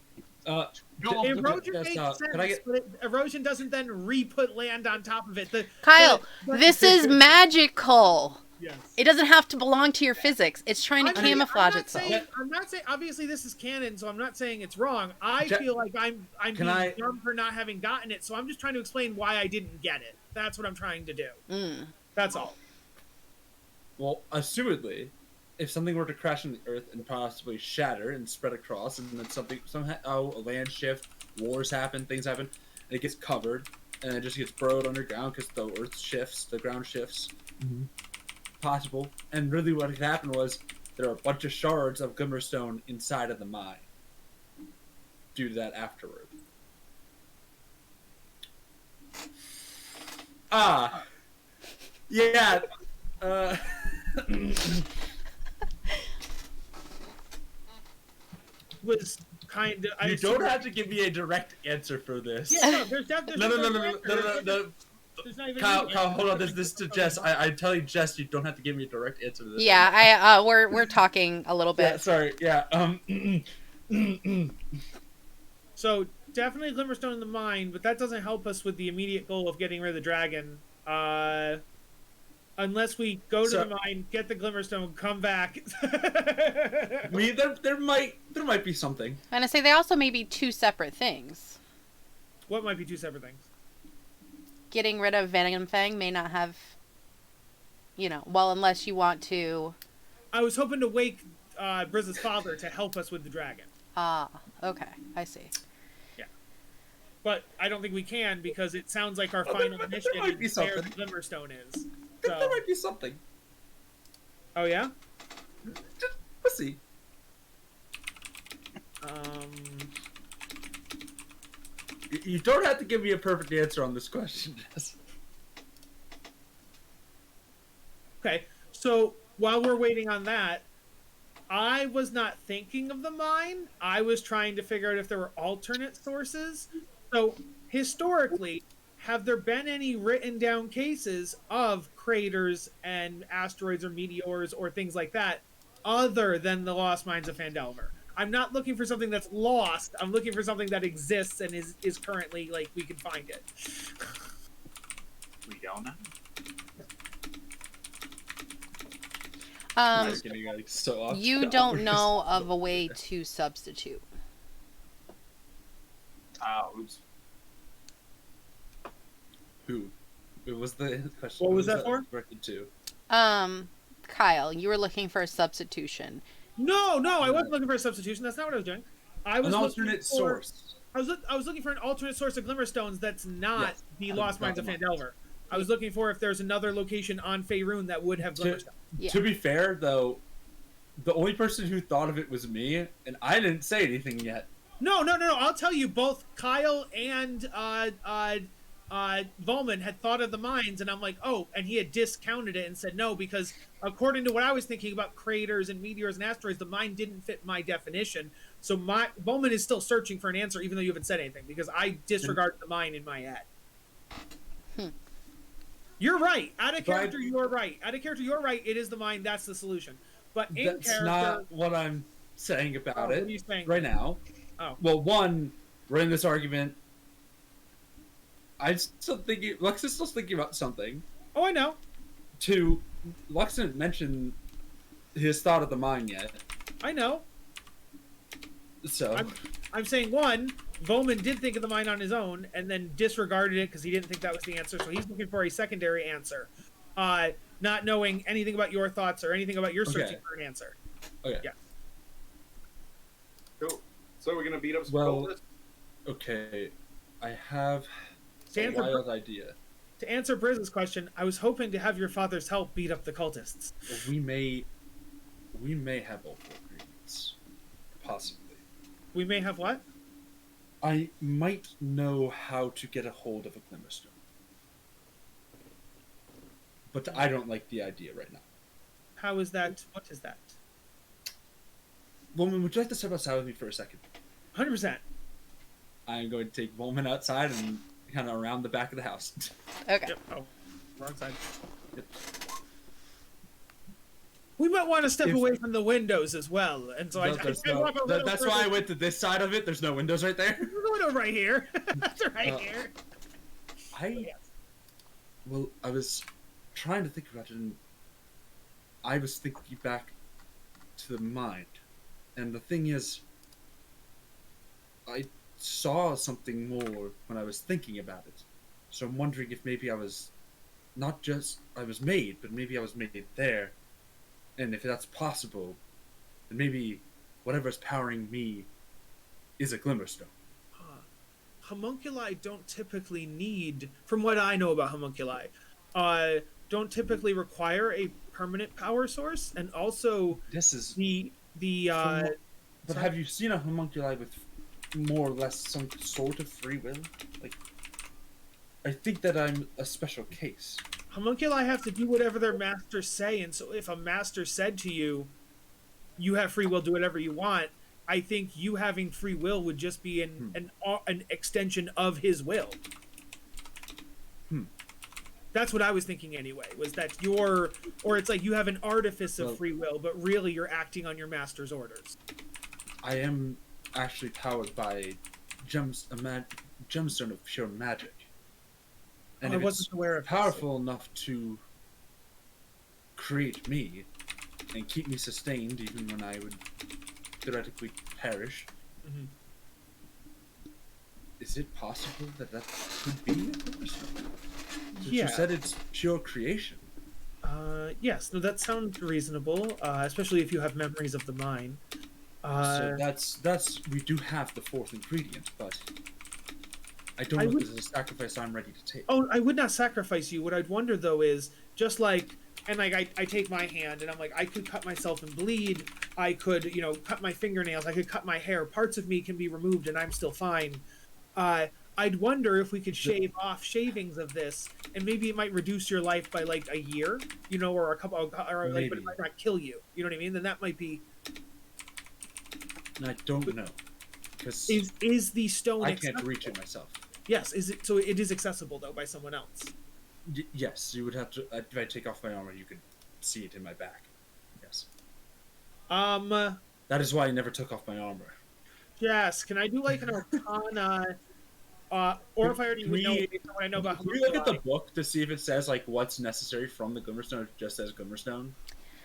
Erosion makes sense, but erosion doesn't then re-put land on top of it. Kyle, this is magical. Yes. It doesn't have to belong to your physics. It's trying to camouflage itself. I'm not saying, obviously this is canon, so I'm not saying it's wrong. I feel like I'm being dumb for not having gotten it, so I'm just trying to explain why I didn't get it. That's what I'm trying to do. That's all. Well, assumedly, if something were to crash on the Earth and possibly shatter and spread across, and then somehow a land shift, wars happen, things happen, and it gets covered, and it just gets burrowed underground because the Earth shifts, the ground shifts. Mm-hmm. Possible. And really what had happened was there are a bunch of shards of Glimmerstone inside of the mine due to that afterward. Yeah. Was kind of. You don't have to give me a direct answer for this. Yeah, no, there's No. Kyle, hold on. This is to Jess. I tell you, Jess, you don't have to give me a direct answer to this. Yeah, we're talking a little bit. Yeah, sorry. Yeah. So definitely Glimmerstone in the mine, but that doesn't help us with the immediate goal of getting rid of the dragon. Unless we go to the mine, get the Glimmerstone, come back. I mean, there might be something. And I say they also may be two separate things. What might be two separate things? Getting rid of Venom Fang may not have, unless you want to. I was hoping to wake Briz's father to help us with the dragon. Ah, okay, I see. Yeah, but I don't think we can because it sounds like our final mission is where the Glimmerstone is. So. There might be something. Oh yeah? We'll see. Um. You don't have to give me a perfect answer on this question, Jess. So while we're waiting on that, I was not thinking of the mine. I was trying to figure out if there were alternate sources. So historically, have there been any written down cases of craters and asteroids or meteors or things like that other than the lost mines of Phandelver? I'm not looking for something that's lost. I'm looking for something that exists and is currently, like, we can find it. We don't know. That's getting, like, so off You topic. don't know of a way to substitute. Oops. Who? It was the question. What Who was that for? Directed to. Kyle, you were looking for a substitution. No, I wasn't looking for a substitution. That's not what I was doing. I was An looking alternate for- source. I was looking for an alternate source of Glimmerstones that's not Yes, the I Lost got Mines of them. Phandelver. I was looking for if there's another location on Faerun that would have Glimmerstones. Yeah. To be fair, though, the only person who thought of it was me, and I didn't say anything yet. No. I'll tell you, both Kyle and Volman had thought of the mines, and I'm like, oh, and he had discounted it and said no, because according to what I was thinking about craters and meteors and asteroids, the mine didn't fit my definition. So Volman is still searching for an answer, even though you haven't said anything, because I disregarded the mine in my head. You're right. Out of character, you're right. Out of character, you're right. It is the mine. That's the solution. But in That's character, not what I'm saying about it what are you saying? right now. Oh. Well, one, we're in this argument. I'm still thinking. Lux is still thinking about something. Oh, I know. Two, Lux didn't mention his thought of the mine yet. I know. So I'm saying one, Volman did think of the mine on his own and then disregarded it because he didn't think that was the answer. So he's looking for a secondary answer, not knowing anything about your thoughts or anything about your searching for an answer. Okay. Yeah. Cool. So we're gonna beat up some Well, cultists? okay, I have To a answer, wild idea. to answer Briz's question, I was hoping to have your father's help beat up the cultists. We may have all four ingredients, possibly. We may have what? I might know how to get a hold of a Glimmerstone. But I don't like the idea right now. How is that? What is that? Volman, would you like to step outside with me for a second? 100%. I'm going to take Volman outside and kind of around the back of the house. Okay. Yep. Oh, wrong side. Yep. We might want to step If- away from the windows as well. And so No, there's no- walk a little that's why I further. went to this side of it. There's no windows right there. There's a window right here. That's right Uh, here. Well, I was trying to think about it, and I was thinking back to the mind. And the thing is, I saw something more when I was thinking about it. So I'm wondering if maybe I was not just I was made, but maybe I was made there. And if that's possible, then maybe whatever's powering me is a Glimmerstone. Homunculi don't typically need, from what I know about homunculi, don't typically require a permanent power source, and also This is. the But have you seen a homunculi with more or less some sort of free will? Like, I think that I'm a special case. homunculi have to do whatever their masters say, and so if a master said to you, "You have free will, do whatever you want," I think you having free will would just be an extension of his will. That's what I was thinking anyway, was that or it's like you have an artifice of Well- free will, but really you're acting on your master's orders. I am actually powered by gemstone of pure magic. And I if wasn't it's aware of this. powerful enough to create me and keep me sustained even when I would theoretically perish, Mhm. is it possible that that could be a Glimmerstone? Since Yeah. You said it's pure creation. Yes, no, that sounds reasonable, especially if you have memories of the mine. So that's we do have the fourth ingredient, but I don't I know would- if this is a sacrifice I'm ready to take. Oh, I would not sacrifice you. What I'd wonder though is just like, and like I take my hand and I'm like, I could cut myself and bleed. I could, cut my fingernails. I could cut my hair. Parts of me can be removed and I'm still fine. I'd wonder if we could shave off shavings of this, and maybe it might reduce your life by like a year, or a couple, or like, but it Maybe. might not kill you. You know what I mean? Then that might be. And I don't know because Is the stone? I can't accessible? reach it myself. Yes. Is it? So it is accessible though by someone else. Yes, you would have to. If I take off my armor, you could see it in my back. Yes. That is why I never took off my armor. Yes. Can I do like an Arcana? Or if I already know based on what I know about. Can we look at the book to see if it says like what's necessary from the Glimmerstone? If it just says Glimmerstone.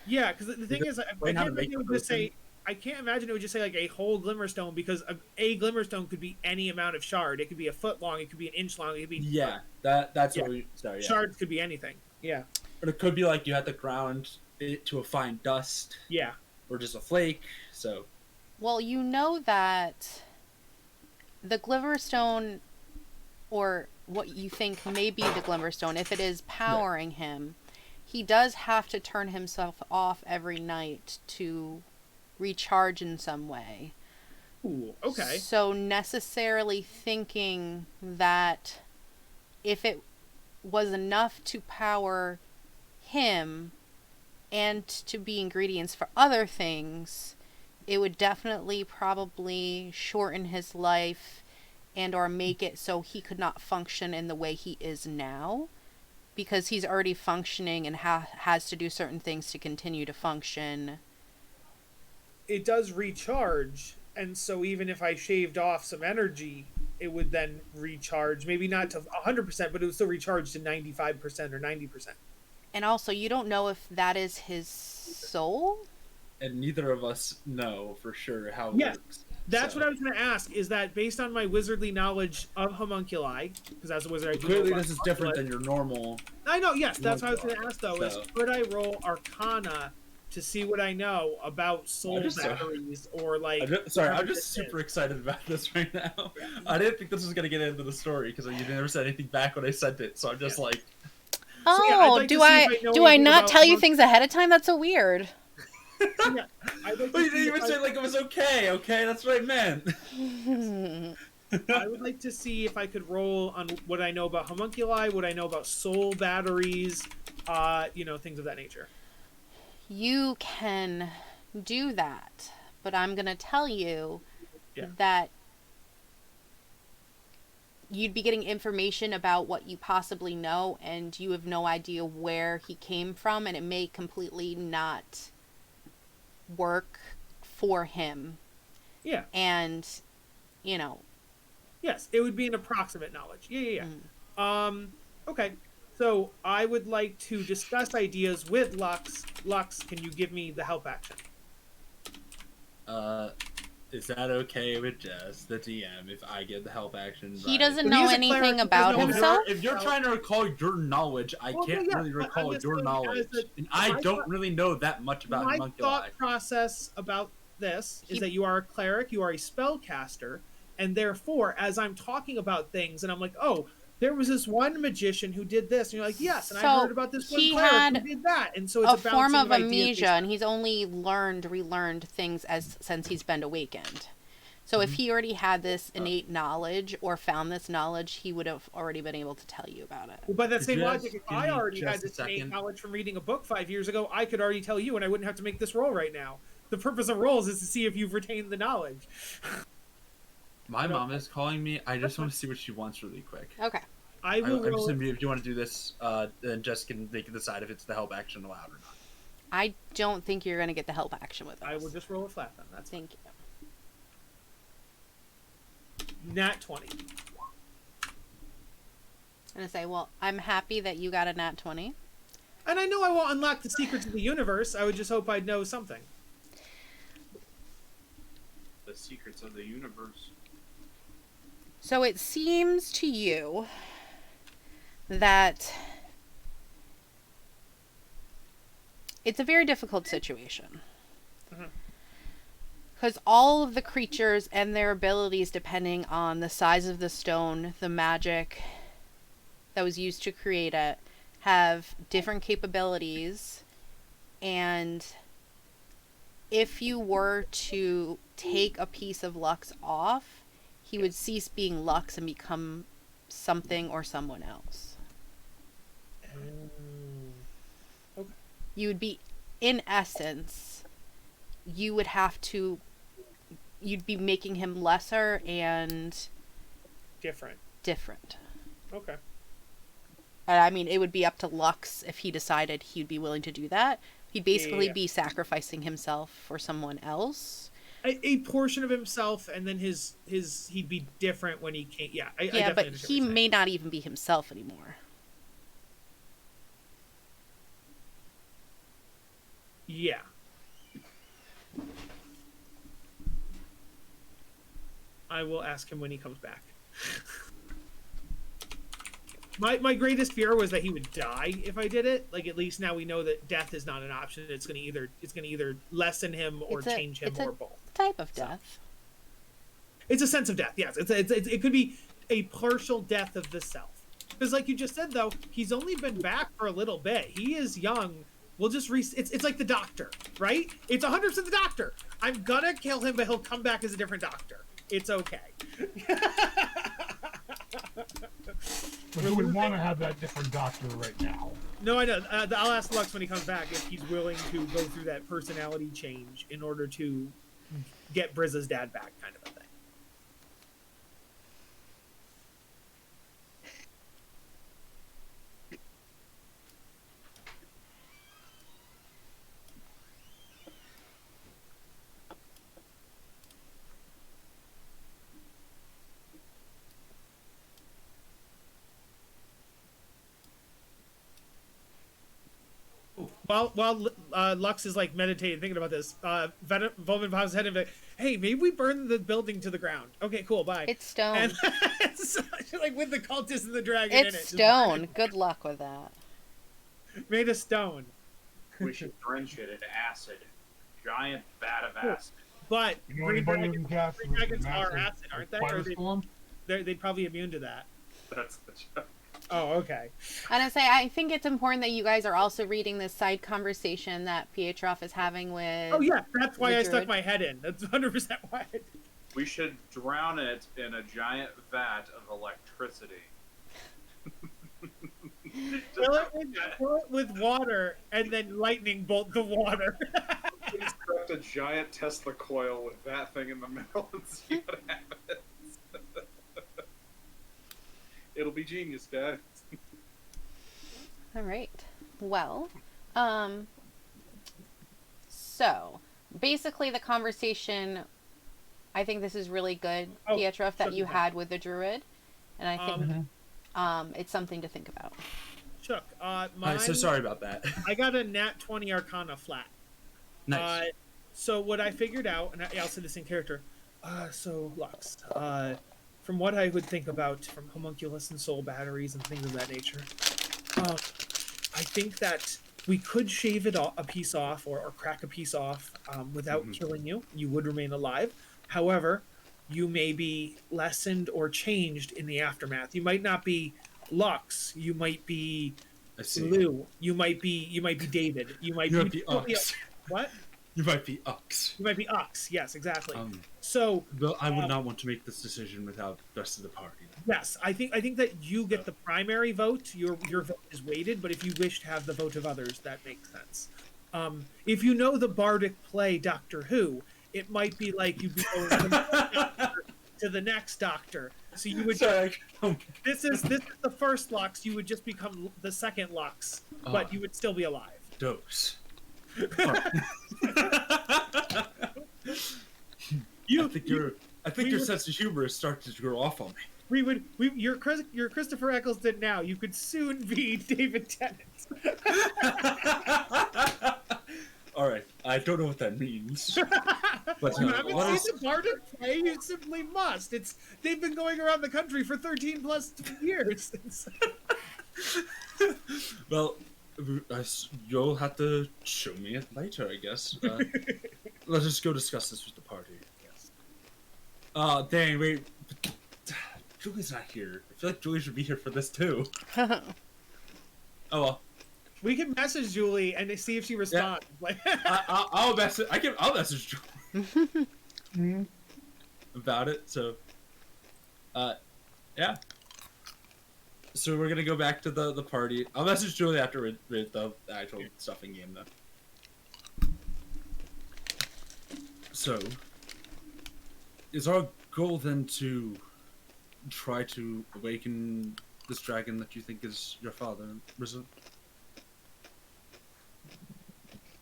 Yeah, because the thing is, I Explain how can't to make imagine it would the just say. I can't imagine it would just say like a whole Glimmerstone, because a Glimmerstone could be any amount of shard. It could be a foot long. It could be an inch long. It could be That's Yeah. what we. Sorry, yeah. Shards could be anything. Yeah. But it could be like you have to ground it to a fine dust. Yeah. Or just a flake. So. Well, you know that the Glimmerstone, or what you think may be the Glimmerstone, if it is powering him, he does have to turn himself off every night to recharge in some way. Ooh. Okay. So necessarily thinking that if it was enough to power him and to be ingredients for other things, it would definitely probably shorten his life and or make it so he could not function in the way he is now, because he's already functioning and has to do certain things to continue to function. It does recharge, and so even if I shaved off some energy, it would then recharge. Maybe not to 100%, but it would still recharge to 95% or 90%. And also, you don't know if that is his soul? And neither of us know for sure how it works. That's what I was going to ask, is that based on my wizardly knowledge of homunculi, because as a wizard I do Clearly know this is different than your normal. I know, yes, that's what I was going to ask, though, is So- could I roll Arcana to see what I know about soul just- batteries, or like... I'm just super excited about this right now. I didn't think this was going to get into the story because you never said anything back when I sent it, so I'm just like... Oh, yeah, I'd like to do see I if I know do I anything not about tell you monk- things ahead of time? That's so weird. Yeah, I'd like to But you see didn't even if say like it was okay, that's what I meant. I would like to see if I could roll on what I know about homunculi, what I know about soul batteries, things of that nature. You can do that, but I'm going to tell you that you'd be getting information about what you possibly know, and you have no idea where he came from, and it may completely not work for him. Yeah. And, Yes, it would be an approximate knowledge. Yeah. Okay. So I would like to discuss ideas with Lux. Lux, can you give me the help action? Is that okay with just the DM if I get the help action? he right? doesn't But he know is a anything cleric, he about doesn't know himself. If you're trying to recall your knowledge, I can't really but recall I'm just your saying, knowledge. And my I don't thought- really know that much about My homunculi. thought process about this is that you are a cleric, you are a spellcaster, and therefore, as I'm talking about things, and I'm like, oh, there was this one magician who did this, and you're like, yes, and I So heard about this one he cleric had who did that, and so it's a form bouncing of ideas amnesia, based- and he's only relearned things since he's been awakened. So if he already had this innate knowledge or found this knowledge, he would have already been able to tell you about it. Well, by that same Just logic, if give I me already just had a this innate second. knowledge from reading a book 5 years ago, I could already tell you, and I wouldn't have to make this roll right now. The purpose of rolls is to see if you've retained the knowledge. My mom is calling me. I just want to see what she wants really quick. Okay. I will I'm roll. just if you want to do this, then Jess they can decide if it's the help action allowed or not. I don't think you're going to get the help action with us. I will just roll a flat then. That's Thank you. Nat 20. I'm going to say, well, I'm happy that you got a nat 20. And I know I won't unlock the secrets of the universe. I would just hope I'd know something. The secrets of the universe. So it seems to you that it's a very difficult situation. Because all of the creatures and their abilities, depending on the size of the stone, the magic that was used to create it, have different capabilities. And if you were to take a piece of Lux off, he would cease being Lux and become something or someone else. Okay. You would be, in essence, you would have to, you'd be making him lesser and Different. Okay. I mean, it would be up to Lux if he decided he'd be willing to do that. He'd basically Yeah. be sacrificing himself for someone else. A portion of himself, and then his he'd be different when he came. Yeah, I Yeah, definitely but understand what he you're saying. may not even be himself anymore. Yeah. I will ask him when he comes back. My greatest fear was that he would die if I did it. Like, at least now we know that death is not an option. It's gonna either lessen him or change him or both. Type of death. It's a sense of death. Yes, it could be a partial death of the self. Because, like you just said, though, he's only been back for a little bit. He is young. We'll just it's like the Doctor, right? It's 100% the Doctor. I'm gonna kill him, but he'll come back as a different Doctor. It's okay. But who would want to have that different doctor right now? No, I know. I'll ask Lux when he comes back if he's willing to go through that personality change in order to get Brizza's dad back, kind of a thing. While Lux is like meditating, thinking about this, Volvin pops his head and be like, "Hey, maybe we burn the building to the ground." Okay, cool, bye. It's stone. And so, like with the cultist and the dragon in it. It's stone. Good luck with that. Made of stone. We should drench it in acid. Giant vat of acid. But You know green anybody who dragons, can cast green dragons are massive acid, aren't they? Or firestorm? they'd probably immune to that. That's the joke. Oh, okay. And I think it's important that you guys are also reading this side conversation that Pietroff is having with... Oh yeah, that's why the I stuck druid. my head in. That's 100% why. We should drown it in a giant vat of electricity. Fill it with water and then lightning bolt the water. Construct a giant Tesla coil with that thing in the middle and see what happens. It'll be genius, guys. All right. Well, so basically the conversation, I think this is really good, Oh, Pietroff, that you something. had with the druid, and I think it's something to think about. Chuck, Hi, so sorry about that. I got a nat 20 Arcana flat. Nice. So what I figured out, and I'll say this in character. So Lux, from what I would think about from homunculus and soul batteries and things of that nature, I think that we could shave it a piece off or crack a piece off without killing you. You would remain alive. However, you may be lessened or changed in the aftermath. You might not be Lux. You might be I see. Lou. You might be David. You might be Ux. What? You might be Ux. You might be Ux. Yes, exactly. So Well, I would not want to make this decision without the rest of the party. yes, I think that you get the primary vote. Your vote is weighted, but if you wish to have the vote of others, that makes sense. If you know the bardic play Doctor Who, it might be like you'd be going from one doctor to the next doctor. So you would. Sorry. This is the first Lux. You would just become the second Lux, but you would still be alive. Dose. I think your sense of humor is starting to grow off on me. You're Christopher Eccleston now. You could soon be David Tennant. All right, I don't know what that means. But You haven't what seen else? the bardic play? You simply must. They've been going around the country for 13 plus years. Well, you'll have to show me it later, I guess. Let's just go discuss this with the party. Yes. Dang, wait. Julie's not here. I feel like Julie should be here for this too. Oh well. We can message Julie and see if she responds. Like, I'll message. I'll message Julie about it. So, Yeah. So we're gonna go back to the party. I'll message Julie after with the actual stuffing game though. So, is our goal then to try to awaken this dragon that you think is your father, Rizzo?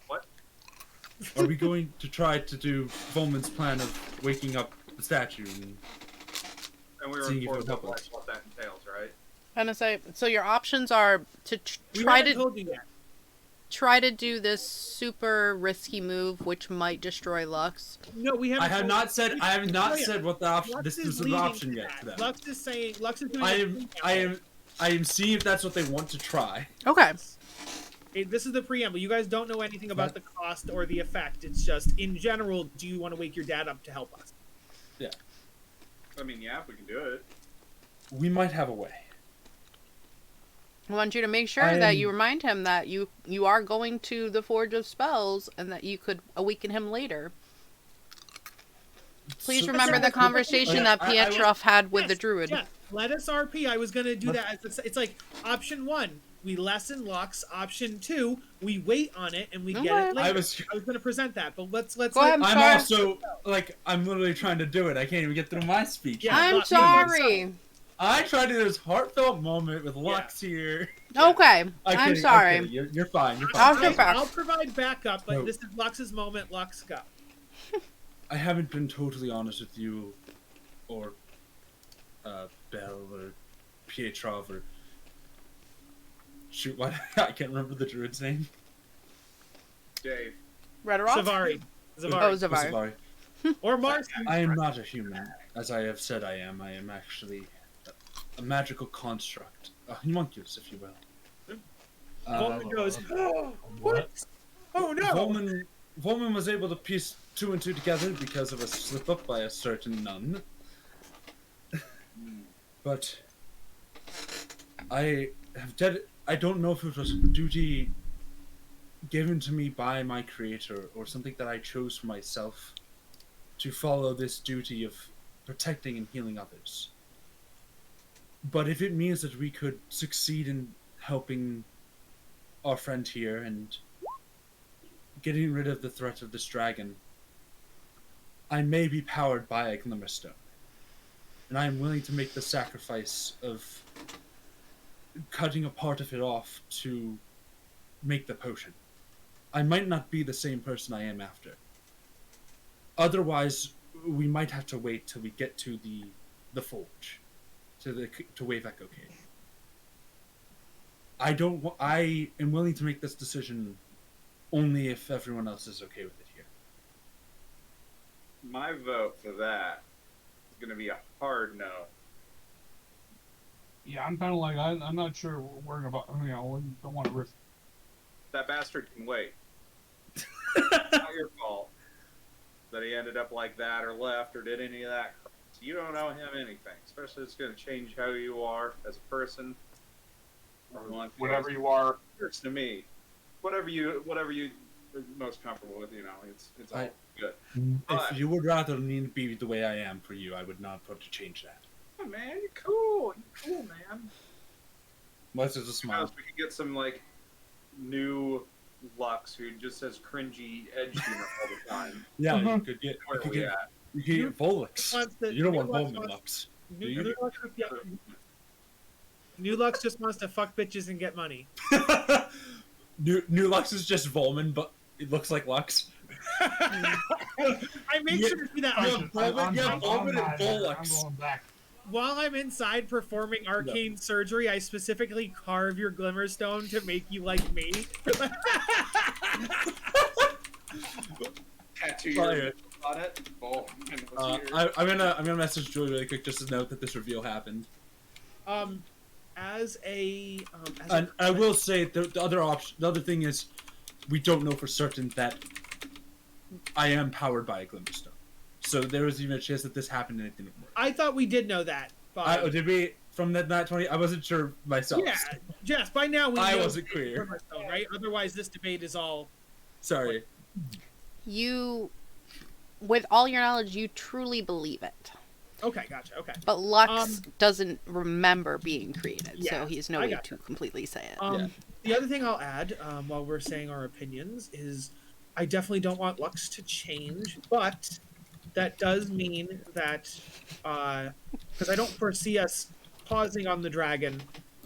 What? Are we going to try to do Volman's plan of waking up the statue? And we were Seeing if it informed would of help us. what that entails, right? And I say, so your options are to We try haven't to told you yet. try to do this super risky move, which might destroy Lux. No, we haven't. I have told not you. said. I have not Oh, yeah. said what the option. Lux This is is an leading option to yet that. to them. Lux is saying. Lux is doing. I a am. preamble. I am seeing if that's what they want to try. Okay. This is the preamble. You guys don't know anything about the cost or the effect. It's just, in general, do you want to wake your dad up to help us? Yeah. I mean, yeah, if we can do it. We might have a way. I want you to make sure I that you am- remind him that you are going to the Forge of Spells and that you could awaken him later. Please So- remember the conversation that I will- Pietroff had with Yes, the druid. Yeah, let us RP. I was going to do that. It's like option 1, we lessen Lux. Option 2, we wait on it and we get Okay. it later. I was. I was going to present that, but let's Go ahead. I'm sorry. also like I'm literally trying to do it. I can't even get through my speech. Yeah. I'm Lux, sorry. I tried to do this heartfelt moment with Lux here. Okay. I'm I'm kidding, sorry. kidding. You're fine. You're I'll fine. get back. I'll provide backup, but No. this is Lux's moment. Lux, go. I haven't been totally honest with you, or Belle, or Pietrov, or shoot, what? I can't remember the druid's name. Dave. Redaroff? Zavari. Oh, Zavari. Zavari. Or Mars. I am not a human, as I have said I am. I am actually a magical construct, a homunculus, if you will. Volman goes, oh, what? Oh, no. Volman was able to piece 2 and 2 together because of a slip up by a certain nun. But I don't know if it was a duty given to me by my creator or something that I chose for myself to follow this duty of protecting and healing others. But if it means that we could succeed in helping our friend here and getting rid of the threat of this dragon, I may be powered by a Glimmerstone. And I am willing to make the sacrifice of cutting a part of it off to make the potion. I might not be the same person I am after. Otherwise, we might have to wait till we get to the forge, to Wave Echo Cave. I am willing to make this decision only if everyone else is okay with it here. My vote for that is going to be a hard no. Yeah, I'm kind of like, I'm not sure we're about, we don't want to risk. That bastard can wait. It's not your fault that he ended up like that or left or did any of that. You don't owe him anything, especially it's going to change how you are as a person. Or Whatever you are. It's to me. Whatever you are most comfortable with, it's all good. But, If you would rather me be the way I am for you, I would not put to change that. oh, man, you're cool. You're cool, man. Unless there's a smile. We could get some new Lux who just says cringy edge humor all the time. Yeah, you Mhm. could get Where you could we get at? you could get Volux. wants the- You don't want New Lux Volman wants- Lux. New Lux just wants to fuck bitches and get money. New Lux is just Volman, but it looks like Lux. I made Yeah. sure to do that. Yeah. on- Volman and I'm Volux. going back. While I'm inside performing arcane surgery, I specifically carve your Glimmerstone to make you like me. Tattoo Sorry. your on it. Oh, I'm gonna message Julie really quick just to note that this reveal happened. As a And I will say the other thing is, we don't know for certain that I am powered by a Glimmerstone. So there was even a chance that this happened and it didn't work. I thought we did know that. But Did we from that 20? I wasn't sure myself. yeah, Jess. By now we I know wasn't it's clear. Glimmerstone, right? Otherwise, this debate is all. Sorry. You, with all your knowledge, you truly believe it. Okay, gotcha. Okay. But Lux doesn't remember being created, so yes, he's no I way gotcha. to completely say it. Yeah. The other thing I'll add, while we're saying our opinions, is I definitely don't want Lux to change, but that does mean that because I don't foresee us pausing on the dragon,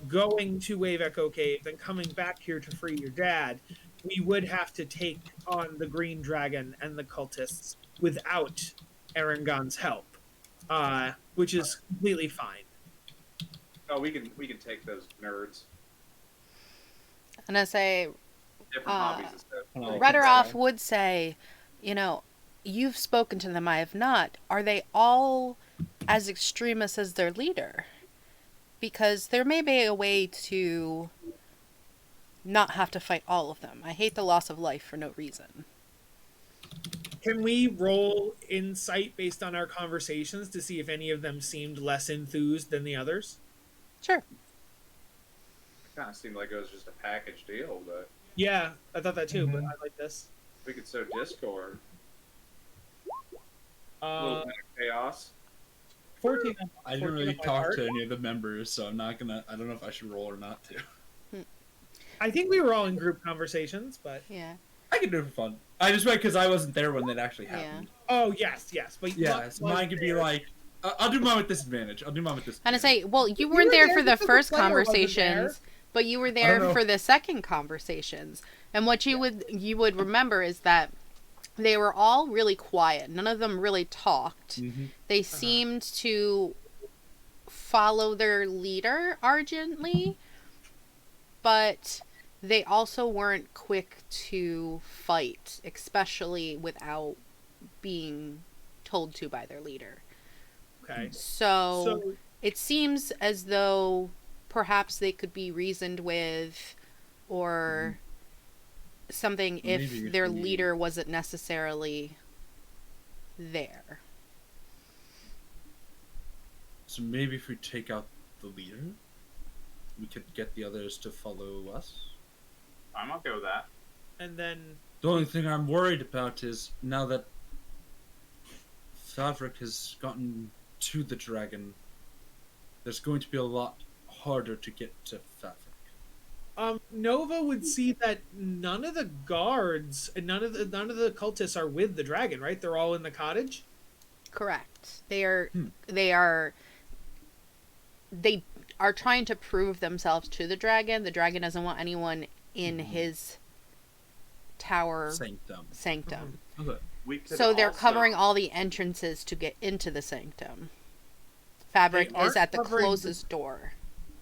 going to Wave Echo Cave, then coming back here to free your dad. We would have to take on the green dragon and the cultists without Erangron's help, which is completely fine. Oh, we can take those nerds. And I say, Different hobbies and stuff. Oh, Redderoff would say, you know, you've spoken to them, I have not. Are they all as extremist as their leader? Because there may be a way to not have to fight all of them. I hate the loss of life for no reason. Can we roll insight based on our conversations to see if any of them seemed less enthused than the others? Sure. It kind of seemed like it was just a package deal, but Yeah, I thought that too, but Mhm. I like this. we could sow discord. A little Uh, bit of chaos. 14. I didn't 14 really on my talk part. to any of the members, so I'm not gonna. I don't know if I should roll or not to. I think we were all in group conversations, but Yeah. I can do it for fun. I just went because I wasn't there when that actually Yeah. happened. oh yes, but Yeah, Lux so was mine could be there. like, I'll do mine with disadvantage. And I say, well, you weren't there for the because the first player wasn't conversations, but you were don't there know. for the second conversations. And what you would remember is that they were all really quiet. None of them really talked. Mm-hmm. They seemed to follow their leader ardently, but they also weren't quick to fight, especially without being told to by their leader. Okay. So So it seems as though perhaps they could be reasoned with, or something Maybe if if their we- leader wasn't necessarily there. So maybe if we take out the leader, we could get the others to follow us. I'm okay with that. and then The only thing I'm worried about is now that Favrik has gotten to the dragon, there's going to be a lot harder to get to Favrik. Nova would see that none of the guards and none of the cultists are with the dragon, right? They're all in the cottage. Correct. They are trying to prove themselves to the dragon. The dragon doesn't want anyone in his tower Sanctum. sanctum. Okay. We could So they're also- covering all the entrances to get into the sanctum. Fabric They aren't is at the covering the- closest door.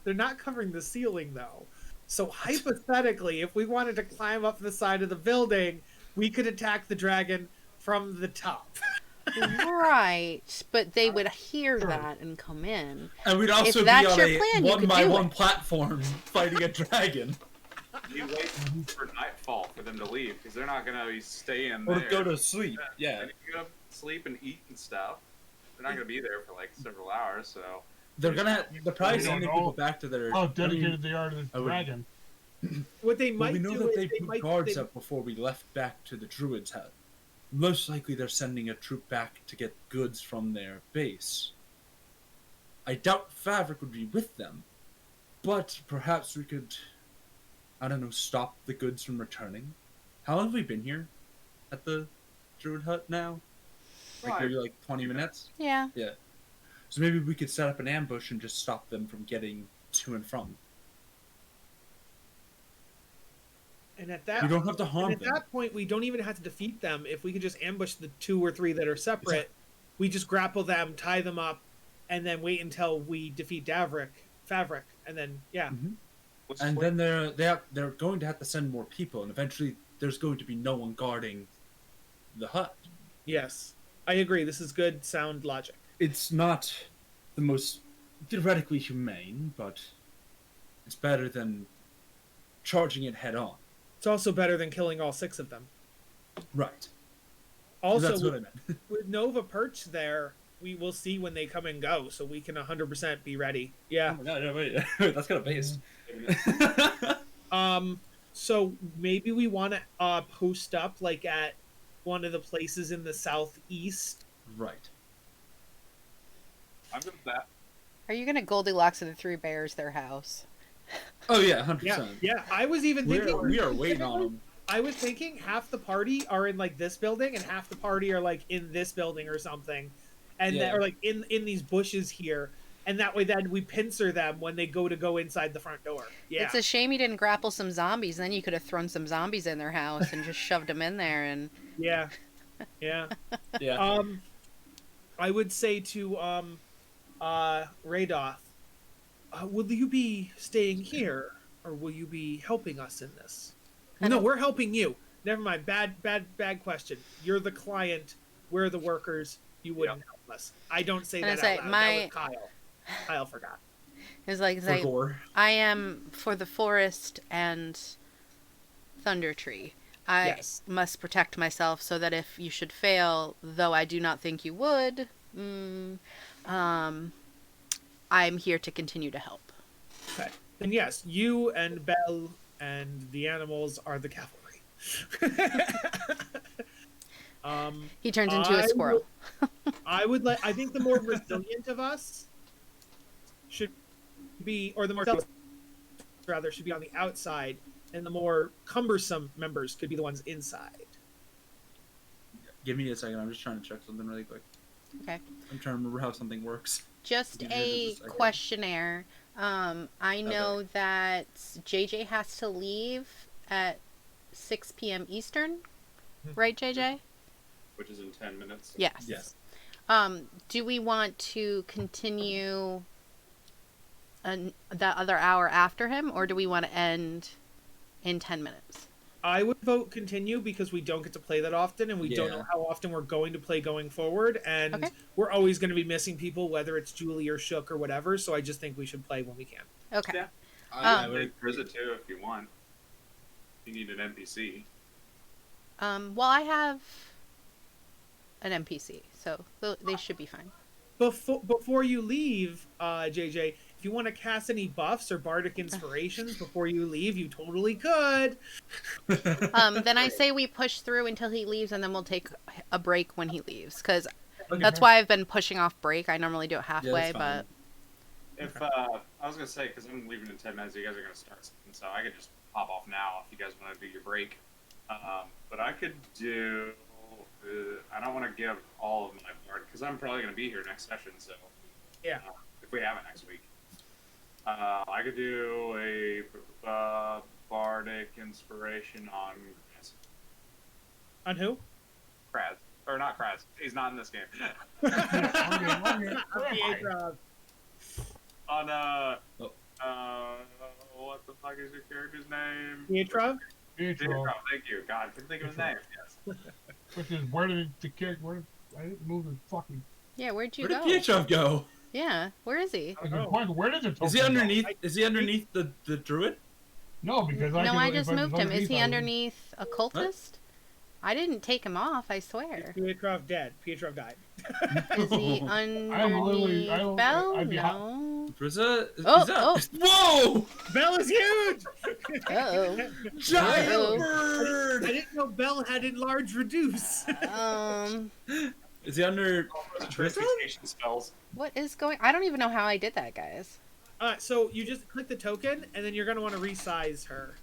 They're not covering the ceiling though. So hypothetically, if we wanted to climb up the side of the building, we could attack the dragon from the top. Right, but they would hear that and come in. And we'd also be that's on your a plan, you could do one-by-one it. platform fighting a dragon. You wait for nightfall for them to leave because they're not gonna stay in Or there. go to sleep. Yeah. And you go to sleep and eat and stuff. They're not gonna be there for like several hours, so They're probably We don't sending know people back to their... How I mean, dedicated they are to the I would- dragon. What they well, might we know do that is they they put might guards they- up before we left back to the druid's hut. Most likely they're sending a troop back to get goods from their base. I doubt Favrik would be with them, but perhaps we could, I don't know, stop the goods from returning. How long have we been here at the druid hut now? Like maybe like 20 minutes? Yeah. So maybe we could set up an ambush and just stop them from getting to and from. And at that We don't have to harm and at them. that point, we don't even have to defeat them. If we could just ambush the 2 or 3 that are separate, Exactly. we just grapple them, tie them up, and then wait until we defeat Favrik, and then yeah. let's And wait. then they're going to have to send more people, and eventually there's going to be no one guarding the hut. Yes, I agree. This is good, sound logic. It's not the most theoretically humane, but it's better than charging it head on. It's also better than killing all 6 of them. Right. Also, That's what I meant. with Nova perched there, we will see when they come and go, so we can 100% be ready. Yeah. No, wait. That's kind of based. So maybe we want to post up like at one of the places in the southeast. Right. I'm good with that. Are you gonna Goldilocks and the Three Bears their house? Oh yeah, 100%. Yeah. I was even thinking We are waiting on them. I was thinking half the party are in like this building and half the party are like in this building or something, and Yeah. or like in these bushes here, and that way then we pincer them when they go inside the front door. Yeah, It's a shame you didn't grapple some zombies. Then you could have thrown some zombies in their house and just shoved them in there. And yeah. Yeah. I would say to Radoth, will you be staying here or will you be helping us in this? No, we're helping you. Never mind. Bad question. You're the client. We're the workers. You wouldn't help us. I don't say And that it's out like, loud. my- That was Kyle. Kyle forgot. it's like, For gore. I am for the forest and Thunder Tree. I Yes. must protect myself so that if you should fail, though I do not think you would, I'm here to continue to help. Okay. And yes, you and Belle and the animals are the cavalry. He turns into a squirrel. I think the more resilient of us should be, or the more rather should be on the outside, and the more cumbersome members could be the ones inside. Give me a second. I'm just trying to check something really quick. Okay. I'm trying to remember how something works. Just Give me a just a second. questionnaire. I know that JJ has to leave at 6 p.m. Eastern, right, JJ? Which is in 10 minutes. Yes. Yes. Do we want to continue that other hour after him, or do we want to end in 10 minutes? I would vote continue because we don't get to play that often, and we don't Yeah. know how often we're going to play going forward, and Okay. we're always going to be missing people, whether it's Julie or Shook or whatever. So I just think we should play when we can. Okay. Yeah. I Um, would There's it too if you want. You need an NPC. Well, I have an NPC, so they should be fine. Before you leave, JJ, if you want to cast any buffs or bardic inspirations before you leave, you totally could. Then I say we push through until he leaves, and then we'll take a break when he leaves, because Okay. that's why I've been pushing off break. I normally do it halfway, that's fine. but If I was gonna say, because I'm leaving in 10 minutes, you guys are gonna start something, so I could just pop off now if you guys want to do your break. But I could do. I don't want to give all of my bard because I'm probably gonna be here next session. So Yeah. if we have it next week, I could do a bardic inspiration on On who? Kraz, or not Kraz. He's not in this game. Pietro. On Oh. what the fuck is your character's name? Pietro? Pietro, Thank you. God, couldn't think of his name. Yes. which is where did the character? I didn't move the fucking. yeah, where'd you Where go? did Pietro go? Yeah, where is he? Like, Oh. where did the token Is he go? underneath? Is he underneath the druid? No, because No, I if just was moved him. Is he I would- underneath a cultist? I didn't take him off, I swear. Pietro dead. Pietro died. Is he literally- underneath Bell? I'd be hot- No. Frieza? Oh, Is that... Whoa! Bell is huge! Uh-oh. Giant Uh-oh. bird! I didn't know Bell had enlarged reduce. Is he under? Transmutation spells. What is going... I don't even know how I did that, guys. So you just click the token, and then you're going to want to resize her.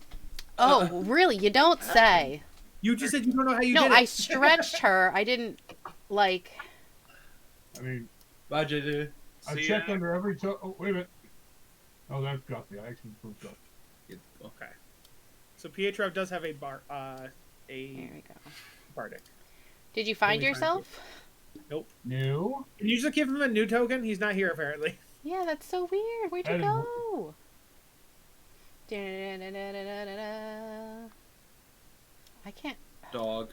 Oh, really? You don't say. You just said you don't know how you No, did it. I stretched her. I didn't, like... I mean, Bye, JJ. I See checked ya. under every toe. Oh, wait a minute. Oh, that's got me. I actually proved up. Okay. So Pietro does have a There we go. bardic. Did you find Only yourself? Nope. No. Can you just give him a new token? He's not here apparently. Yeah, that's so weird. Where'd I you didn't- go? Da-da-da-da-da-da-da. I can't... Dog.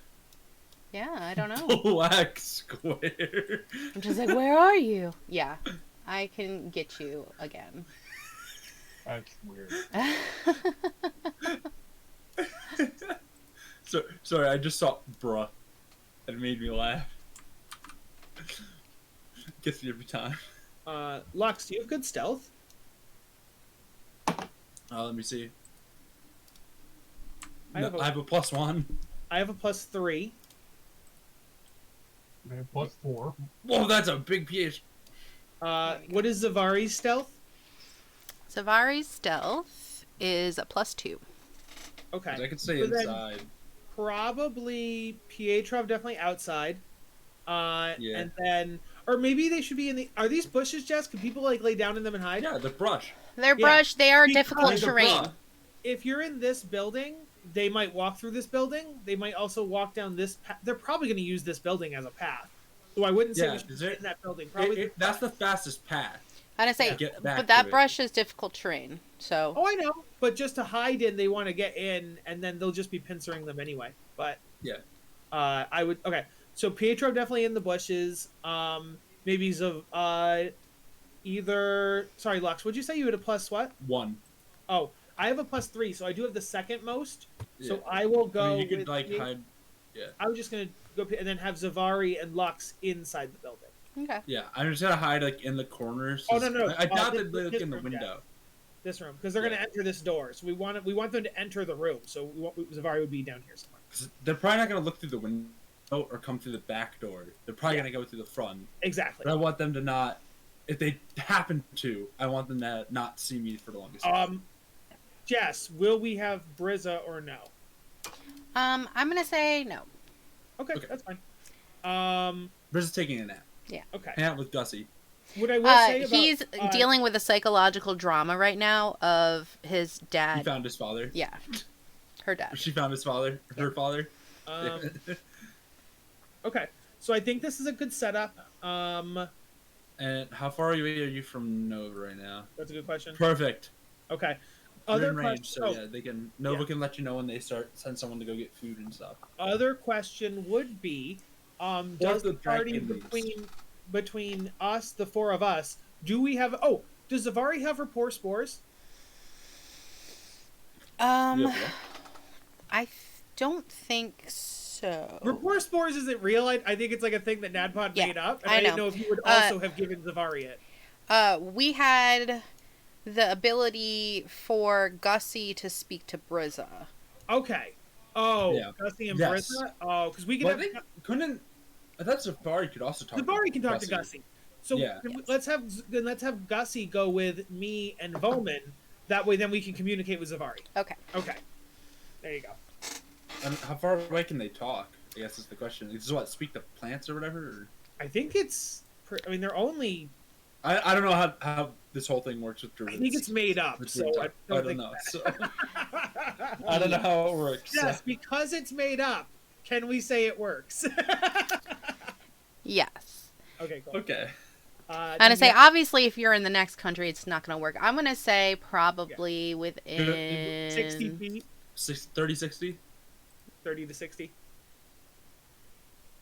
Yeah, I don't know. Black square. I'm just like, where are you? Yeah, I can get you again. That's weird. Sorry, I just saw bruh. It made me laugh. Gets me every time. Lux, do you have good stealth? Let me see. I have a- I have a +1. I have a +3. Man, +4. Whoa, that's a big PH. There we go. What is Zavari's stealth? Savari's stealth is a +2. Okay. 'Cause I could stay So then inside. probably Pietrov definitely outside. Yeah. And then, or maybe they should be in the. Are these bushes, Jess? Can people like lay down in them and hide? Yeah, the brush. They're Yeah, brush. They are because difficult the terrain. brush. If you're in this building, they might walk through this building. They might also walk down this path. They're probably going to use this building as a path. So I wouldn't say Yeah, we should is sit it- in that building. Probably. That's the fastest path. I was gonna say, To get back but that to it. brush is difficult terrain. So Oh, I know. But just to hide in, they want to get in, and then they'll just be pincering them anyway. But Yeah. I would. Okay, so Pietro definitely in the bushes. Maybe either. Sorry, Lux. Would you say you had a plus what? 1. Oh, I have a +3, so I do have the second most. So Yeah. I will go. I mean, you could with like Pie- hide. Yeah. I was just gonna go and then have Zavari and Lux inside the building. okay. Yeah, I'm just gonna hide like in the corners. Oh, no. I doubt this- they'd look this in the room, yeah. window. This room, because they're Yeah. gonna enter this door. So we want them to enter the room. So Zavari would be down here somewhere. 'Cause they're probably not gonna look through the window or come through the back door. They're probably Yeah. gonna go through the front. Exactly. But I want them to not. If they happen to, I want them to not see me for the longest time. Jess, will we have Brizza or no? I'm gonna say no. Okay, Okay. that's fine. Briz is taking a nap. Okay. Hang out with Gussie. What I will say about He's dealing with a psychological drama right now of his He dad. found his father. Yeah, her dad. She found his father. Her father. Okay, so I think this is a good setup. And how far away are you from Nova right now? That's a good question. Perfect. Okay. You're Other in range, question. so yeah, they can. Nova can let you know when they send someone to go get food and stuff. Other question would be, does the the party dragon between us, the four of us, do we have? Oh, does Zavari have rapport spores? You have one? I don't think so. Rapport spores isn't real. I think it's like a thing that Nadpod Yeah, made up, and I I didn't know. know if you would also have given Zavari it. We had the ability for Gussie to speak to Brizza. Okay. Oh, Yeah. Gussie and Yes. Brizza. Oh, because we can Well, have they couldn't. I thought Safari could also talk. Zavari can talk to Gussie. Gussie. So Yeah. let's have Gussie go with me and Voman. That way, then we can communicate with Zavari. Okay. Okay. There you go. And how far away can they talk? I guess is the question. Is what speak to plants or whatever? Or... I think it's. I mean, they're only. I don't know how this whole thing works with I druids. think it's made up. With So druids. I I don't don't think. know. So, I don't know how it works. Yes, because it's made up. Can we say it works? Yes. Okay, cool. Okay. I'm gonna say, obviously, if you're in the next country, it's not gonna work. I'm gonna say probably 60 within. feet, 30, 60? 30 to 60.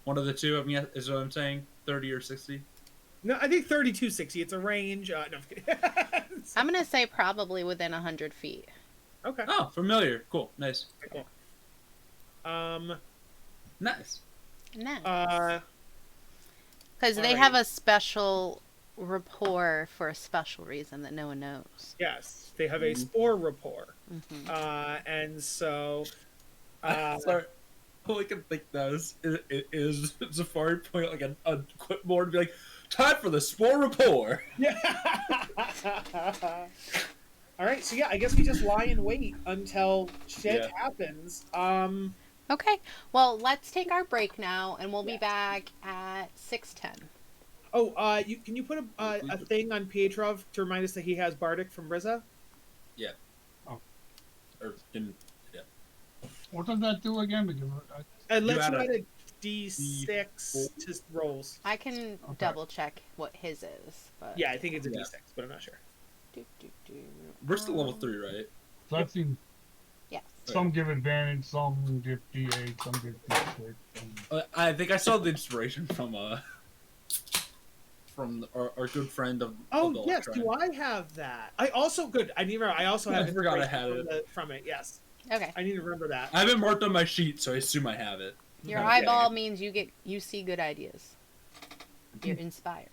One of the two of me is what I'm saying. 30 or 60. No, I think 30 to 60. It's a range. No, I'm kidding. I'm gonna say probably within 100 feet. Okay. Oh, familiar. Cool. Nice. Cool. Nice. No. Because they alrighty. have a special rapport for a special reason that no one knows. Yes, they have a spore rapport. Hmm. And so. Sorry. All I can think now is Safari point like a clipboard and be like, time for the spore rapport. Yeah. All right, so yeah, I guess we just lie in wait until shit Yeah. happens. Okay. Well, let's take our break now, and we'll be back at 6:10. Oh, can you put a thing on Pietrov to remind us that he has Bardic from Brizza? Yeah. Oh. Or in, yeah. What does that do again? Because And let's add a add a D6 to rolls. I can double check what his is, but Yeah, I think it's a Yeah. D6, but I'm not sure. We're still level 3, right? so I've seen Yes. some give advantage, some give D8, some give D6. I think I saw the inspiration from our good friend of Oh the yes, Ultron. do I have that? I also good. I need to remember. I also have. I forgot I inspiration had from it. Yes, Okay. I need to remember that. I have it marked on my sheet, so I assume I have it. Your Okay. eyeball means you see good ideas. You're inspired.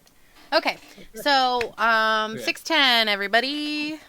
Okay. So, 6:10, everybody.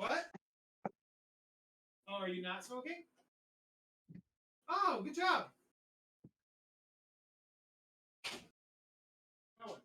What? Oh, are you not smoking? Oh, good job. Oh,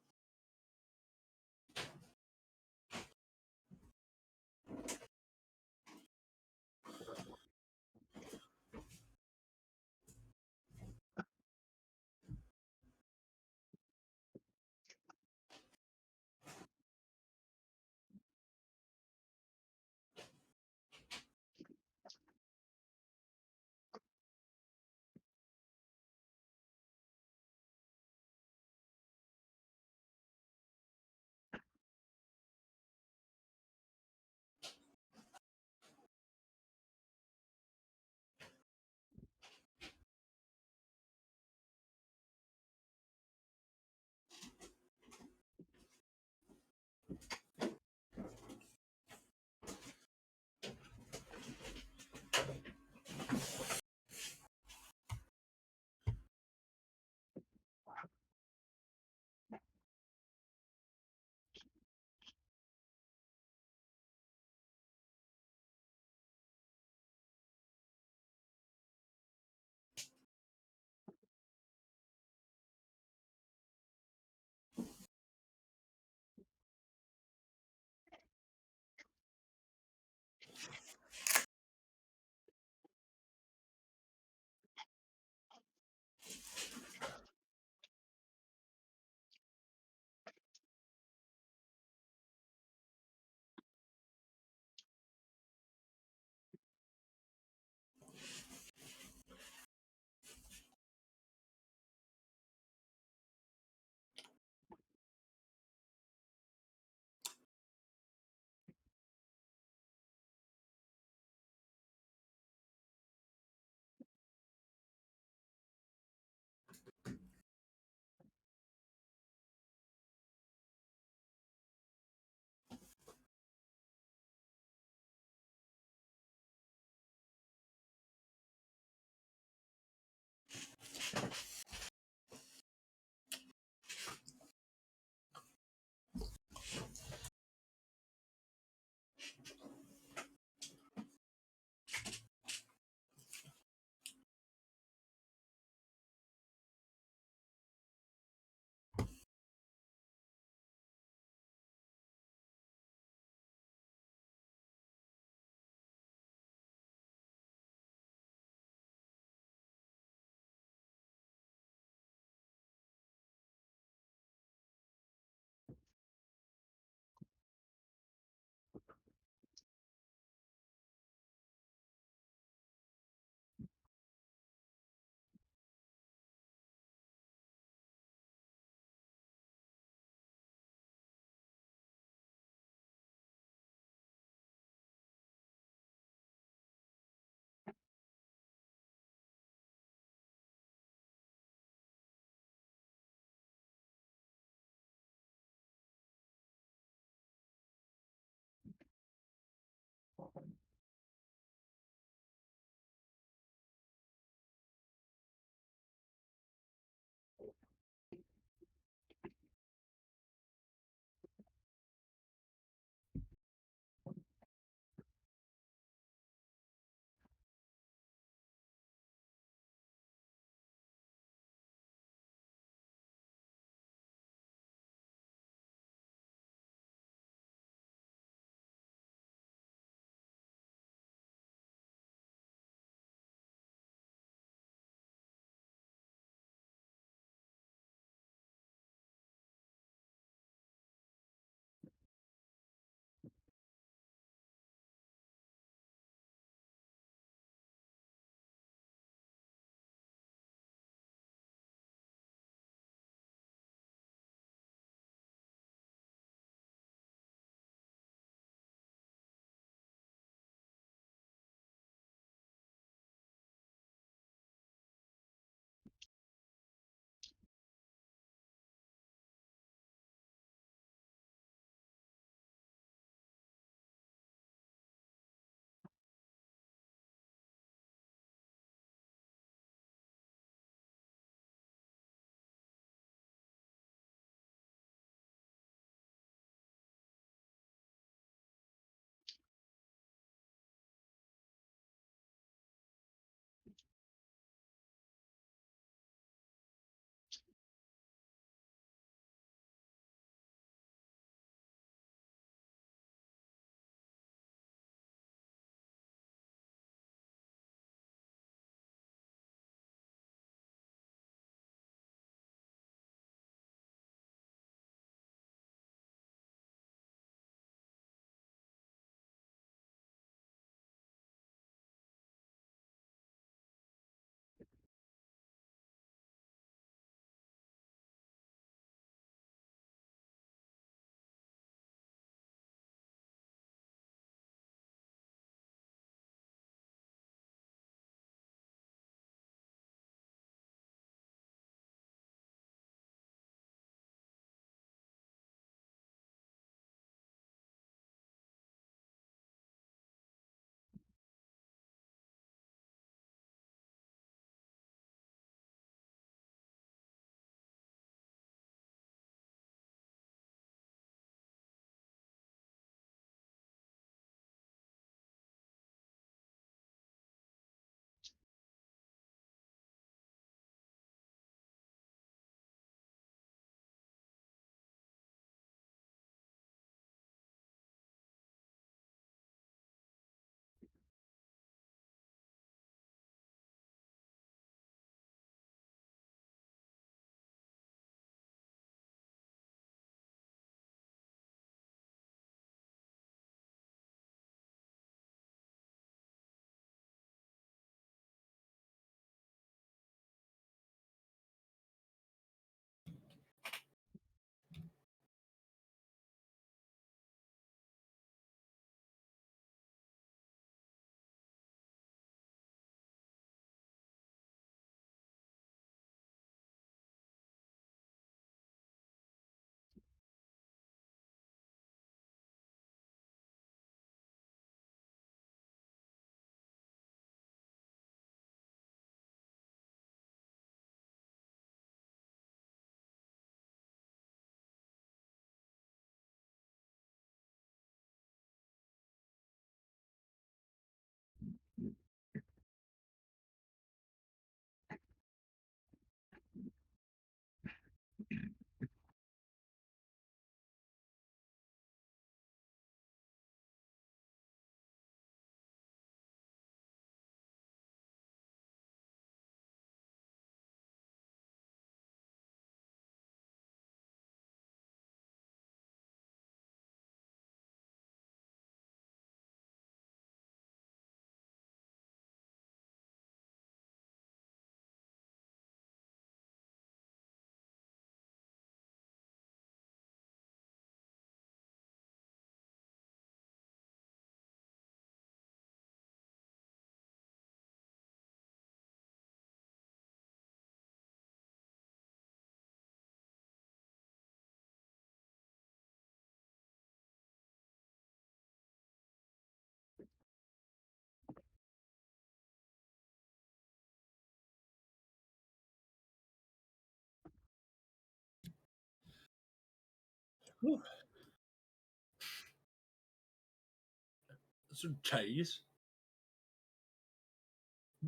Some cheese.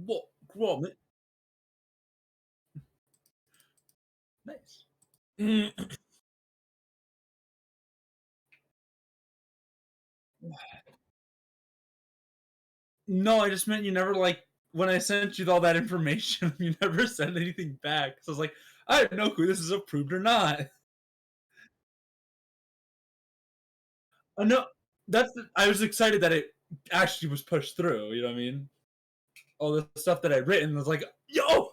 What? Grommet? Nice. No, I just meant you never like when I sent you all that information. You never sent anything back. So I was like, I don't know who this is approved or not. No, I was excited that it actually was pushed through. You know what I mean? All the stuff that I'd written was like, yo,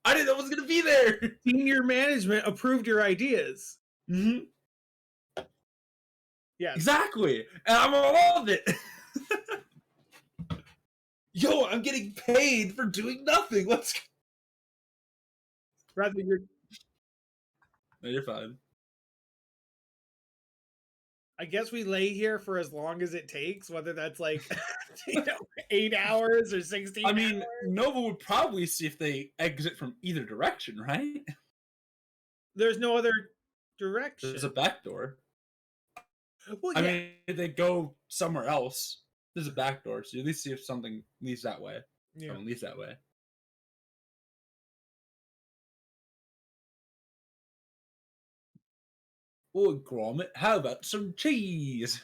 I didn't know it was gonna be there. Senior management approved your ideas. Mm-hmm. Yes. Exactly, and I'm all of it. Yo, I'm getting paid for doing nothing. Let's. Rather, you're. No, you're fine. I guess we lay here for as long as it takes, whether that's like 8 hours or 16 I mean, hours. Nova would probably see if they exit from either direction, right? There's no other direction. There's a back door. Well, I yeah. mean, if they go somewhere else, there's a back door, so you at least see if something leads that way. Yeah. Someone leaves that way. Oh, Grommet, how about some cheese?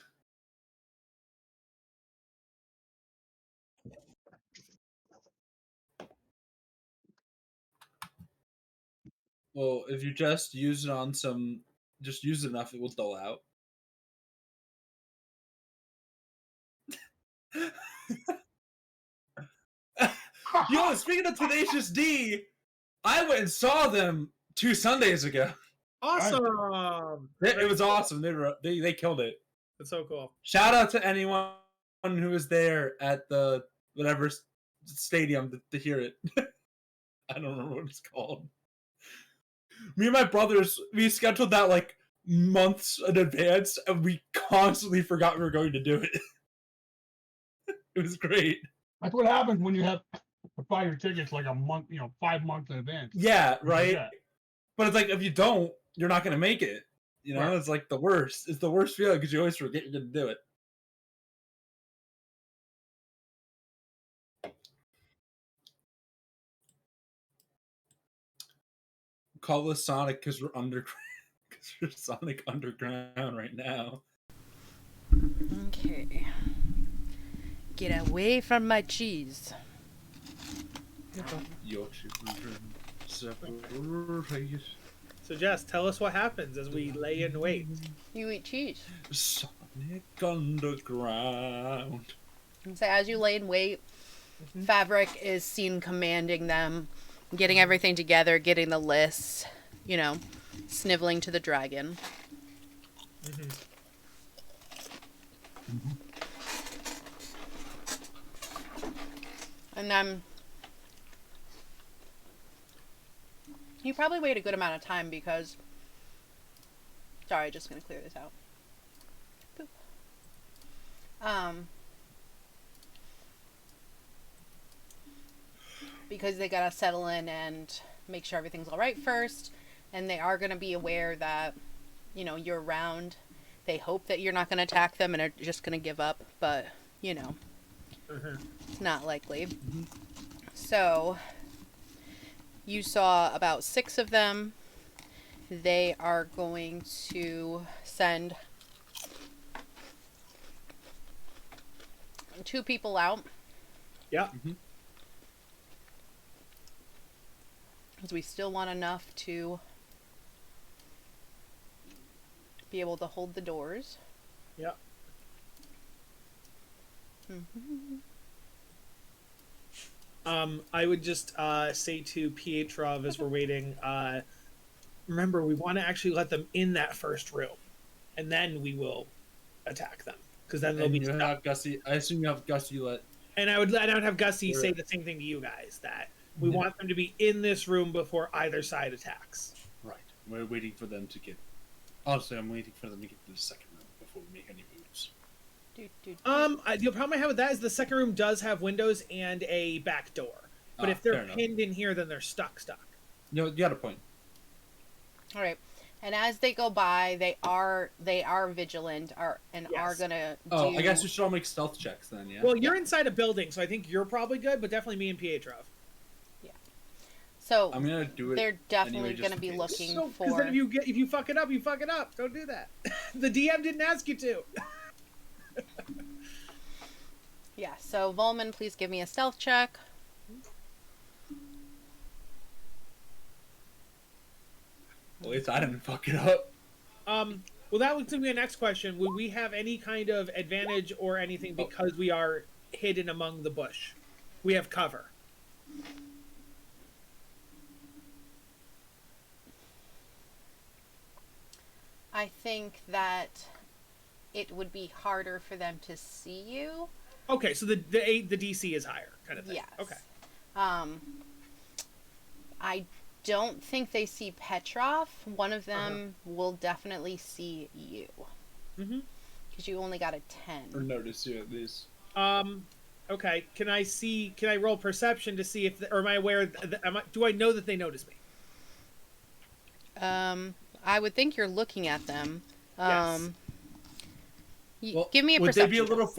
Well, if you just use it on some, just use it enough, it will dull out. Yo, speaking of Tenacious D, I went and saw them 2 Sundays ago. Awesome. It was awesome. They killed it. That's so cool. Shout out to anyone who was there at the whatever stadium to hear it. I don't remember what it's called. Me and my brothers, we scheduled that like months in advance, and we constantly forgot we were going to do it. It was great. That's what happens when you have to buy your tickets like a month, 5 months in advance. Yeah, right. Yeah. But it's like if you don't, you're not gonna make it. You know, Right. it's like the worst. It's the worst feeling because you always forget you're gonna do it. Call us Sonic because we're underground. Because we're Sonic Underground right now. Okay. Get away from my cheese. Your children separate. So, Jess, tell us what happens as we lay in wait. You eat cheese. Sonic Underground. So as you lay in wait, Fabric is seen commanding them, getting everything together, getting the lists, sniveling to the dragon. And then you probably wait a good amount of time because... Sorry, just going to clear this out. Boop. Because they gotta settle in and make sure everything's all right first, and they are gonna be aware that, you're around. They hope that you're not gonna attack them and are just gonna give up, but it's not likely. So you saw about 6 of them. They are going to send 2 people out. Yeah. Because we still want enough to be able to hold the doors. Yeah. I would just say to Pietrov as we're waiting, remember, we want to actually let them in that first room, and then we will attack them. Because then they'll And be you stuck. have Gussie. I assume you have Gussie let. And I would have Gussie say the same thing to you guys, that we want them to be in this room before either side attacks. Right. We're waiting for them to get. Honestly, I'm waiting for them to get to the second room before we make any moves. The problem I have with that is the second room does have windows and a back door. But if they're pinned in here, then they're stuck. No, you got a point. All right. And as they go by, they are vigilant and are Yes. gonna do. Oh, I guess we should all make stealth checks then. Yeah. Well, you're inside a building, so I think you're probably good, but definitely me and Pietrov. So I'm gonna do it. they're definitely anyway, just gonna in be case. looking So, because for. then if you fuck it up, you fuck it up. Don't do that. The DM didn't ask you to. Yeah. So Volman, please give me a stealth check. At least I didn't fuck it up. Well, that was going to be the next question. Would we have any kind of advantage or anything because we are hidden among the bush? We have cover. I think that it would be harder for them to see you. Okay, so the DC is higher, kind of thing. Yes. Okay. I don't think they see Petrov. One of them will definitely see you. Mm-hmm. Because you only got a 10. Or notice you at least. Okay. Can I roll perception to see if, or am I aware? Do I know that they notice me? I would think you're looking at them. Yes. Well, Give me a would perception. they be a little?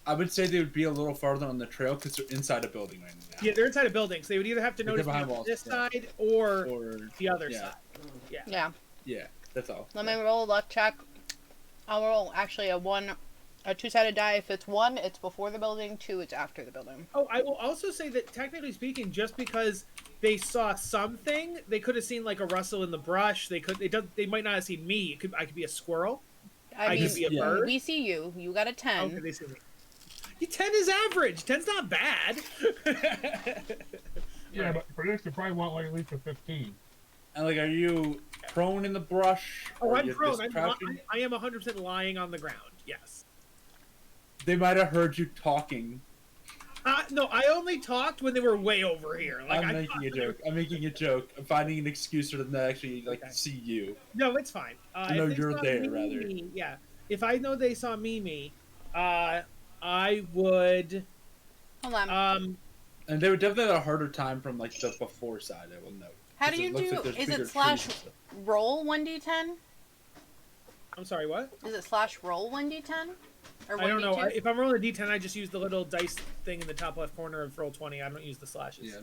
I would say they would be a little farther on the trail because they're inside a building right now. Yeah, they're inside a building, so they would either have to They're notice me behind on walls, this yeah. side or Or the other yeah. side. Yeah. Yeah. Yeah, that's all. Let me roll a luck check. I'll roll actually a two-sided die. If it's 1, it's before the building. 2, it's after the building. Oh, I will also say that technically speaking, just because they saw something, they could have seen like a rustle in the brush. They might not have seen me. I could be a squirrel. I mean, could be a yeah. bird. we see you. You got a 10. Okay, they see me. 10 is average. 10's not bad. Yeah, but for this, you probably want like at least a 15. And like, are you prone in the brush? Oh, Or I'm you prone. just crouching? I am 100% lying on the ground. Yes. They might have heard you talking. No, I only talked when they were way over here. Like, I'm making a joke. I'm making a joke. I'm finding an excuse for them to actually like see you. No, it's fine. No, if they you're saw there, Mimi, rather. Yeah. If I know they saw Mimi, I would. Hold on. And they would definitely have a harder time from like the before side. I will note. How 'Cause do it you looks do? like there's Is bigger it slash trees and stuff. roll 1d10? I'm sorry, what? Is it slash roll 1d10? Or 1d2? I don't know. If I'm rolling a d10, I just use the little dice thing in the top left corner of roll 20. I don't use the slashes. Yeah.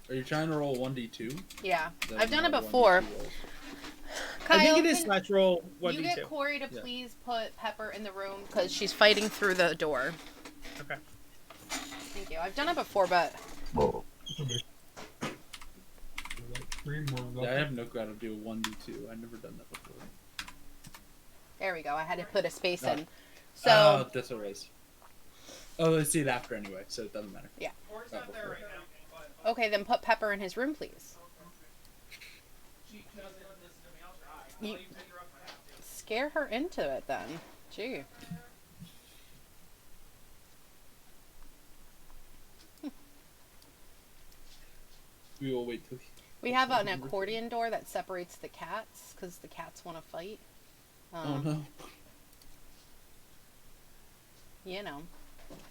Are you trying to roll 1d2? Yeah. Then I've done it roll before. 1d2 rolls. Kyle, I think it is can slash roll 1d2. you get Corey to Yeah. please put Pepper in the room because she's fighting through the door. Okay. Thank you. I've done it before, but It's okay. Like 3 more Yeah, I have no clue how to do a 1d2. I've never done that before. there we go. I had to put a space Oh. in. So Oh, that's what it was. Oh, let's see it after anyway, so it doesn't matter. Yeah. Corey's not there right now. okay, then put Pepper in his room, please. She doesn't listen to me. I'll try. You- I'll even take her up my house. Scare her into it then. Gee. We will wait till. We have an accordion door that separates the cats because the cats want to fight. Oh no. You know,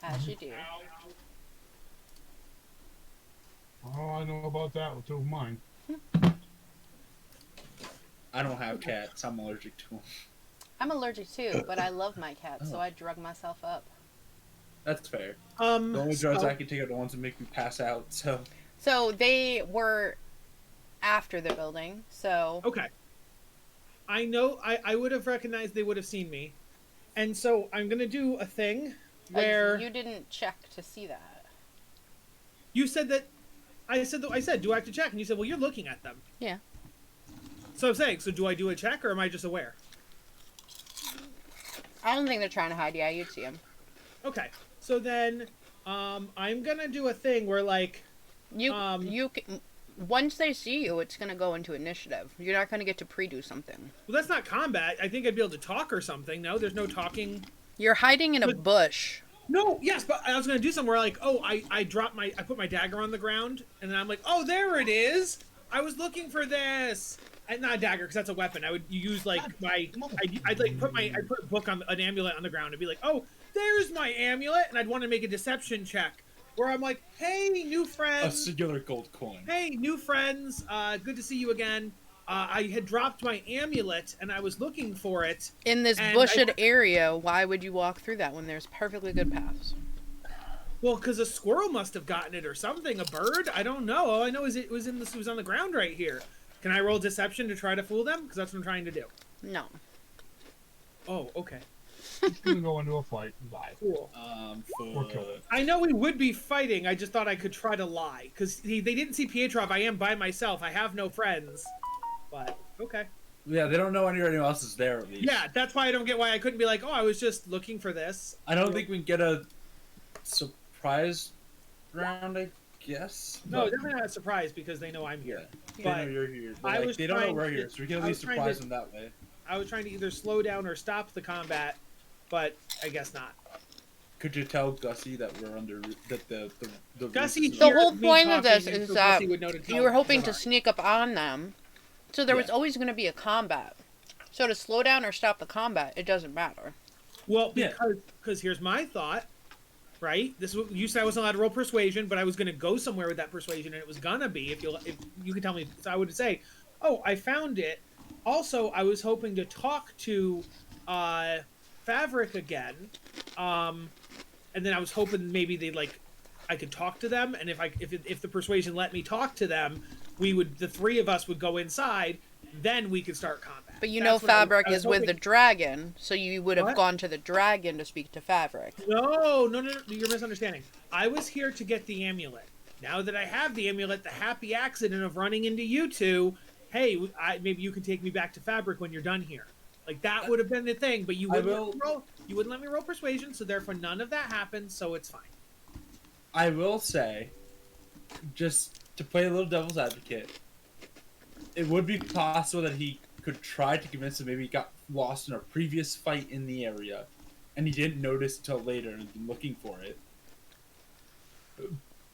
as you do. Oh, I know about that with 2 of mine. I don't have cats. I'm allergic to them. I'm allergic too, but I love my cats, so Oh. I drug myself up. That's fair. The only drugs so- I can take are the ones that make me pass out. So So they were after the building, so Okay. I know I would have recognized they would have seen me. And so I'm going to do a thing where you didn't check to see that. you said that I said, do I have to check? And you said, well, you're looking at them. Yeah. So I'm saying, so do I do a check or am I just aware? I don't think they're trying to hide. Yeah, you'd see them. Okay. So then I'm going to do a thing where like You once they see you, it's gonna go into initiative. You're not gonna get to pre-do something. well, that's not combat. I think I'd be able to talk or something. No, there's no talking. You're hiding in a But- bush. No, yes, but I was gonna do something where like, oh, I put my dagger on the ground, and then I'm like, oh, there it is. I was looking for this. Not a dagger, because that's a weapon. I would use like I'd like put a book on an amulet on the ground and be like, oh, there's my amulet, and I'd want to make a deception check where I'm like, hey, new a friends. singular gold coin. Hey, new friends. Good to see you again. I had dropped my amulet and I was looking for it. In this And bushed area, why would you walk through that when there's perfectly good paths? Well, because a squirrel must have gotten it or something. A bird? I don't know. All I know is it was on the ground right here. Can I roll deception to try to fool them? Because that's what I'm trying to do. No. Oh, okay. He's gonna go into a fight and die. Cool. Or kill him. I know we would be fighting. I just thought I could try to lie. Because they didn't see Pietrov. I am by myself. I have no friends. But, okay. Yeah, they don't know anyone else is there at least. Yeah, that's why I don't get why I couldn't be like, oh, I was just looking for this. I don't think we can get a surprise round, I guess. No, definitely not a surprise because they know I'm here. They But know you're here. I Like, was they don't know trying we're to- here, so we can at I least was trying surprise to- them that way. I was trying to either slow down or stop the combat, but I guess not. Could you tell Gussie that we're under that the Gussie, The hears whole me point of talking, this and is so that Gussie would know to tell You were me. hoping to Sorry. sneak up on them, so there was Yeah. always going to be a combat. So to slow down or stop the combat, it doesn't matter. Well, Yeah. because here's my thought, right? This is what you said I wasn't allowed to roll persuasion, but I was going to go somewhere with that persuasion, and it was gonna be if you could tell me. So I would say, oh, I found it. Also, I was hoping to talk to Favric again, and then I was hoping maybe I could talk to them, and if the persuasion let me talk to them, the three of us would go inside. Then we could start combat. But you That's know what I Fabric was is with the hoping- dragon, so you would have What? gone to the dragon to speak to Fabric. No, you're misunderstanding. I was here to get the amulet. Now that I have the amulet, the happy accident of running into you two, hey, maybe you can take me back to Fabric when you're done here. Like, that would have been the thing, but you wouldn't let me roll persuasion, so therefore none of that happened, so it's fine. I will say, just to play a little devil's advocate, it would be possible that he could try to convince him maybe he got lost in a previous fight in the area, and he didn't notice until later and been looking for it.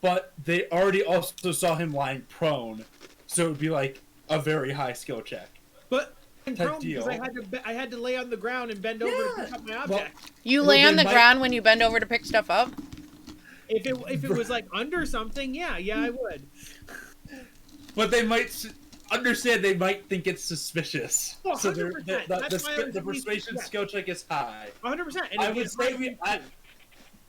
But they already also saw him lying prone, so it would be like a very high skill check. But I'm Type prone because deal. I had to lay on the ground and bend over to pick up my object. You Well, lay on they the might- ground when you bend over to pick stuff up? If it was like under something, yeah, I would. But they might understand. They might think it's suspicious. Well, so 100%. That's why I was the at least- persuasion yeah. skill check is high. 100%. And I if would you- say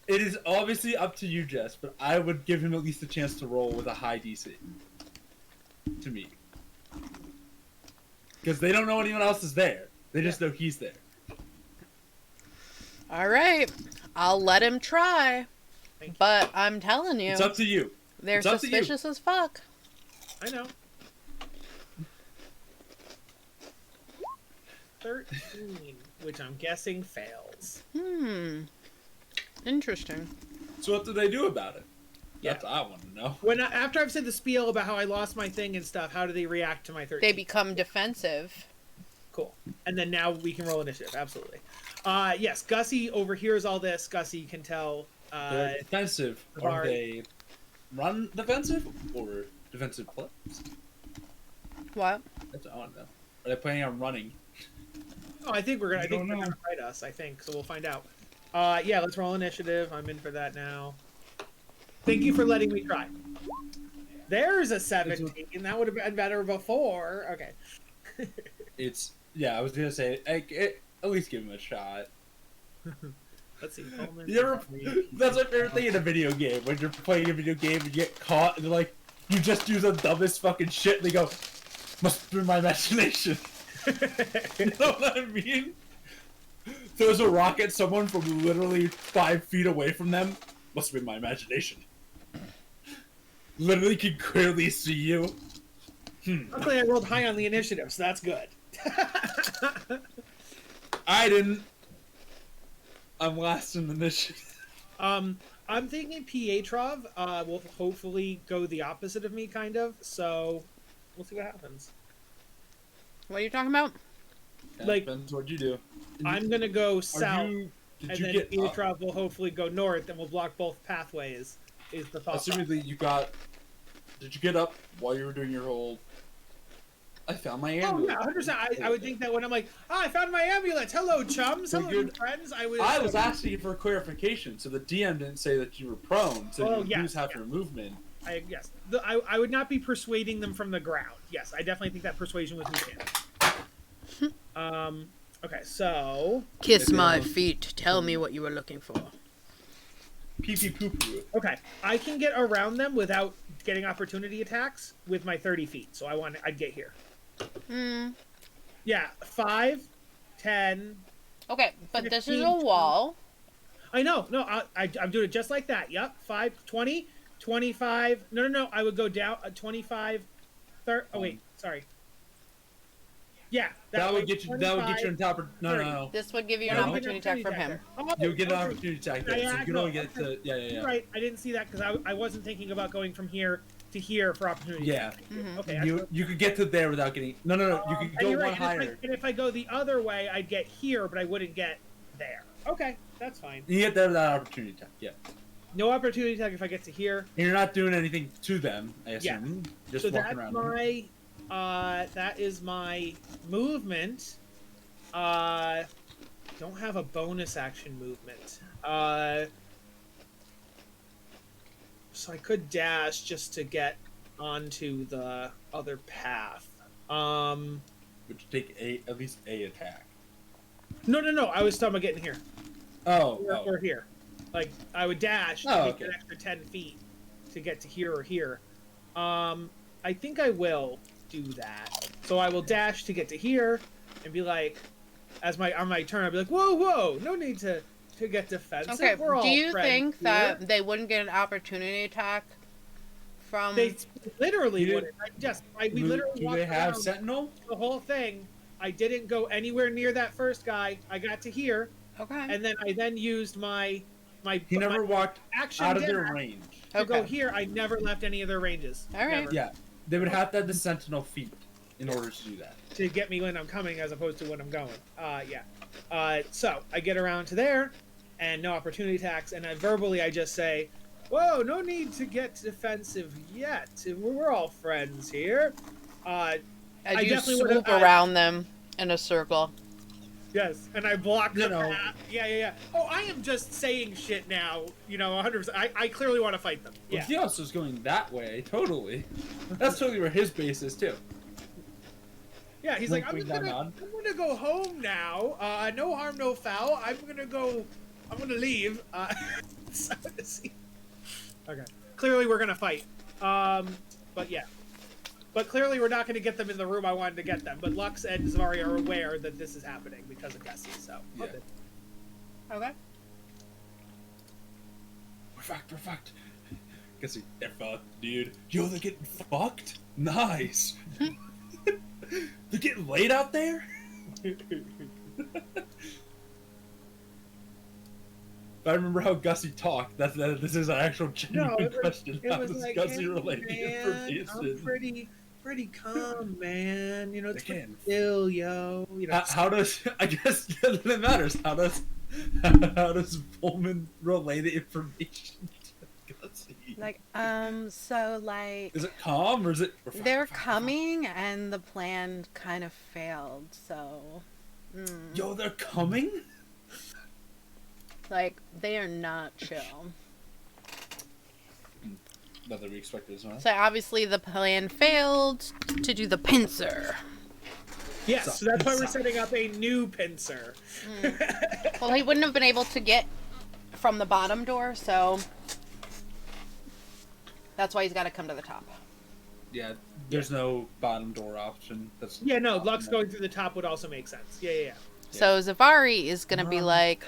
it is obviously up to you, Jess, but I would give him at least a chance to roll with a high DC. To me. Because they don't know anyone else is there. They just know he's there. Alright, I'll let him try. Thank you. But I'm telling you, It's up to you. they're it's up to you. suspicious as fuck. I know. 13, which I'm guessing fails. Interesting. So what do they do about it? Yeah. That's what I want to know. After I've said the spiel about how I lost my thing and stuff, how do they react to my 13? They become defensive. Cool. And then now we can roll initiative. Absolutely. Yes, Gussie overhears all this. Gussie can tell. They're defensive. Are Bard. they run defensive or defensive plus? What? That's what I want to know. Are they planning on running? Oh, I think they're don't know. gonna fight us. I think so. We'll find out. Yeah, let's roll initiative. I'm in for that now. Thank you for letting me try. There's a 17. That would have been better before. Okay. I was gonna say at least give him a shot. Let's see. That's my favorite thing in a video game. When you're playing a video game and you get caught and they're like, you just do the dumbest fucking shit and they go, must be my imagination. You know what I mean? Throws a rock at someone from literally 5 feet away from them. Must have been my imagination. Literally can clearly see you. Luckily, I rolled high on the initiative, so that's good. I didn't. I'm last in the mission. I'm thinking Pietrov will hopefully go the opposite of me, kind of. So we'll see what happens. What are you talking about? Like- Depends what you do. I'm gonna go south, Did and you then get? Pietrov will hopefully go north, and we'll block both pathways. Is the thought? Assumedly, you got. Did you get up while you were doing your whole? I found my Oh amulet. yeah, 100%. I would think that when I'm like, I found my amulet. Hello, chums. Hello, new Figured- friends. I I was asking for clarification, so the DM didn't say that you were prone, so Oh, you yeah, lose half your movement. Yes. I would not be persuading them from the ground. Yes, I definitely think that persuasion was new. Okay, so Kiss my feet. Tell me what you were looking for. Pee pee poo poo. okay, I can get around them without getting opportunity attacks with my 30 feet. So I'd get here. Yeah, 5, 10. Okay, but this is 15, a wall. I know. No, I'm doing it just like that. Yep. 5, 20, 25. No. I would go down 25, 30. Oh, wait. Sorry. Yeah. That would get you. That would get you on top of. No. This would give you an No, opportunity attack from him. You'll get an opportunity attack there, so you can only get to. Yeah. You're right. I didn't see that because I wasn't thinking about going from here to here for opportunity. Yeah. Okay. You could get to there without getting. No. You could go one higher. And if I go the other way, I'd get here, but I wouldn't get there. Okay, that's fine. You get there without opportunity attack. Yeah. No opportunity attack if I get to here. And you're not doing anything to them, I assume. Yeah. Just So walking that's around. that is my movement. Don't have a bonus action movement. So I could dash just to get onto the other path. Which take at least a attack. No. I was talking about getting here. Or here. Like I would dash to get an extra 10 feet to get to here or here. I think I will do that. So I will dash to get to here and be like, on my turn, I'll be like, whoa, no need to get defensive. Okay, We're all do you friends think here. that they wouldn't get an opportunity attack from... They literally Do- wouldn't. We literally Do walked they have around Sentinel? the whole thing. I didn't go anywhere near that first guy. I got to here, Okay. and then I used my He never walked action out of their dash range. to go Okay. here. I never left any of their ranges. All right. Never. Yeah, they would have to have the Sentinel feet in order to do that. To get me when I'm coming as opposed to when I'm going. So I get around to there, and no opportunity attacks, and verbally I just say, whoa, no need to get defensive yet. We're all friends here. As I you definitely would've- swoop around them in a circle. Yes, and I block the No. path. Yeah. Oh, I am just saying shit now. 100%. I clearly want to fight them. Well, Yeah. Dios was going that way, totally. That's totally where his base is, too. Yeah, he's like, I'm Wink, gonna nod. go home now. No harm, no foul. I'm gonna leave. So, okay. Clearly, we're gonna fight. But yeah. But clearly, we're not gonna get them in the room I wanted to get them. But Lux and Zavari are aware that this is happening because of Gussie. So. Yeah. Okay. We're fucked. Guess they're fucked, dude. Yo, they're getting fucked? Nice. They're getting laid out there? I remember how Gussie talked. This is an actual genuine question. It How was does like, Gussie hey, relate man, information? I'm pretty calm, man. It's pretty Again. chill, yo. How does I guess it matters. How does Pullman relay the information to Gussie? Like, so, like... Is it calm or is it? They're coming, and the plan kind of failed, so... Yo, they're coming? Like, they are not chill. Not that we expected as well. So, obviously, the plan failed to do the pincer. Yes, so that's why we're setting up a new pincer. Well, he wouldn't have been able to get from the bottom door, so... That's why he's got to come to the top. Yeah, there's no bottom door option. That's Yeah, no, Lux going through the top would also make sense. Yeah. So Zavari is going to be like,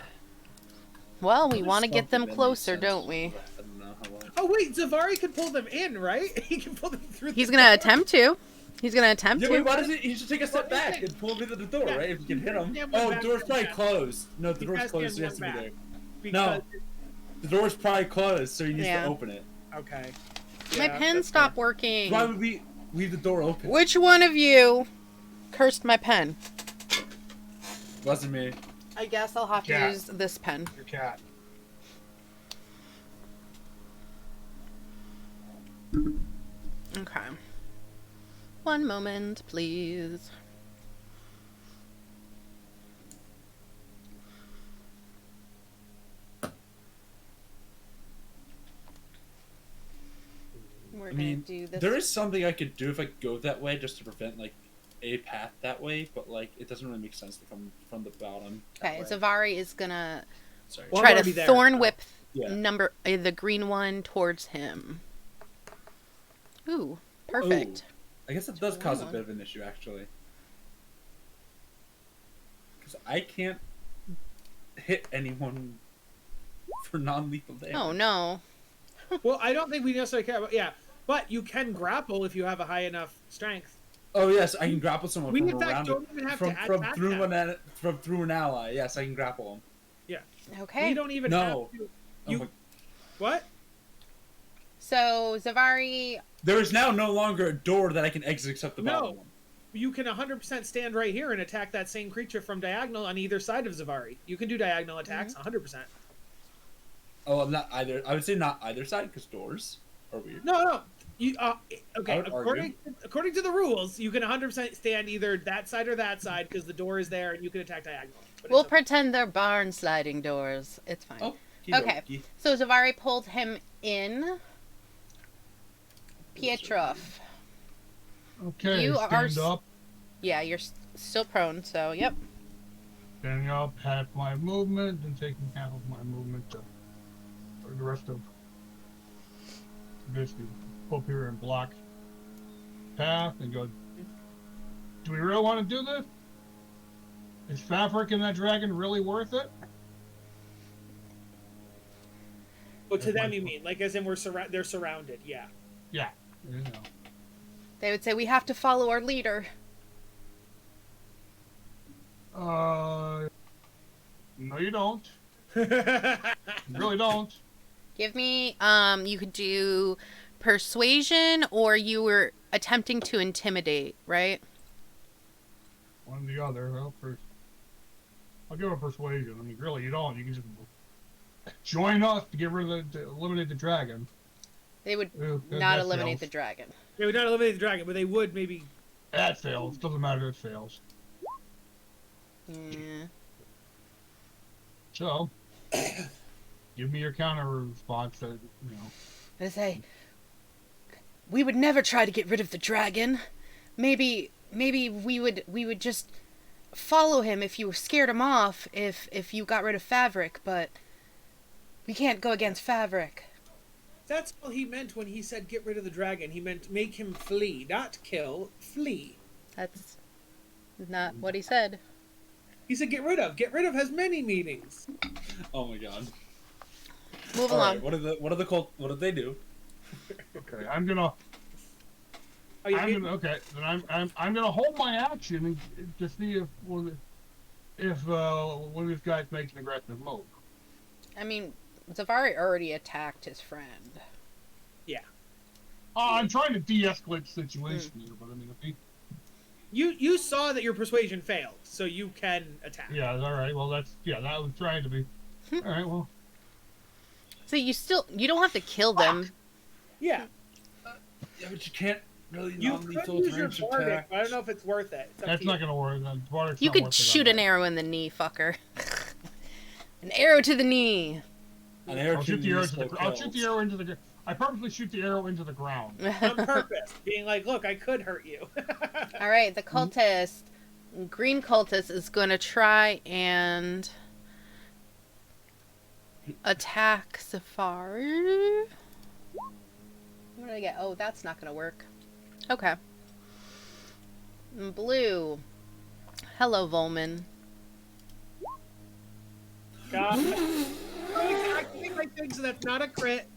well, we want to get them Something that makes closer, sense. don't we? I don't know how long. Oh wait, Zavari could pull them in, right? He can pull them through. He's going to attempt to. He's going to attempt Yeah, to. wait, why does he should take a step Well, back and pull him into the door, Yeah. right? If you can hit him. Yeah, one Oh, the back, door's one probably back. closed. No, the He door's has closed, so he one has to be back. there. Because, The door's probably closed, so he needs Yeah. to open it. Okay. My Yeah, pen that's stopped fair. working. Why would we leave the door open? Which one of you cursed my pen? Wasn't me. I guess I'll have to Cat. use this pen. Your cat. Okay. One moment, please. we're I gonna mean, do this. there is something I could do if I go that way, just to prevent like a path that way. But like, it doesn't really make sense to come from the bottom. Okay, that way. Zavari is gonna Sorry. Well, try I'm to already there, thorn so- whip Yeah. the green one towards him. Ooh, perfect. I guess it does cause a Wow. bit of an issue, actually. Because I can't hit anyone for non-lethal damage. Oh no. Well, I don't think we necessarily care about. Yeah, but you can grapple if you have a high enough strength. Oh yes, I can grapple someone We from in fact around don't even have from to from attack through them. from through an ally. Yes, I can grapple them. Okay. We don't even No. have to. Oh You my- what? So Zavari, There is now no longer a door that I can exit except the No. bottom one. You can 100% stand right here and attack that same creature from diagonal on either side of Zavari. You can do diagonal attacks 100%. Oh, I'm not either. I would say not either side because doors are weird. No. You I okay? would argue. According to the rules, you can 100% stand either that side or that side because the door is there and you can attack diagonal. But we'll it's okay. pretend they're barn sliding doors. It's fine. Oh, Okay. So Zavari pulled him in. Pietrov. Okay, You are stand up. Yeah, you're still prone, so yep. Standing up, half my movement, and taking half of my movement to, or the rest of, basically, go up here and block path and go. Do we really want to do this? Is Fabric and that dragon really worth it? But to them, you mean like as in they're surrounded? Yeah. Yeah. You know. They would say we have to follow our leader. No, you don't. You really don't. Give me you could do persuasion or you were attempting to intimidate, right? One or the other. Well, I'll give a persuasion. I mean, really, you don't. You can just join us to get rid of to eliminate the dragon. They would That not eliminate fails. the dragon. They would not eliminate the dragon, but they would maybe. That fails. Doesn't matter. It fails. Yeah. So, give me your counter response. That They say we would never try to get rid of the dragon. Maybe we would just follow him if you scared him off if you got rid of Fabric, but we can't go against Fabric. That's all he meant when he said get rid of the dragon. He meant make him flee, not kill, flee. That's not what he said. He said get rid of. Get rid of has many meanings. Oh my god. Move All along. right, what did they do? okay. I'm gonna. Oh, you Okay. Then I'm gonna hold my action to see if one of these guys makes an aggressive move. I mean, Zavari already attacked his friend. I'm trying to de-escalate the situation here, but I mean, if he, You saw that your persuasion failed, so you can attack. yeah, all right. Well, that was trying to be. All right. Well, So you don't have to kill them. Yeah. Yeah, but you can't really You could non-lethal use your range bardic, attack. but I don't know if it's worth it. It's up that's to not you. gonna work. Bardic's You not could worth it shoot on an that. arrow in the knee, fucker. An arrow to the knee. An arrow I'll shoot the to arrow. the knee I'll shoot the arrow into the. I purposely shoot the arrow into the ground. On purpose, being like, look, I could hurt you. All right, the cultist, green cultist, is going to try and attack Safari. What did I get? Oh, that's not going to work. Okay. Blue. Hello, Volman. God. I think my thing, so that's not a crit.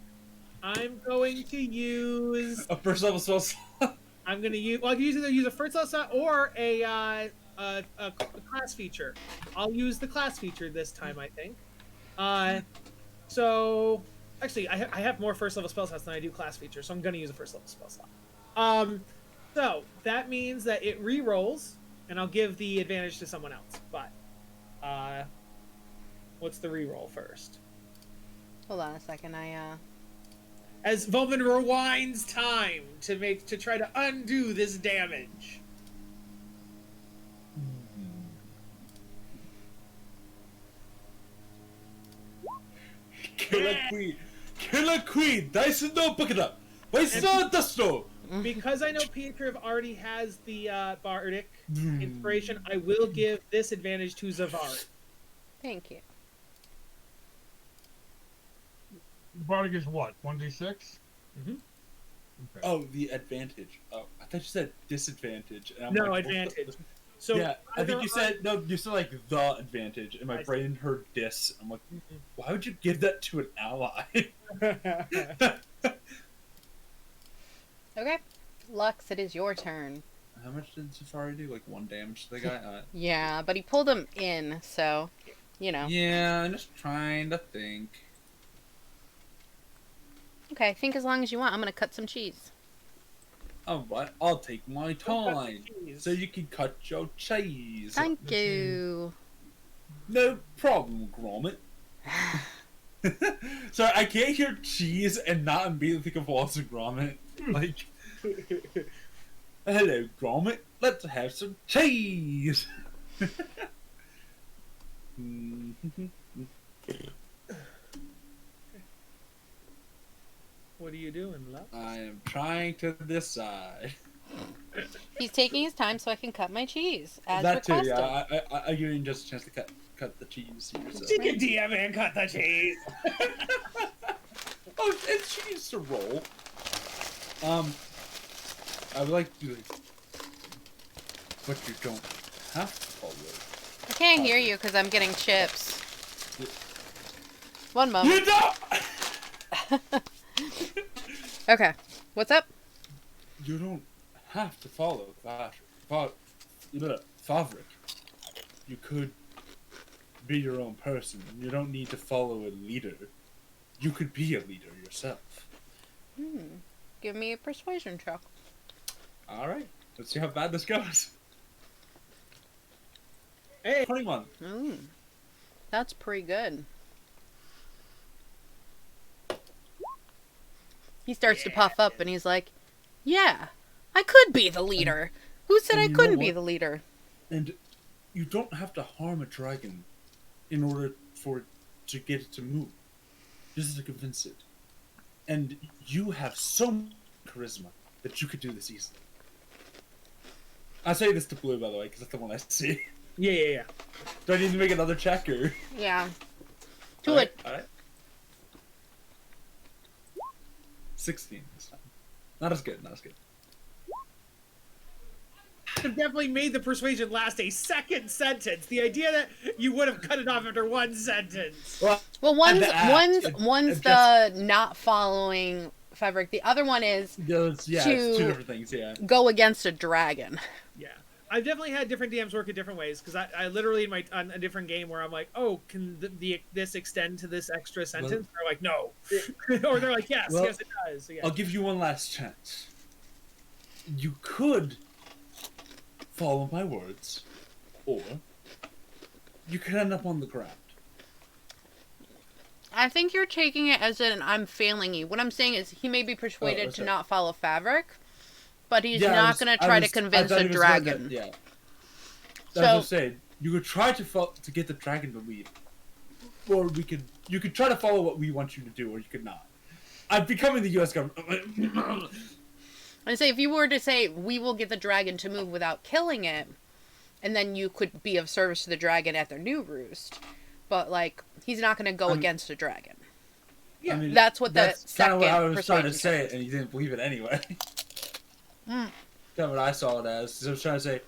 I'm going to use. A first level spell slot. I'm going to use. Well, I can either use a first level slot or a class feature. I'll use the class feature this time, I think. So actually, I have more first level spell slots than I do class features, so I'm going to use a first level spell slot. So that means that it re-rolls, and I'll give the advantage to someone else. But what's the re-roll first? Hold on a second. As Volman rewinds time to try to undo this damage. Killer Queen. Killer Queen. Dice and no, pick it up. Why is not the stove? Because I know Pietrov already has the bardic inspiration, I will give this advantage to Zavari. Thank you. The bardic is what? 1d6? Mm-hmm. Okay. Oh, the advantage. Oh, I thought you said disadvantage. And I'm No, like, advantage. So yeah, I think either you said no. You said like the advantage, and my I see. brain heard dis. I'm like, Mhm. why would you give that to an ally? Okay. Lux, it is your turn. How much did Safari do? Like 1 damage to the guy? Yeah, but he pulled him in, so, you know. Yeah, I'm just trying to think. Okay, think as long as you want. I'm gonna cut some cheese. All right, I'll take my Don't cut the time, cheese. so you can cut your cheese. Thank the cheese. you. No problem, Gromit. Sorry, I can't hear cheese and not immediately think of Wallace and Gromit. Like, hello, Gromit. Let's have some cheese. What are you doing, Lux? I am trying to decide. He's taking his time so I can cut my cheese, as That too, requested. yeah. I give you just a chance to cut the cheese yourself. You can DM and cut the cheese. Oh, it's cheese to roll. I would like to do this, but you don't have to follow. I can't hear you because I'm getting chips. One moment. You don't. Okay, what's up? You don't have to follow Favrik. You could be your own person. You don't need to follow a leader. You could be a leader yourself. Give me a persuasion check. All right. Let's see how bad this goes. Hey, 21. Ooh, that's pretty good. He starts to puff up and he's like, yeah, I could be the leader. Who said and I you know couldn't be what? the leader? And you don't have to harm a dragon in order for it to get it to move. Just to convince it. And you have so much charisma that you could do this easily. I say this to Blue, by the way, because that's the one I see. yeah. Do I need to make another check or? Yeah. Do Alright, it. Alright. 16 this time. Not as good. I've definitely made the persuasion last a second sentence. The idea that you would have cut it off after one sentence. Well, Well, one's the act, one's it the not following Fabric. The other one is it's two different things, yeah. go against a dragon. Yeah. I've definitely had different DMs work in different ways because I literally on a different game where I'm like, oh, can this extend to this extra sentence? They're like, no, or they're like, yes, Well, yes, it does. So, yeah. I'll give you one last chance. You could follow my words, or you could end up on the ground. I think you're taking it as in I'm failing you. What I'm saying is he may be persuaded to okay. not follow Fabric, but he's Yeah, not going to try to convince a dragon. Yeah. So- As I was saying, you could try to get the dragon to lead, or you could try to follow what we want you to do, or you could not. I'm becoming the U.S. government. I say if you were to say we will get the dragon to move without killing it, and then you could be of service to the dragon at their new roost, but like he's not going to go against a dragon. Yeah, I mean, That's what the that's kind of second what I was trying to persuasion say, check is. and you didn't believe it anyway. Mm. That's what I saw it as. So I was trying to say.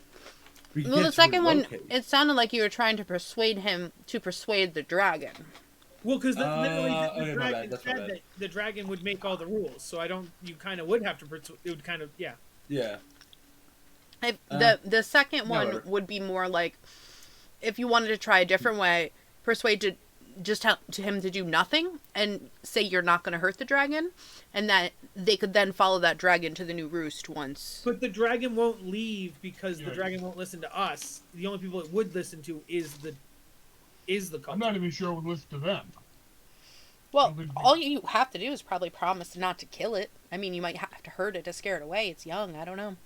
We Well, get the to second one, relocate. it sounded like you were trying to persuade him to persuade the dragon. Well, because literally okay, the my dragon bad, that's my said bad. that the dragon would make all the rules, so I don't. You kind of would have to. It would kind of yeah. Yeah. The second one whatever. would be more like if you wanted to try a different way, persuade to just to him to do nothing and say you're not going to hurt the dragon, and that they could then follow that dragon to the new roost once. But the dragon won't leave because the Yeah. dragon won't listen to us. The only people it would listen to is the culture. I'm not even sure we'll listen to them. Well, all you have to do is probably promise not to kill it. I mean, you might have to hurt it to scare it away. It's young. I don't know.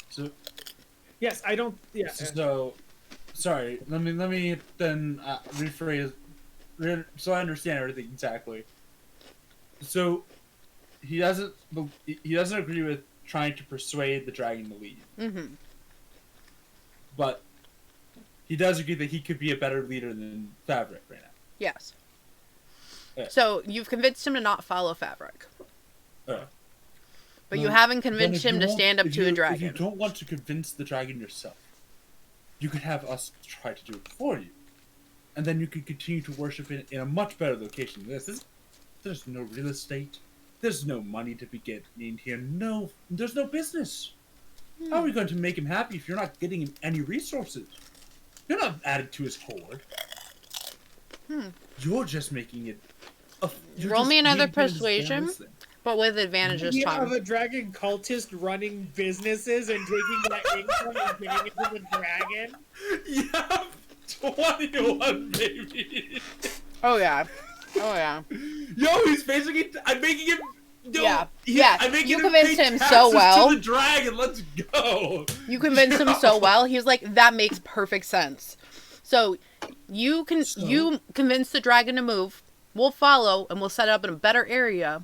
So Yes, I don't. Yeah. So, sorry. Let me then rephrase, so I understand everything exactly. So, he doesn't agree with trying to persuade the dragon to leave. Mm-hmm. But he does agree that he could be a better leader than Fabric right now. Yes. Yeah. So you've convinced him to not follow Fabric. But you Well, haven't then convinced if him you to won't- stand up if to you- a If you dragon. don't want to convince the dragon yourself, you could have us try to do it for you. And then you could continue to worship in a much better location than this. There's no real estate. There's no money to be getting here. No, there's no business. How are we going to make him happy if you're not getting him any resources? You're not adding to his hoard. You're just making it. Roll me another persuasion, but with advantages, You Tom. have a dragon cultist running businesses and taking that income and giving it to the dragon. Yeah, 21, baby. Oh yeah. Oh yeah. Yo, he's basically. I'm making him. Yo, Yeah. he- Yeah, I'm making you him convinced pay him so taxes well. To the dragon, let's go. You convinced him so well. He was like, "That makes perfect sense." So you convince the dragon to move. We'll follow, and we'll set up in a better area,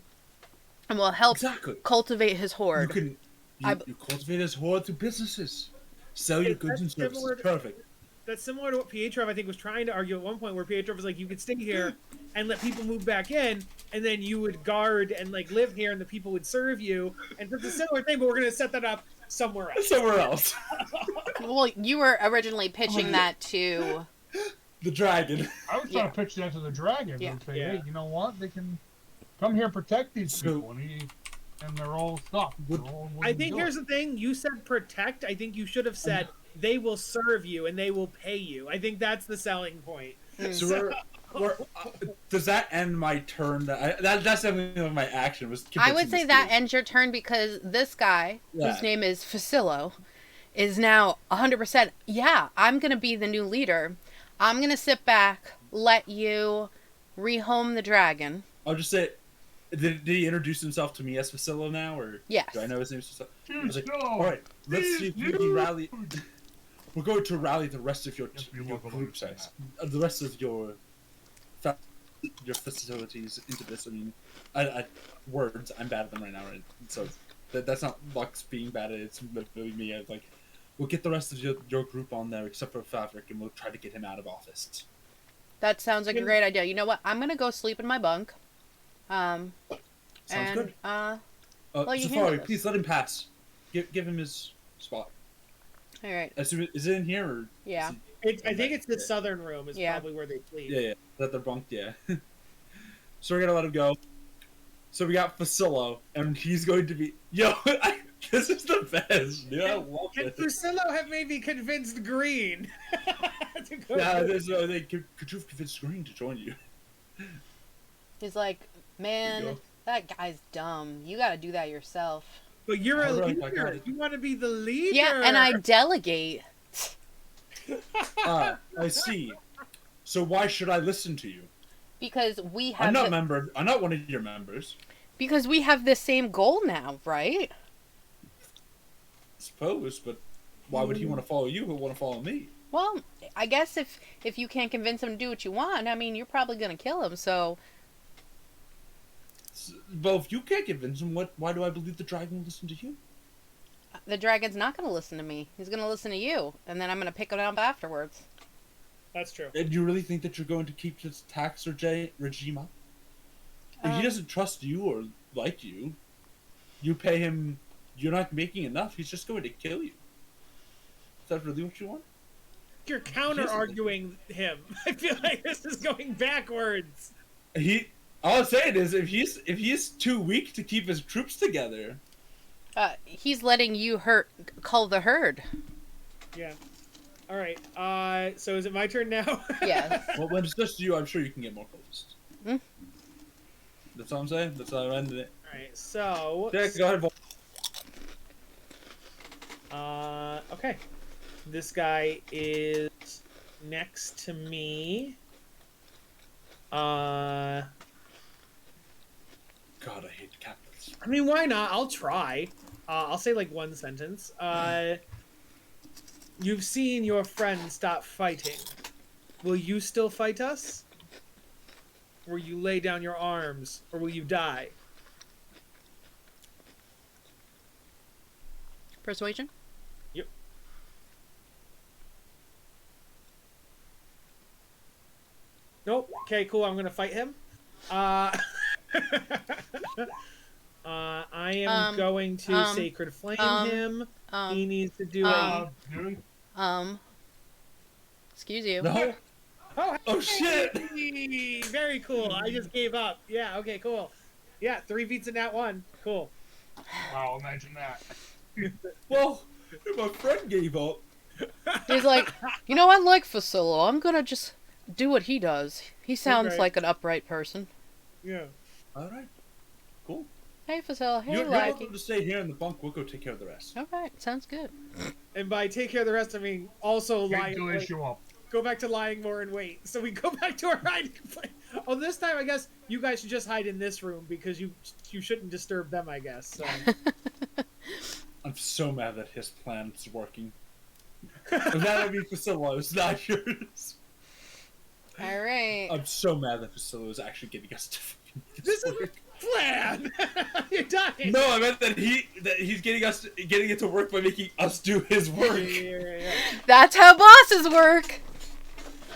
and we'll help Exactly. cultivate his You hoard. can. You cultivate his hoard through businesses. Sell your goods and That's services. similar to- Perfect. That's similar to what Pietro, I think, was trying to argue at one point, where Pietro was like, you could stay here and let people move back in, and then you would guard and like live here, and the people would serve you. And it's a similar thing, but we're going to set that up somewhere else. Somewhere else. Well, you were originally pitching that to. The dragon. I was trying to pitch that to the dragon Yeah. and say, Yeah. hey, you know what? They can come here and protect these So- people, and they're all stuck. They're all I wooden think doors. here's the thing. You said protect. I think you should have said they will serve you and they will pay you. I think that's the selling point. So we're does that end my turn? That's definitely my action. Was I would convincing say this that dude. ends your turn because this guy, Yeah. whose name is Facillo, is now 100%. Yeah, I'm gonna be the new leader. I'm gonna sit back, let you rehome the dragon. I'll just say, did he introduce himself to me as Facillo now, or Yes. do I know his name? I was like, No. all right, let's see if we can rally. We're going to rally the rest of your Yes, we your will go group on. size, the rest of your facilities into this. I mean, I words. I'm bad at them right now, right? So that's not Lux being bad at it. It's really me. I like, we'll get the rest of your group on there except for Fabric, and we'll try to get him out of office. That sounds like a great idea. You know what? I'm gonna go sleep in my bunk. Sounds and, good. well, you handle Safari, this. please let him pass. Give him his spot. All right. Is it in here or? Yeah. I think it's the southern room is Yeah. probably where they sleep. Yeah. That they're bunked. Yeah. So we're gonna let him go. So we got Facillo, and he's going to be. Yo, this is the best. Dude, I love And it. Priscilla have maybe convinced Green to go. Yeah, could you convince Green to join you? He's like, man, go. that guy's dumb. You gotta do that yourself. But you're a All right, I got leader. it. You want to be the leader. Yeah, and I delegate. I see. So why should I listen to you? Because we have I'm not one of your members. because we have the same goal now, right? I suppose, but why would he want to follow you? He'll want to follow me. Well, I guess if you can't convince him to do what you want, I mean, you're probably gonna kill him. So Well, if you can't convince him, why do I believe the dragon will listen to you? the dragon's not gonna listen to me. He's gonna listen to you, and then I'm gonna pick it up afterwards. That's true. And you really think that you're going to keep this tax regime up? If he doesn't trust you or like you, you pay him, you're not making enough, he's just going to kill you. Is that really what you want? You're counter arguing him. I feel like this is going backwards. All I'm saying is, if he's too weak to keep his troops together, He's letting you cull the herd. Yeah. All right. So is it my turn now? Yes. well, when it's just you, I'm sure you can get more cultists. Hmm. That's all I'm saying. That's how I ended it. All right. So. Yeah, go ahead. Vol. Okay. This guy is next to me. God, I hate capitals. I mean, why not? I'll try. I'll say like one sentence. You've seen your friend stop fighting. Will you still fight us? Will you lay down your arms, or will you die? Persuasion? Yep. Nope. Okay, cool. I'm gonna fight him. I am going to Sacred Flame him. He needs to do a... Dude. Excuse you. No. Oh, Oh shit! hey! Very cool. I just gave up. Yeah, okay, cool. Yeah, 3 beats in that one. Cool. Wow, imagine that. Well, my friend gave up. He's like, you know, I like Facillo. I'm gonna just do what he does. He sounds Okay. like an upright person. Yeah. All right. Cool. Hey, Facillo. Hey, You're Lucky. welcome to stay here in the bunk. We'll go take care of the rest. Okay, sounds good. And by take care of the rest, I mean also Can't lying. issue up. Go back to lying more and wait. So we go back to our hiding place. Oh, this time I guess you guys should just hide in this room because you shouldn't disturb them. I guess. So. I'm so mad that his plan's working. That would be Facillo's, not yours. All right. I'm so mad that Facillo is actually getting us to fucking make This is work. plan. You're dying. No, I meant that he's getting it to work by making us do his work. Yeah. That's how bosses work.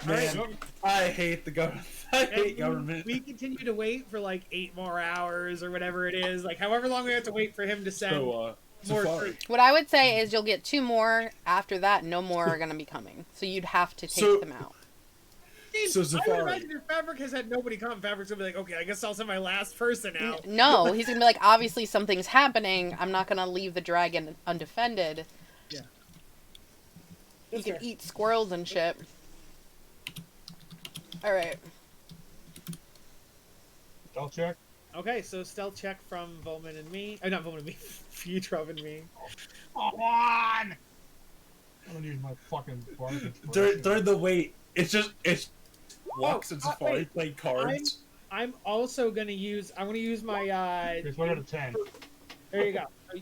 Man, Alright. I hate the government. I hate And government. we continue to wait for like 8 more hours or whatever it is, like however long we have to wait for him to send So, more Safari. troops. What I would say is you'll get 2 more. After that, no more are going to be coming. So you'd have to take them out. So I would Safari. imagine if Fabric has had nobody come, Fabric's gonna be like, okay, I guess I'll send my last person out. No, he's going to be like, obviously something's happening. I'm not going to leave the dragon undefended. Yeah. He That's can fair. eat squirrels and shit. Alright. Stealth check. Okay, so stealth check from Volman and me. Not Volman and me, Fietrov and me. Come on! I'm gonna use my fucking bardic inspiration. During the wait, it's Lux and Safari wait. playing cards. I'm also gonna use. I'm gonna use my. Okay, so I got a 10. There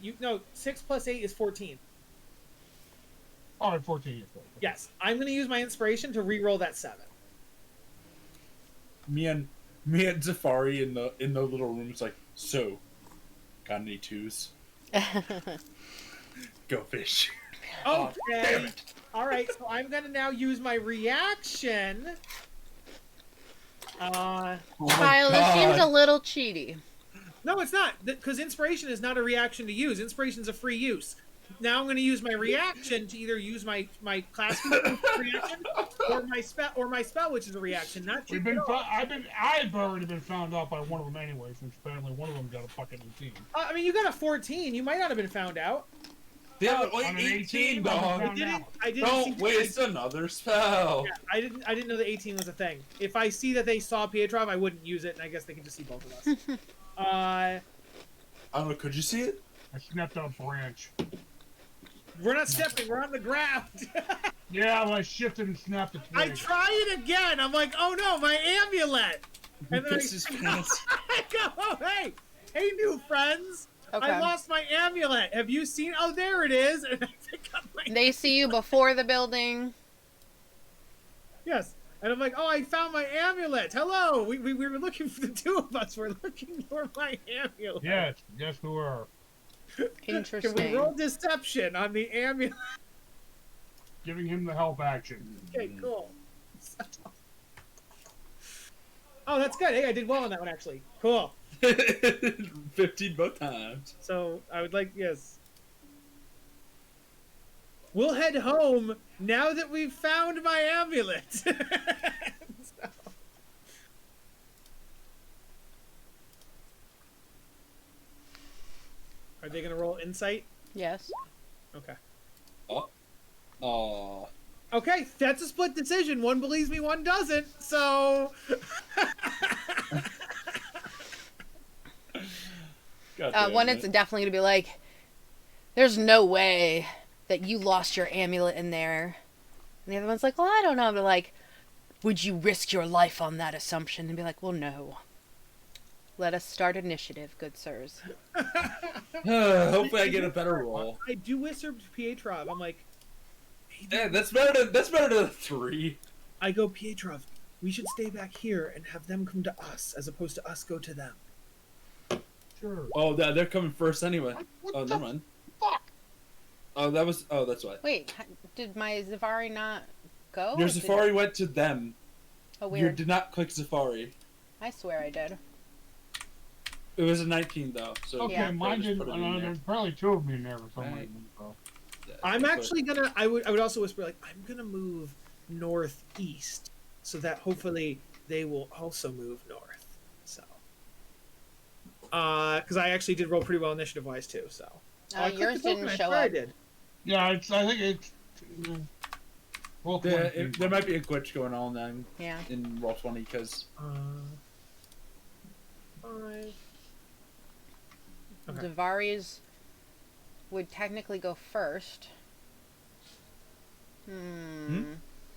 you go. 6 plus 8 is 14. Oh, and 14 is good. Yes, I'm gonna use my inspiration to re-roll that 7. Me and Safari in the little room. It's like, so, got any 2s? Go fish. Okay. Damn it. All right. So I'm gonna now use my reaction. Oh my Kyle, this seems a God. little cheaty. No, it's not, because inspiration is not a reaction to use. Inspiration is a free use. Now I'm going to use my reaction to either use my class reaction or my spell, which is a reaction. Not We've been. I've already been found out by one of them anyway, since apparently one of them got a fucking 18. I mean, you got a 14. You might not have been found out. Damn it, On wait, an 18, but I'm dog. found out. I didn't. Don't waste another spell. Yeah, I didn't know the 18 was a thing. If I see that they saw Pietrov, I wouldn't use it, and I guess they can just see both of us. I don't know, could you see it? I snapped out a branch. We're not stepping. We're on the ground. Yeah, well, I shifted and snapped a I twig. try it again. I'm like, oh no, my amulet. And then This is pants. I go, oh, hey, new friends. Okay. I lost my amulet. Have you seen? Oh, there it is. And I pick up my They see you before the building. yes. And I'm like, oh, I found my amulet. Hello. We were looking for the 2 of us. We're looking for my amulet. Yes, yes, we were. Interesting. Can we roll deception on the amulet? Giving him the help action. Okay, cool. Oh, that's good. Hey, I did well on that one, actually. Cool. 15 both times. So I would like, yes. We'll head home now that we've found my amulet. So- Are they gonna roll insight? Yes. Okay. Oh. Okay, that's a split decision. One believes me, one doesn't. So. One is definitely going to be like, there's no way that you lost your amulet in there. And the other one's like, well, I don't know. They're like, would you risk your life on that assumption? And be like, well, no. Let us start initiative, good sirs. Hopefully I get a better roll. I do whisper to Pietrov. I'm like, hey, Yeah, that's better than 3. I go, Pietrov, we should stay back here and have them come to us as opposed to us go to them. Sure. Oh, they're coming first anyway. What Oh, the never mind. fuck? Oh, that was. Oh, that's why. Wait, did my Zavari not go? Your or did- Safari went to them. Oh, You weird. did not click Safari. I swear I did. It was a 19 though. So Okay, Yeah. mine just didn't. put it in there. There's probably two of me in there for some Right. reason. So. Yeah, I'm so actually gonna. I would also whisper like I'm gonna move northeast, so that hopefully they will also move north. So, because I actually did roll pretty well initiative wise too. So, I clicked Yours the token, didn't I show swear I up. did. Yeah, I think it's. Roll 20. there might be a glitch going on then Yeah. in roll 20 because 5. Okay. Zavari's would technically go first.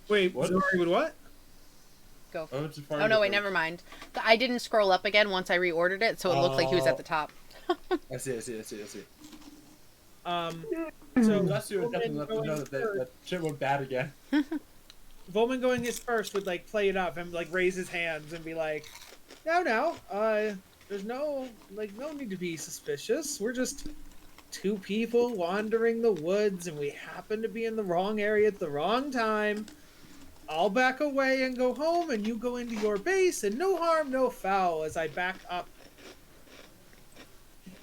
Wait, What? Zori would what? Go. oh, it's Safari. Oh no, wait, never mind. I didn't scroll up again once I reordered it, so it looked like he was at the top. I see. So Unless you would definitely Volman let them know going that shit went bad again. Volman going his first would like play it up and like raise his hands and be like, "No, there's no need to be suspicious. We're just two people wandering the woods and we happen to be in the wrong area at the wrong time. I'll back away and go home, and you go into your base, and no harm, no foul." As I back up,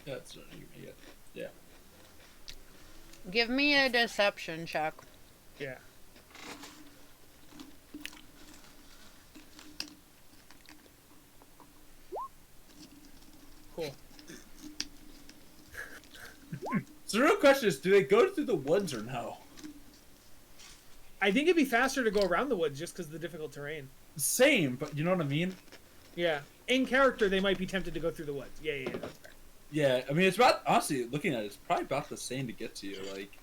That's not even yet. Yeah. Give me a deception check. yeah. Cool. So the real question is, do they go through the woods or no? I think it'd be faster to go around the woods just because of the difficult terrain. Same, but you know what I mean? Yeah. In character, they might be tempted to go through the woods. Yeah, that's fair. Yeah, I mean, it's about, honestly, looking at it, it's probably about the same to get to you. Like,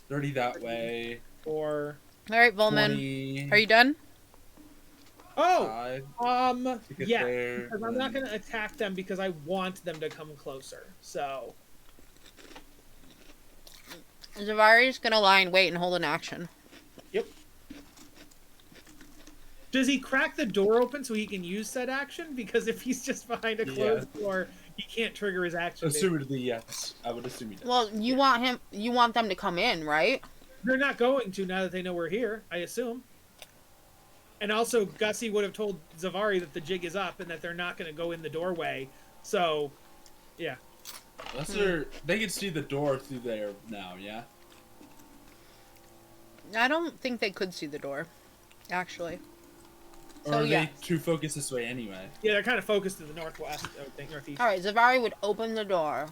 30 that way, Or All right, Volman, 20, are you done? oh, 5 to get yeah. there. Because I'm not going to attack them because I want them to come closer. So Zavari's gonna lie in wait and hold an action. does he crack the door open so he can use said action? Because if he's just behind a closed door, he can't trigger his action. Assumedly, yes. I would assume he does. Well, you want them to come in, right? They're not going to now that they know we're here, I assume. And also, Gussie would have told Zavari that the jig is up and that they're not going to go in the doorway. So, yeah. Unless they can see the door through there now, yeah? I don't think they could see the door, actually. Or So are yeah. they too focused this way anyway? Yeah, they're kind of focused to the northwest, I would think, northeast. All right, Zavari would open the door.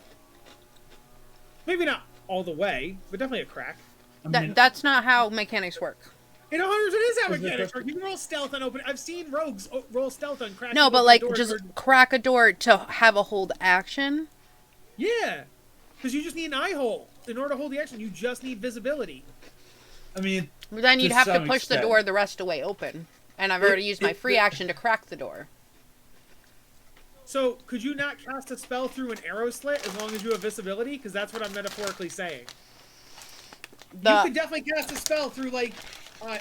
Maybe not all the way, but definitely a crack. I mean, That's not how mechanics work. In Hunters, it is how Is it mechanics just- work. You can roll stealth on open. I've seen rogues roll stealth on cracking. No, but open like doors just or- crack a door to have a hold action. Yeah, because you just need an eye hole in order to hold the action. You just need visibility. I mean, Then you'd To have to some push the extent. door the rest away open. And I've already used my free action to crack the door. So, could you not cast a spell through an arrow slit as long as you have visibility? Because that's what I'm metaphorically saying. You could definitely cast a spell through like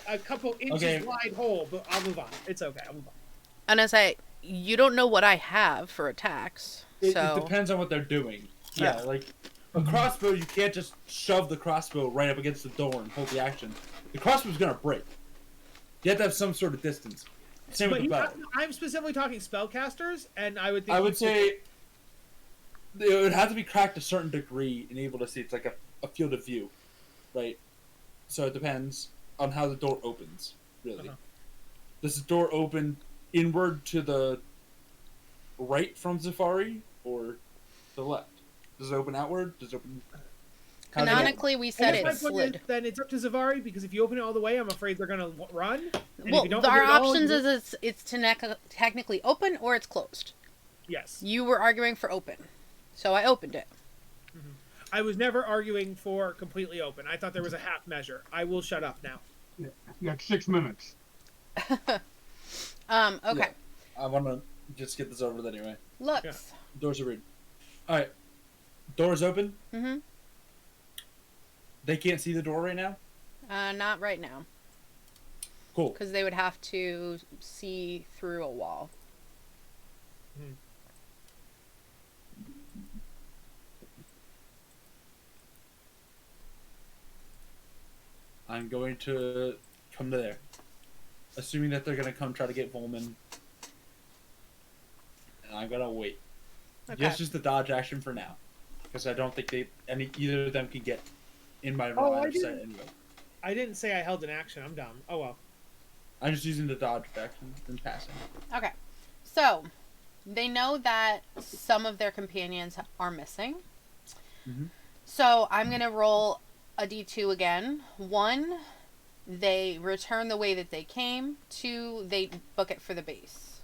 a couple inches Okay. wide hole, but I'll move on. It's okay. I'll move on. And I say, you don't know what I have for attacks. it So depends on what they're doing. Yeah, like a crossbow, you can't just shove the crossbow right up against the door and hold the action. The crossbow's gonna break. You have to have some sort of distance. Same with the bow. I'm specifically talking spellcasters, and I would think I would say it would have to be cracked to a certain degree and able to see. It's like a field of view, right? So it depends on how the door opens, really. Uh-huh. Does the door open inward to the right from Safari or the left? Does it open outward? Does it open... How's it open? canonically, we I said guess it my point slid. is, then it's up to Zavari because if you open it all the way, I'm afraid they're gonna run. And if Well, you don't our open it all, options you- is it's technically open or it's closed. yes. You were arguing for open, so I opened it. I was never arguing for completely open. I thought there was a half measure. I will shut up now. You got 6 minutes. Okay. Yeah. I want to just get this over with anyway. Looks. Yeah. Doors are rude. All right. Doors open. Mm-hmm. They can't see the door right now. Not right now, Cool. because they would have to see through a wall. I'm going to come to there. Assuming that they're going to come try to get Volman. And I'm going to wait. Okay. Just use the dodge action for now. Because I don't think either of them can get in my Oh, line of sight anyway. I didn't say I held an action. I'm dumb. Oh well. I'm just using the dodge action and passing. Okay. So, they know that some of their companions are missing. Mhm. So, I'm going to roll a d2 again. 1, they return the way that they came. 2, they book it for the base.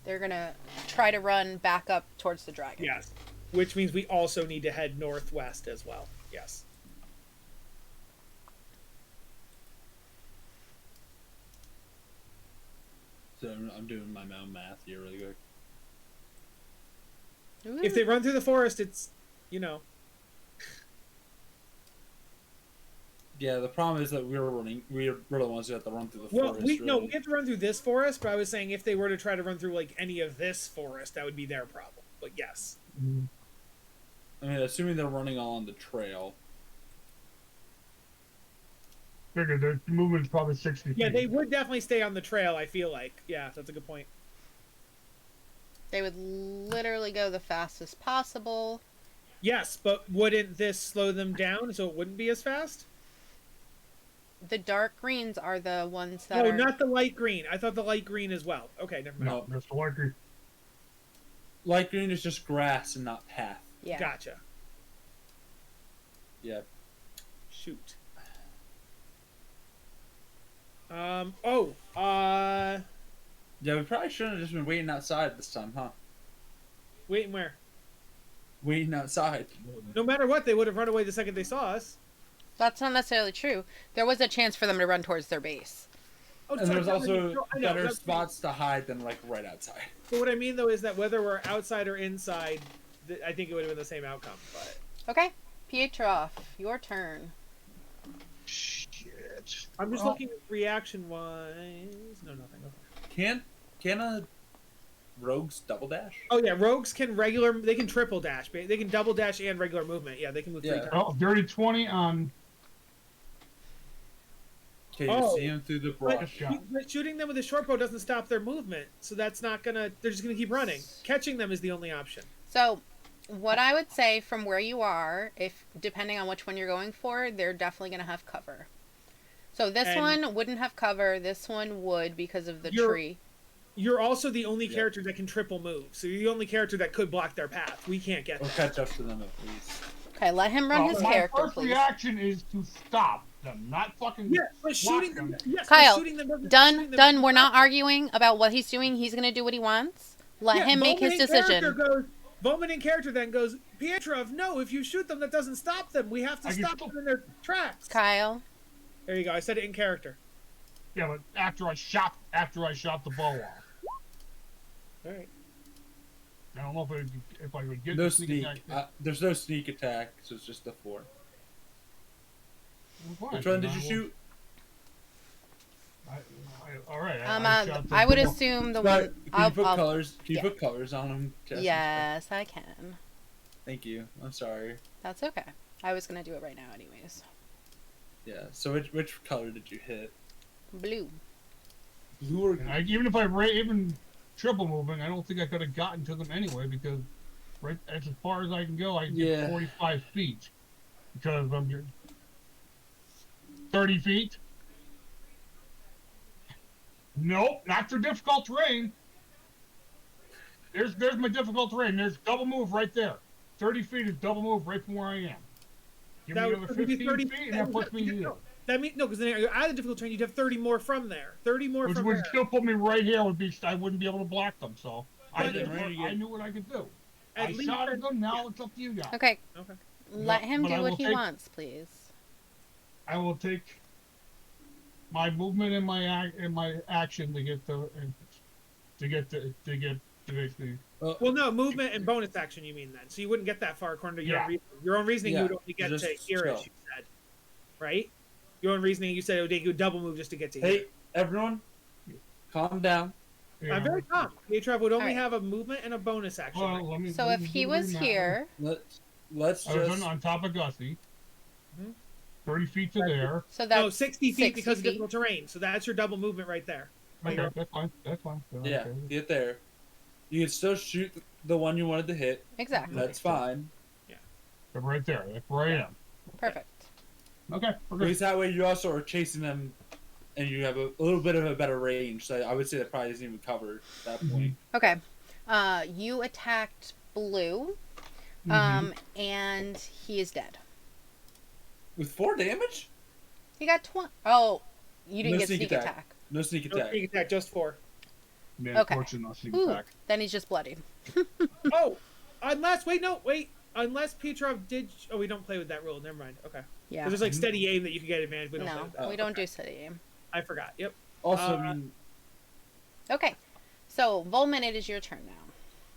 They're going to try to run back up towards the dragon. Yes. Which means we also need to head northwest as well. Yes. So I'm doing my own math here really quick. Ooh. If they run through the forest, it's, you know. Yeah, the problem is that we're the ones who have to run through the Well, forest. we really. have to run through this forest, but I was saying if they were to try to run through like any of this forest, that would be their problem. But yes. I mean, assuming they're running on the trail. Figure their movement's probably 60 feet. Yeah, they would definitely stay on the trail, I feel like. Yeah, that's a good point. They would literally go the fastest possible. Yes, but wouldn't this slow them down so it wouldn't be as fast? The dark greens are the ones that No, are... not the light green. I thought the light green as well. Okay, never mind. No, that's the likely. Light green is just grass and not path. Yeah. Gotcha. Yeah. Shoot. Yeah, we probably shouldn't have just been waiting outside this time, huh? waiting where? Waiting outside. No matter what, they would have run away the second they saw us. That's not necessarily true. There was a chance for them to run towards their base. Oh, And sorry, there's also I know, better that's- spots to hide than like right outside. But what I mean though is that whether we're outside or inside, I think it would have been the same outcome. But Okay. Pietroff, your turn. Shit. I'm just Well, looking at reaction wise. No, nothing. Okay. Can a rogues double dash? Oh yeah, rogues can they can triple dash. They can double dash and regular movement. Yeah, they can move 3 Yeah. times. Well, dirty 20 on. Can you Oh. see him through the But, brush? but shooting them with a short bow doesn't stop their movement, so that's not gonna. They're just gonna keep running. Catching them is the only option. So, what I would say from where you are, if depending on which one you're going for, they're definitely going to have cover. So this And- one wouldn't have cover. This one would because of the You're- tree. You're also the only Yeah. character that can triple move, so you're the only character that could block their path. We can't get Or that. catch up to them at least. Okay, let him run his my character, first please. reaction is to stop them, not fucking. Yeah, but shooting block them. them. Yes, Kyle, but shooting them doesn't- Done, shooting them done. doesn't We're not stop arguing about what he's doing. He's going to do what he wants. Let Yeah, him make his Bowman in character decision. Bowman in character then goes, Pietrov, no, if you shoot them, that doesn't stop them. We have to I can stop still- them in their tracks. Kyle, There you go. I said it in character. Yeah, but after I shot the bow off, All right. I don't know if I would get No the sneak. attack. There's no sneak attack, so it's just the 4. Fine, Which one then did you I will- shoot? All right. I would assume the Sorry, one. can you put colors? Can you yeah. put colors on them? Jess? Yes, I can. Thank you. I'm sorry. That's okay. I was going to do it right now, anyways. Yeah. So which color did you hit? Blue. Blue or And even if I even triple moving, I don't think I could have gotten to them anyway because right as far as I can go, I can Yeah. get 45 feet because I'm 30 feet. Nope, not for difficult terrain. There's my difficult terrain. There's double move right there. 30 feet is double move right from where I am. Give me That another would be 15 30 feet, and that puts me here. That means no, because then you're out of the difficult terrain. You'd have 30 more from there. 30 more Which from would there. still put me right here. I wouldn't be able to block them. So I But- knew what I could do. At I least shot that- at them. Now it's up to you guys. Okay. Okay. Let him but do I what will he take- wants, please. I will take my movement and my action to get basically. Well, no, movement and bonus action, you mean then. So you wouldn't get that far according to your Yeah. own reasoning. Your own reasoning, Yeah, you would only get just to here, as chill. you said. Right? Your own reasoning, you said it would take you a double move just to get to here. Hey, everyone, calm down. Yeah. I'm very calm. Pietrov would only Alright. have a movement and a bonus action. Well, let me. So let if me he do was the here, Let's I was just on top of Gussie. Mhm. 30 feet to there. so that's No, 60 feet because of 60 difficult terrain. So that's your double movement right there. Okay, Here. that's fine. That's fine. yeah, Okay. get there. You can still shoot the one you wanted to hit. Exactly. That's fine. They're right there. That's where I am. Perfect. Okay, we're good. Because that way you also are chasing them, and you have a little bit of a better range. So I would say that probably doesn't even cover that point. Okay. You attacked Blue, and he is dead. With 4 damage? He got 20. Oh, you didn't No get sneak sneak attack. attack. No sneak No attack. sneak attack, just 4. Yeah, Okay. unfortunately, not sneak Ooh, attack. then he's just bloodied. Oh, unless unless Pietrov did. Oh, we don't play with that rule. Never mind. Okay. Yeah. There's like steady aim that you can get advantage. We don't play No, with that. we don't do steady aim. I forgot. Yep. Also, I mean, Okay. So, Volmin, it is your turn now.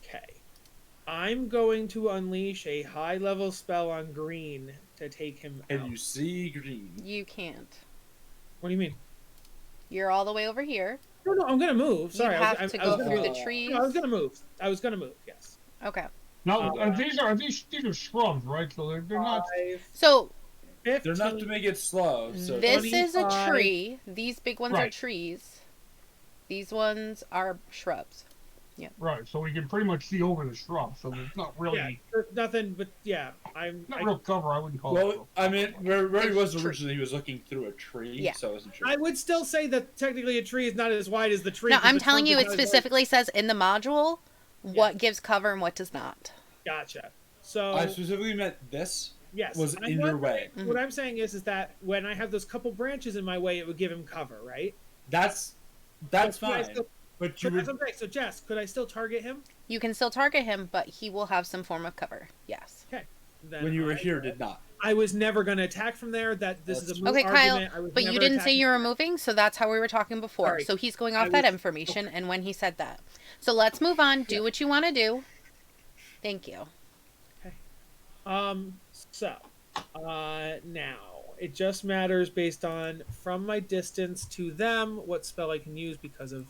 Okay. I'm going to unleash a high level spell on Green to take him can out. you see green? You can't. What do you mean? You're all the way over here. No, I'm gonna move. Sorry, you I have was, to I was go gonna through move. the trees. No, I was gonna move. Yes. Okay. Now, these are shrubs, right? So they're not. 5, So, 15, They're not to make it slow. So this is a 25. tree. These big ones are Right. trees. These ones are shrubs. Right, so we can pretty much see over the shrubs. So there's not really Yeah, there's nothing. But yeah, not real cover. I wouldn't call it. well, real I cover. mean, where he was Tree. originally, he was looking through a tree. Yeah. So I wasn't sure. I would still say that technically a tree is not as wide as the tree. No, 'cause I'm the telling trunk you, is it not as wide. specifically says in the module what gives cover and what does not. Gotcha. So I specifically meant this yes, was I'm in your wondering- way. What I'm saying is that when I have those couple branches in my way, it would give him cover, right? That's So could I fine. still- But so you that's would. what I'm saying. So Jess, could I still target him? You can still target him, but he will have some form of cover. Yes. Okay. Then When you were I- here, did not. I was never going to attack from there. That this is a That's moot Okay, Kyle, argument. I was but you never didn't say attacking- you were moving, so that's how we were talking before. Sorry. So he's going I off that was- information, and when he said that. So let's move on. Do what you want to do. Thank you. So, now it just matters based on from my distance to them what spell I can use because of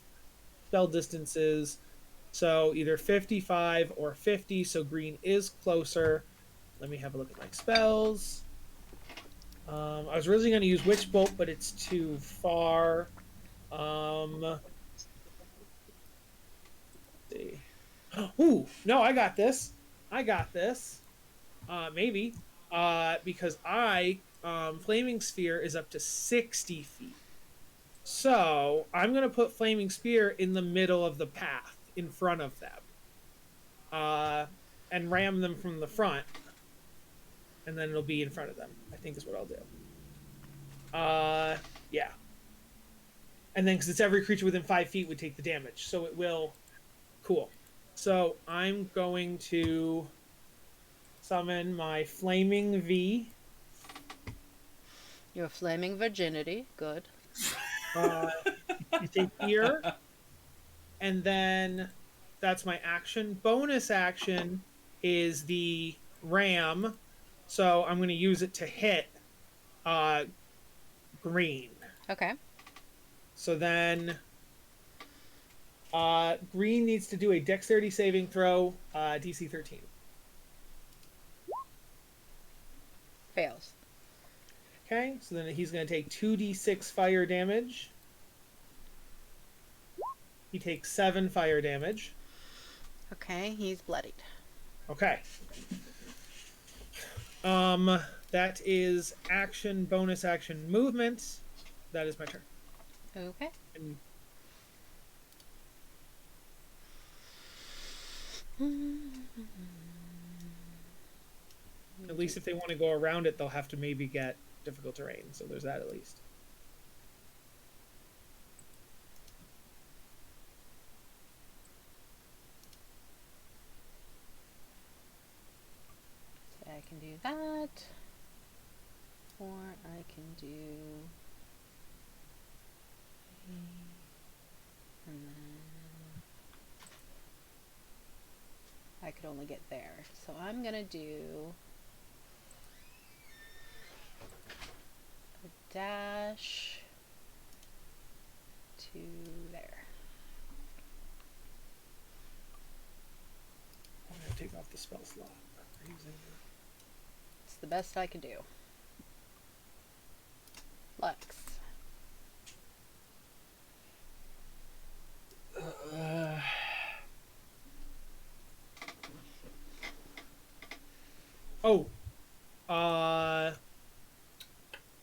spell distances. So either 55 or 50. So green is closer. Let me have a look at my spells. I was originally going to use Witch Bolt, but it's too far. Let's see. Ooh, no, I got this. Maybe. Because Flaming Sphere is up to 60 feet. So I'm going to put Flaming Spear in the middle of the path in front of them. And ram them from the front. And then it'll be in front of them, I think is what I'll do. Yeah. And then, because it's every creature within 5 feet would take the damage. So it will... Cool. So I'm going to summon my Flaming V. Your flaming virginity. Good. You take here. And then that's my action. Bonus action is the ram. So I'm going to use it to hit green. Okay. So then green needs to do a dexterity saving throw, DC 13. Fails. Okay, so then he's going to take 2d6 fire damage. He takes 7 fire damage. Okay, he's bloodied. Okay. That is action, bonus action, movement. That is my turn. Okay. And at least if they want to go around it, they'll have to maybe get difficult terrain. So there's that at least. So I can do that. Or I can do... And then... I could only get there. So I'm going to do... a dash... to there. the spell slot. It's the best I could do. Lex. Oh.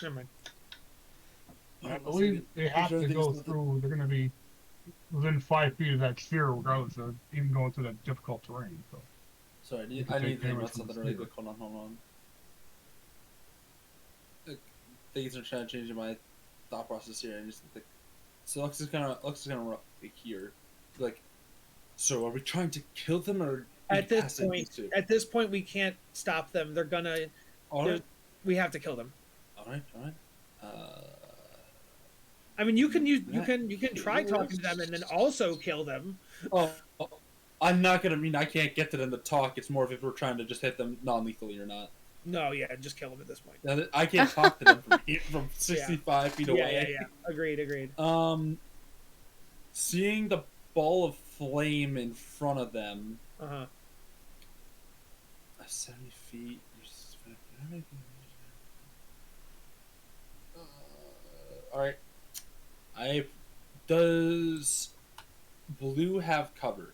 Never mind. I believe they have to go through. They're going to be within 5 feet of that sphere, regardless of even going through that difficult terrain. So. Sorry, You I can need take to think damage about from the something really sphere. quick. Hold on. Things are trying to change my thought process here. I just think so. Lux is gonna run like here, like. So are we trying to kill them or At this point, we can't stop them. They're gonna. All right. We have to kill them. All right. I mean, you can try talking to them and then also kill them. Oh, I'm not gonna mean I can't get to them to talk. It's more of if we're trying to just hit them non-lethally or not. No, yeah, just kill them at this point. Now, I can't talk to them from 65 feet away. Yeah. Agreed. Seeing the ball of flame in front of them. 70 feet. All right. Does blue have cover?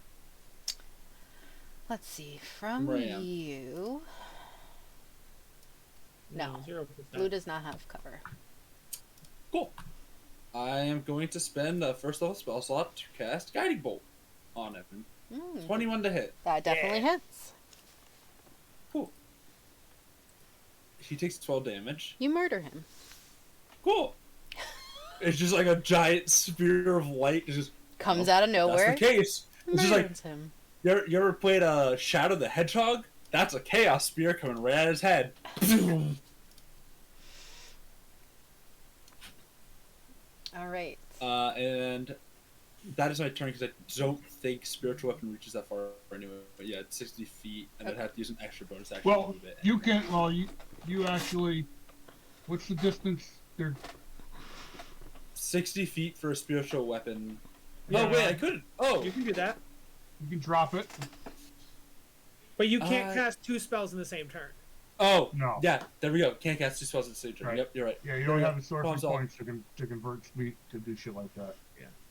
Let's see. From Ram. you. No. 0%. Blue does not have cover. Cool. I am going to spend a first level spell slot to cast Guiding Bolt on him. 21 to hit. That definitely hits. Cool. He takes 12 damage. You murder him. Cool. It's just like a giant spear of light. It just Comes out of nowhere. That's the case. It's just like Murders him. you ever played Shadow the Hedgehog? That's a chaos spear coming right at his head. All right. And that is my turn because I don't think spiritual weapon reaches that far anyway. But yeah, it's 60 feet, and I'd have to use an extra bonus action to Well, move it. you can. Well, you actually. What's the distance? They're 60 feet for a spiritual weapon. Yeah. Oh wait, I couldn't. Oh, You can do that, you can drop it. but you can't cast 2 spells in the same turn. oh, No. yeah. There we go. Can't cast 2 spells at the same turn. Right. Yep, you're right. Yeah, you don't have the sorcery Problems solved. points to convert speed to do shit like that.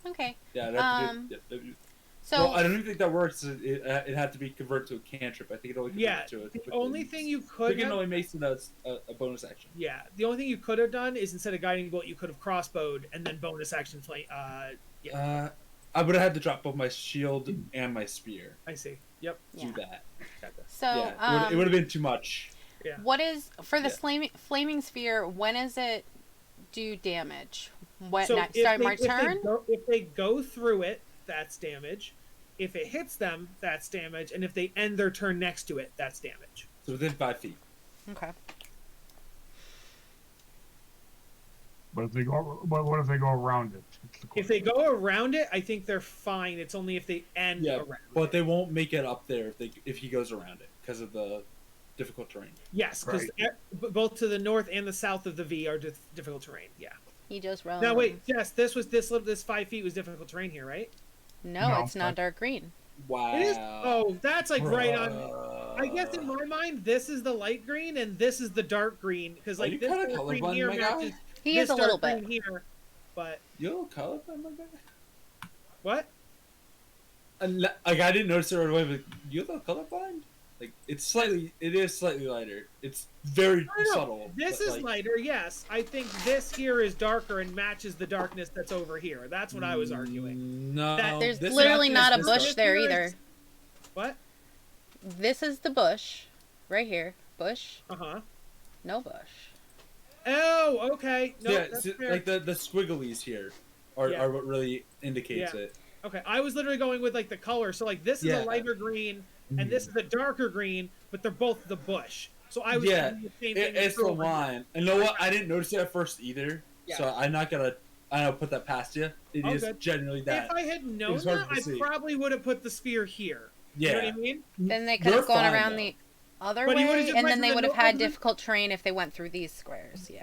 Okay. Yeah, I'd have to do, So well, I don't even think that works. It had to be converted to a cantrip. I think it only converted to it. The only thing you I could think it have, only makes it a bonus action. yeah, the only thing you could have done is instead of guiding bolt, you could have crossbowed and then bonus action flame. I would have had to drop both my shield and my spear. I see. Yep. Do that. So Yeah, it would have been too much. Yeah. what is for the flaming sphere? When is it do damage? What So next? Start my turn. If they go through it, that's damage. If it hits them, that's damage. And if they end their turn next to it, that's damage. So within 5 feet. Okay. But if they go, what if they go around it? If they go around it, I think they're fine. It's only if they end around but it. they won't make it up there if he goes around it because of the difficult terrain. Yes, because both to the north and the south of the V are difficult terrain. Yeah. He just runs. Now wait, Jess, this 5 feet was difficult terrain here, right? No, it's not dark green. Wow. It is. Oh, that's like right on. I guess in my mind, this is the light green and this is the dark green because like you this kinda dark green colorblind, here my guy? matches He this is a little dark bit. green here, but You a little colorblind, my guy? what? Like I didn't notice it right away, but you a little colorblind? Like it is slightly lighter. It's very No. subtle. This but, is like, lighter, yes. I think this here is darker and matches the darkness that's over here. That's what I was arguing. No, There's this literally darkness not a is bush this there here either. is- What? This is the bush, right here. Bush. No bush. Oh, okay. No, yeah, that's see, fair. like the squigglies here are what really indicates Yeah. it. Okay, I was literally going with like the color. So like this is Yeah. a lighter green and this is a darker green, but they're both the bush. So I was Yeah, doing the same thing. It's the line. And you know what? I didn't notice it at first either. Yeah. So I'm not gonna. I don't put that past you. It is good. generally that. If I had known It's hard that, to I see. probably would have put the sphere here. Yeah. You know what I mean? Then they could You're have gone fine, around though. the other But he would've way, just and went then to they the would have north had of the- difficult terrain if they went through these squares. Yeah.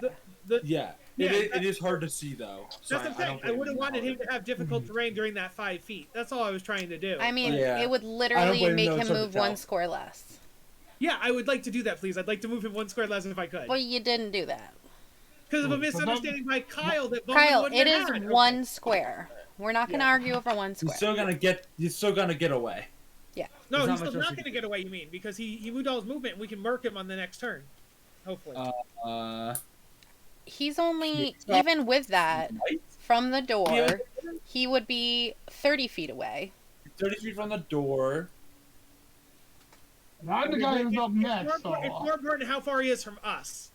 Yeah, it is hard to see though. So That's the thing. I would have wanted him to have difficult terrain during that 5 feet. That's all I was trying to do. I mean, Yeah. it would I don't literally blame make you, him it's hard to move one tell. square less. Yeah, I would like to do that, please. I'd like to move him 1 square less if I could. Well, you didn't do that. Because of a So that- misunderstanding by Kyle that Bowman Kyle, wouldn't it have is had. one square. We're not going to Yeah. argue over one You're square. still gonna get away. No, There's he's not still much else not going to get away, you mean, because he moved all his movement and we can murk him on the next turn. Hopefully. He's only, Yeah. even with that, Right? from the door, Yeah. he would be 30 feet away. 30 feet from the door. And I'm the guy who's up next, It's more so... important how far he is from us.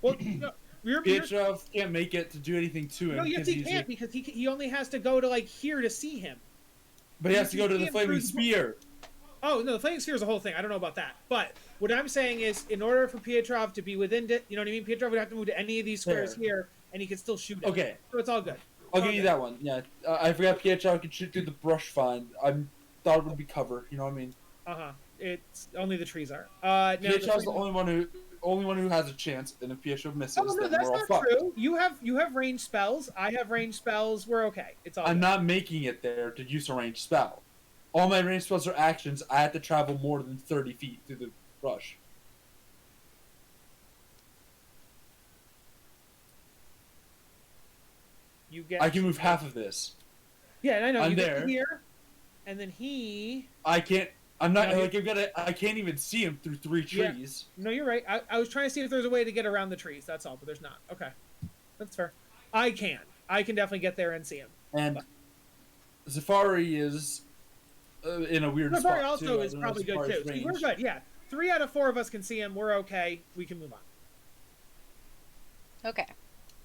Well, no, you're Pietrov can't make it to do anything to him. no, yes, because he he's can't because he only has to go to like here to see him. But he has to go to he the can't flaming through the- spear. Oh no, the flaming sphere is a whole thing. I don't know about that, but what I'm saying is, in order for Pietrov to be within it, you know what I mean? Pietrov would have to move to any of these squares Fair. here, and he could still shoot him. Okay, So it's all good. I'll give you that one. Yeah, I forgot Pietrov could shoot through the brush fine. I thought it would be cover. You know what I mean? It's only the trees are. No, Pietrov's the only one who has a chance, and if Pietrov misses, Oh no, then that's we're all not fucked. true. You have ranged spells. I have ranged spells. We're okay. It's all. I'm good. not making it there to use a ranged spell. All my ranged spells are actions. I have to travel more than 30 feet through the brush. You get. I can move half of this. Yeah, and I know I'm you get there. to here, and then he. I can't. I'm not No, like I've got to, I can't even see him through 3 Yeah. trees. No, you're right. I was trying to see if there's a way to get around the trees. That's all, but there's not. Okay, that's fair. I can definitely get there and see him. And Safari is in a weird Safari spot also too. I is don't know probably good Safari's too. So range. we're good. Yeah, 3 out of 4 of us can see him. We're okay. We can move on. Okay.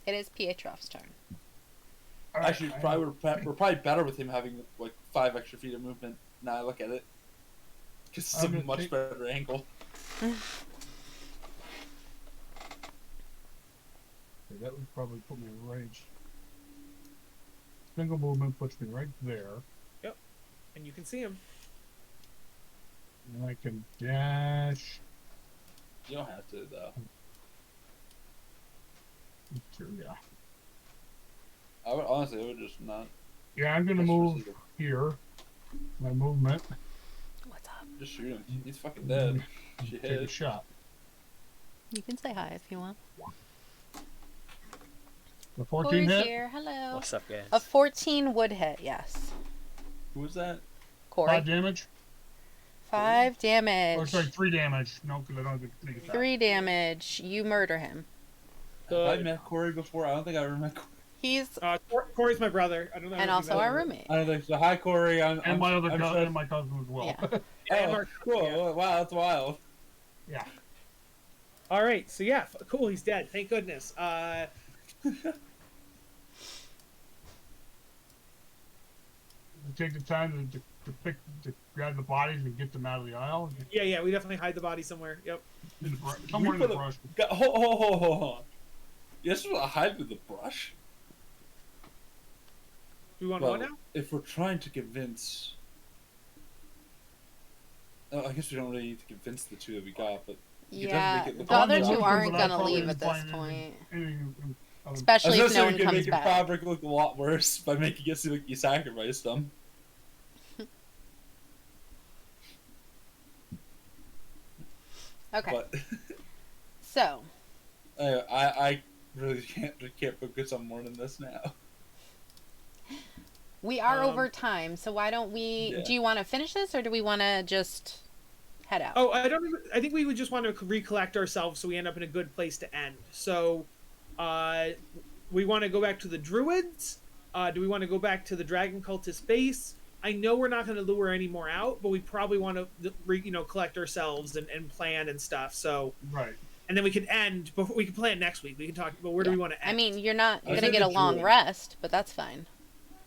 It is Pietrov's turn. Actually, we're probably better with him having like 5 extra feet of movement. Now I look at it, because it's a I'm gonna much take- better angle. Okay, that would probably put me in range. Single movement puts me right there. And you can see him. And I can dash. You don't have to though. Yeah. I would just not. Yeah, I'm gonna Just move receive it. here. My movement. What's up? Just shoot him. He's fucking dead. She Take a hit. shot. You can say hi if you want. The 14 Corey's hit. here. Hello. What's up, guys? A 14 would hit, yes. Who was that? Corey. 5 damage. 5 damage. Or sorry, 3 damage. No, because I don't get to take it back. 3 damage. You murder him. Have I met Corey before? I don't think I ever met Corey. He's Corey's my brother. I don't know. and if also you met our him. roommate. I don't think so. Hi, Corey. And my other I'm cousin, sure- and my cousin as well. Yeah. And Oh, Mark- cool. yeah. Wow, that's wild. Yeah. All right. So yeah, cool. He's dead. Thank goodness. Take the time to grab the bodies and get them out of the aisle. Yeah. We definitely hide the body somewhere. Yep. Somewhere in the put a- brush. Hold on. Yes, we'll hide with the brush. Do we want Well, one now? if we're trying to convince, I guess we don't really need to convince the 2 that we got, but you can Yeah, definitely make it the other look two like- aren't But I gonna probably leave at didn't this find point. anything Especially I if was no gonna one say we could comes make back. Fabric look a lot worse by making it seem like you sacrificed them. Okay. But So, I really can't focus on more than this now. we are over time, so why don't we... Yeah. Do you want to finish this, or do we want to just head out? Oh, I think we would just want to recollect ourselves so we end up in a good place to end. So, we want to go back to the druids. Do we want to go back to the dragon cultist base? I know we're not going to lure any more out, but we probably want to, collect ourselves and plan and stuff. So, Right. and then we can end before we can plan next week. We can talk about where do we want to end. I mean, you're not I going to said get a the long druid. rest, but that's fine.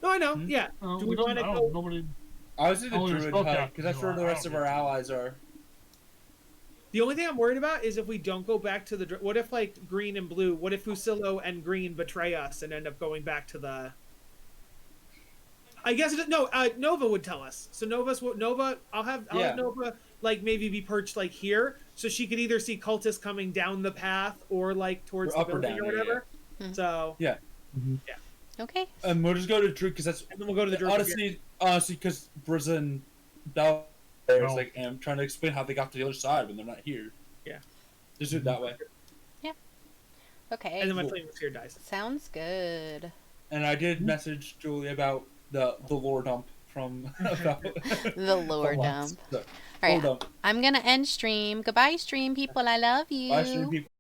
no, I know. Hmm? Yeah. Do we don't- want to I go? don't- Nobody. I was in the Oh, you're druid spellcasting, hut because that's so where the I rest don't of our get you. allies are. The only thing I'm worried about is if we don't go back to the. What if like green and blue? What if Fusillo and green betray us and end up going back to the? I guess no. Nova would tell us. So Nova. I'll have Yeah. Nova like maybe be perched like here. so she could either see cultists coming down the path or like towards Or the up or building down, or yeah, whatever. yeah. So Yeah. Okay. And we'll just go to Drew because that's and then we'll go to the Druid. honestly, because Brizza and Bell is No. like, I'm trying to explain how they got to the other side when they're not here. Yeah. Just do it that way. Okay. And then my flame sphere dies. Sounds good. And I did message Julie about the lore dump from about The lore from last- dump. So, All right. lore dump. I'm gonna end stream. Goodbye, stream people. I love you. Bye, stream people.